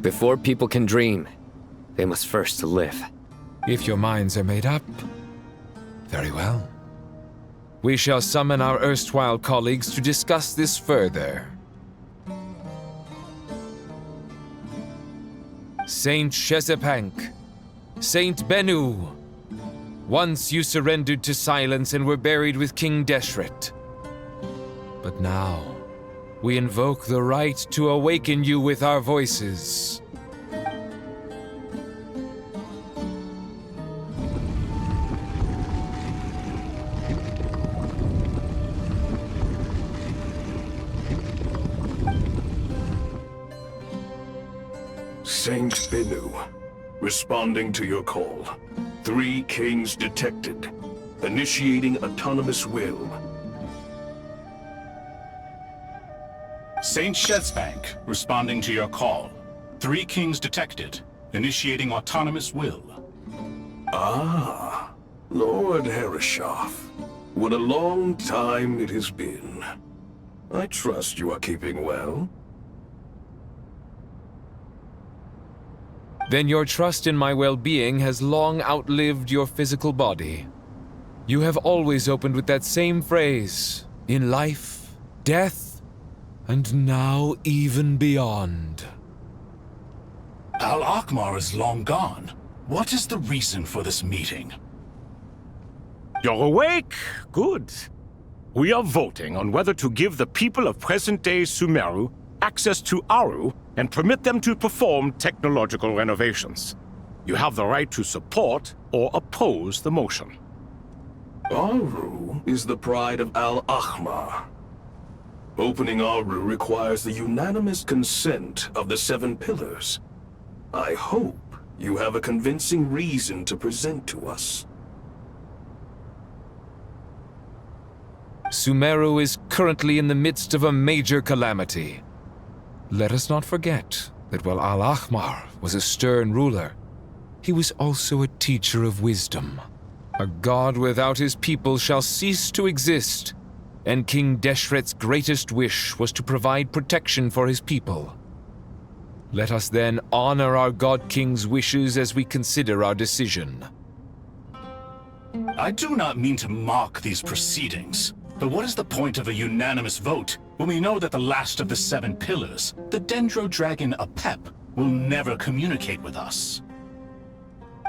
Before people can dream, they must first live. If your minds are made up, very well. We shall summon our erstwhile colleagues to discuss this further. Saint Shezepank, Saint Bennu, once you surrendered to silence and were buried with King Deshret. But now, we invoke the right to awaken you with our voices. Saint Bennu, responding to your call. 3 kings detected. Initiating autonomous will. Saint Shezepank, responding to your call. 3 kings detected. Initiating autonomous will. Ah, Lord Herreshoff. What a long time it has been. I trust you are keeping well. Then your trust in my well-being has long outlived your physical body. You have always opened with that same phrase, in life, death, and now even beyond. Al-Akhmar is long gone. What is the reason for this meeting? You're awake? Good. We are voting on whether to give the people of present-day Sumeru access to Aru and permit them to perform technological renovations. You have the right to support or oppose the motion. Aru is the pride of Al-Akhmar. Opening Aru requires the unanimous consent of the 7 pillars. I hope you have a convincing reason to present to us. Sumeru is currently in the midst of a major calamity. Let us not forget that while Al-Akhmar was a stern ruler, he was also a teacher of wisdom. A god without his people shall cease to exist, and King Deshret's greatest wish was to provide protection for his people. Let us then honor our God King's wishes as we consider our decision. I do not mean to mock these proceedings, but what is the point of a unanimous vote when we know that the last of the 7 pillars, the Dendro Dragon Apep, will never communicate with us?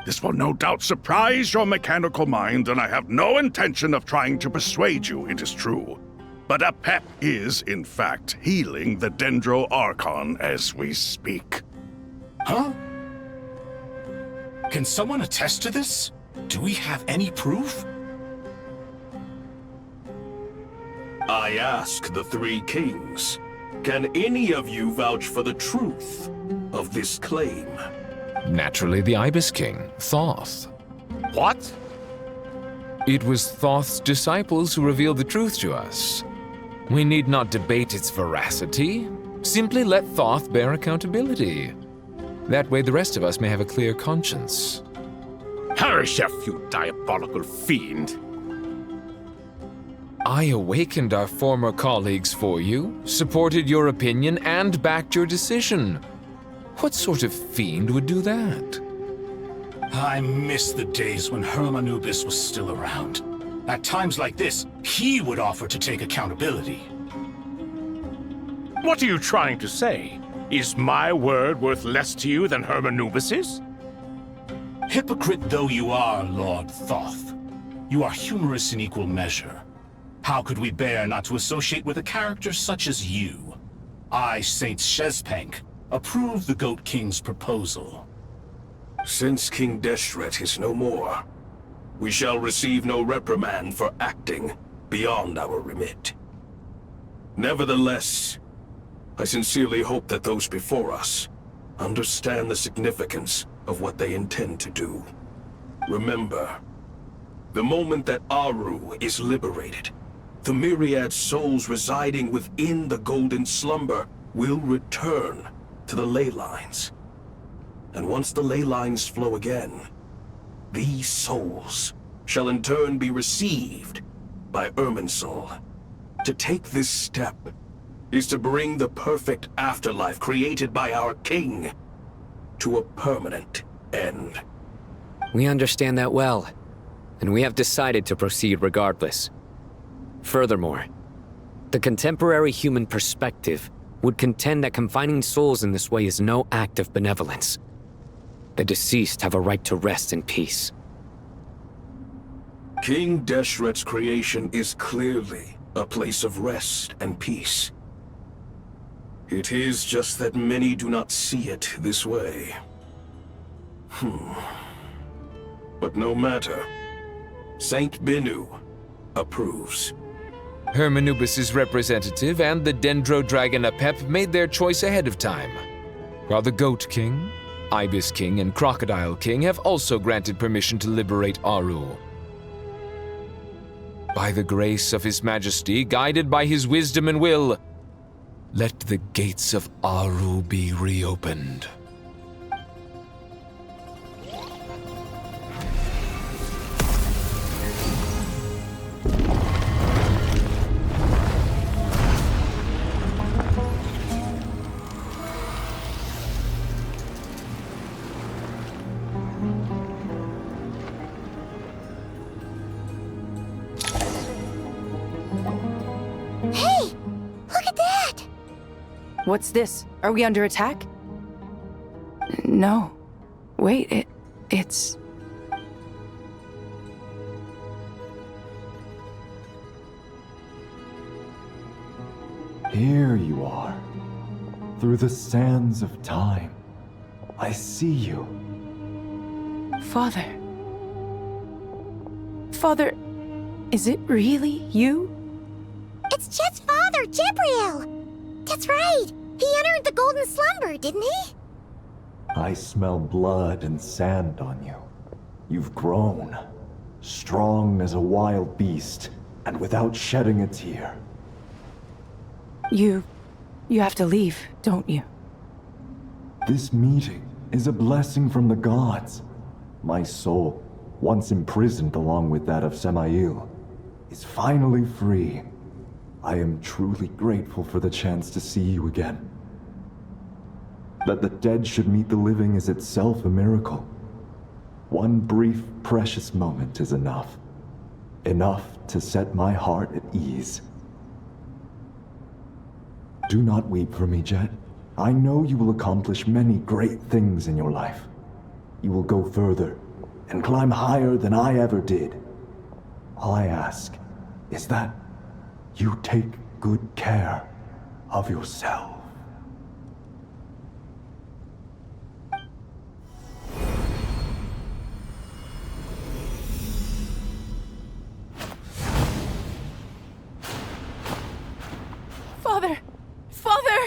This will no doubt surprise your mechanical mind, and I have no intention of trying to persuade you it is true. But apep is, in fact, healing the Dendro Archon as we speak. Huh? Can someone attest to this? Do we have any proof? I ask the 3 kings, can any of you vouch for the truth of this claim? Naturally, the Ibis King, Thoth. What? It was Thoth's disciples who revealed the truth to us. We need not debate its veracity. Simply let Thoth bear accountability. That way the rest of us may have a clear conscience. Herreshoff, you diabolical fiend! I awakened our former colleagues for you, supported your opinion, and backed your decision. What sort of fiend would do that? I miss the days when Hermanubis was still around. At times like this, he would offer to take accountability. What are you trying to say? Is my word worth less to you than Hermanubis's? Hypocrite though you are, Lord Thoth, you are humorous in equal measure. How could we bear not to associate with a character such as you? I, Saint Shezepank, approve the Goat King's proposal. Since King Deshret is no more, we shall receive no reprimand for acting beyond our remit. Nevertheless, I sincerely hope that those before us understand the significance of what they intend to do. Remember, the moment that Aru is liberated, the myriad souls residing within the Golden Slumber will return to the ley lines. And once the ley lines flow again, these souls shall in turn be received by Irminsul. To take this step is to bring the perfect afterlife created by our king to a permanent end. We understand that well, and we have decided to proceed regardless. Furthermore, the contemporary human perspective would contend that confining souls in this way is no act of benevolence. The deceased have a right to rest in peace. King Deshret's creation is clearly a place of rest and peace. It is just that many do not see it this way. But no matter. Saint Benu approves. Hermanubis' representative and the Dendro Dragon Apep made their choice ahead of time, while the Goat King, Ibis King, and Crocodile King have also granted permission to liberate Aru. By the grace of His Majesty, guided by his wisdom and will, let the gates of Aru be reopened. Hey! Look at that! What's this? Are we under attack? No. Wait, it's... Here you are. Through the sands of time. I see you. Father. Father, is it really you? It's Jet's father, Jibriel! That's right! He entered the golden slumber, didn't he? I smell blood and sand on you. You've grown. Strong as a wild beast, and without shedding a tear. You have to leave, don't you? This meeting is a blessing from the gods. My soul, once imprisoned along with that of Samael, is finally free. I am truly grateful for the chance to see you again. That the dead should meet the living is itself a miracle. One brief, precious moment is enough. Enough to set my heart at ease. Do not weep for me, Jeht. I know you will accomplish many great things in your life. You will go further and climb higher than I ever did. All I ask is that you take good care of yourself. Father! Father!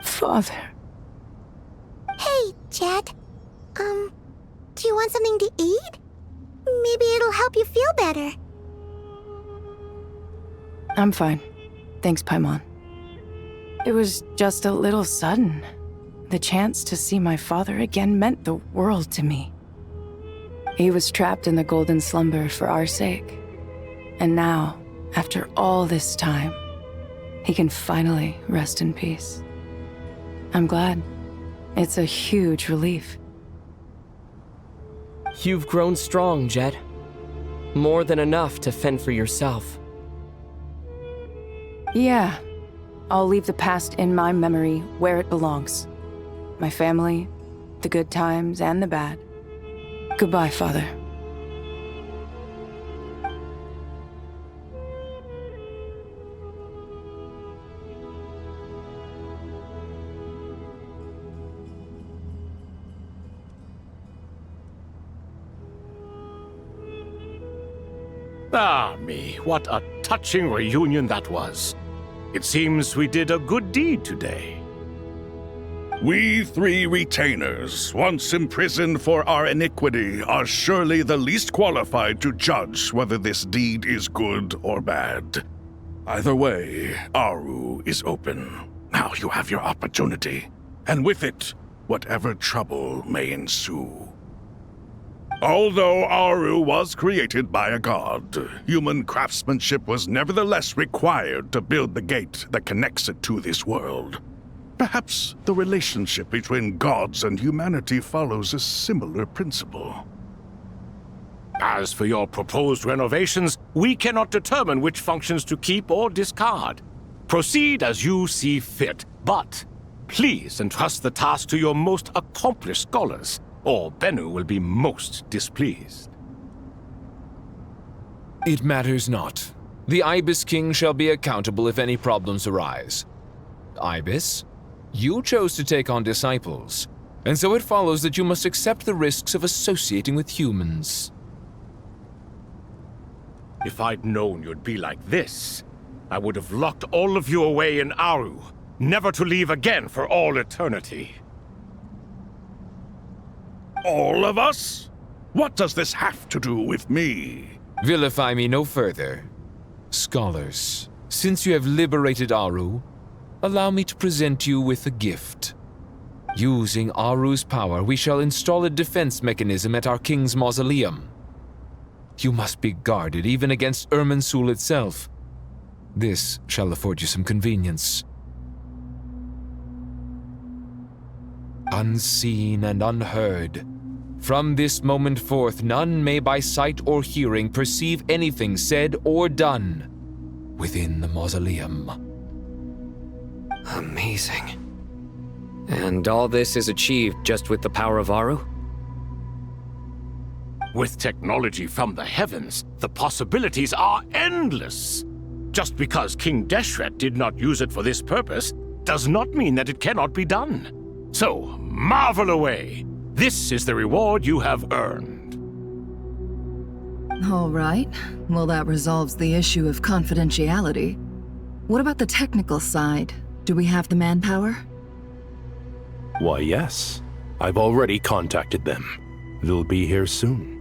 Father. Hey, Jet. Do you want something to eat? Maybe it'll help you feel better. I'm fine. Thanks, Paimon. It was just a little sudden. The chance to see my father again meant the world to me. He was trapped in the golden slumber for our sake. And now, after all this time, he can finally rest in peace. I'm glad. It's a huge relief. You've grown strong, Jeht. More than enough to fend for yourself. Yeah. I'll leave the past in my memory where it belongs. My family, the good times and the bad. Goodbye, Father. Ah, me, what a touching reunion that was. It seems we did a good deed today. We three retainers, once imprisoned for our iniquity, are surely the least qualified to judge whether this deed is good or bad. Either way, Aru is open. Now you have your opportunity, and with it, whatever trouble may ensue. Although Aru was created by a god, human craftsmanship was nevertheless required to build the gate that connects it to this world. Perhaps the relationship between gods and humanity follows a similar principle. As for your proposed renovations, we cannot determine which functions to keep or discard. Proceed as you see fit, but Please entrust the task to your most accomplished scholars, or Bennu will be most displeased. It matters not. The Ibis King shall be accountable if any problems arise. Ibis, you chose to take on disciples, and so it follows that you must accept the risks of associating with humans. If I'd known you'd be like this, I would have locked all of you away in Aru, never to leave again for all eternity. All of us? What does this have to do with me? Vilify me no further. Scholars, since you have liberated Aru, allow me to present you with a gift. Using Aru's power, we shall install a defense mechanism at our king's mausoleum. You must be guarded even against Irminsul itself. This shall afford you some convenience. Unseen and unheard, from this moment forth, none may by sight or hearing perceive anything said or done within the mausoleum. Amazing. And all this is achieved just with the power of Aru? With technology from the heavens, the possibilities are endless. Just because King Deshret did not use it for this purpose does not mean that it cannot be done. So, marvel away. This is the reward you have earned. All right. Well, that resolves the issue of confidentiality. What about the technical side? Do we have the manpower? Why, yes. I've already contacted them. They'll be here soon.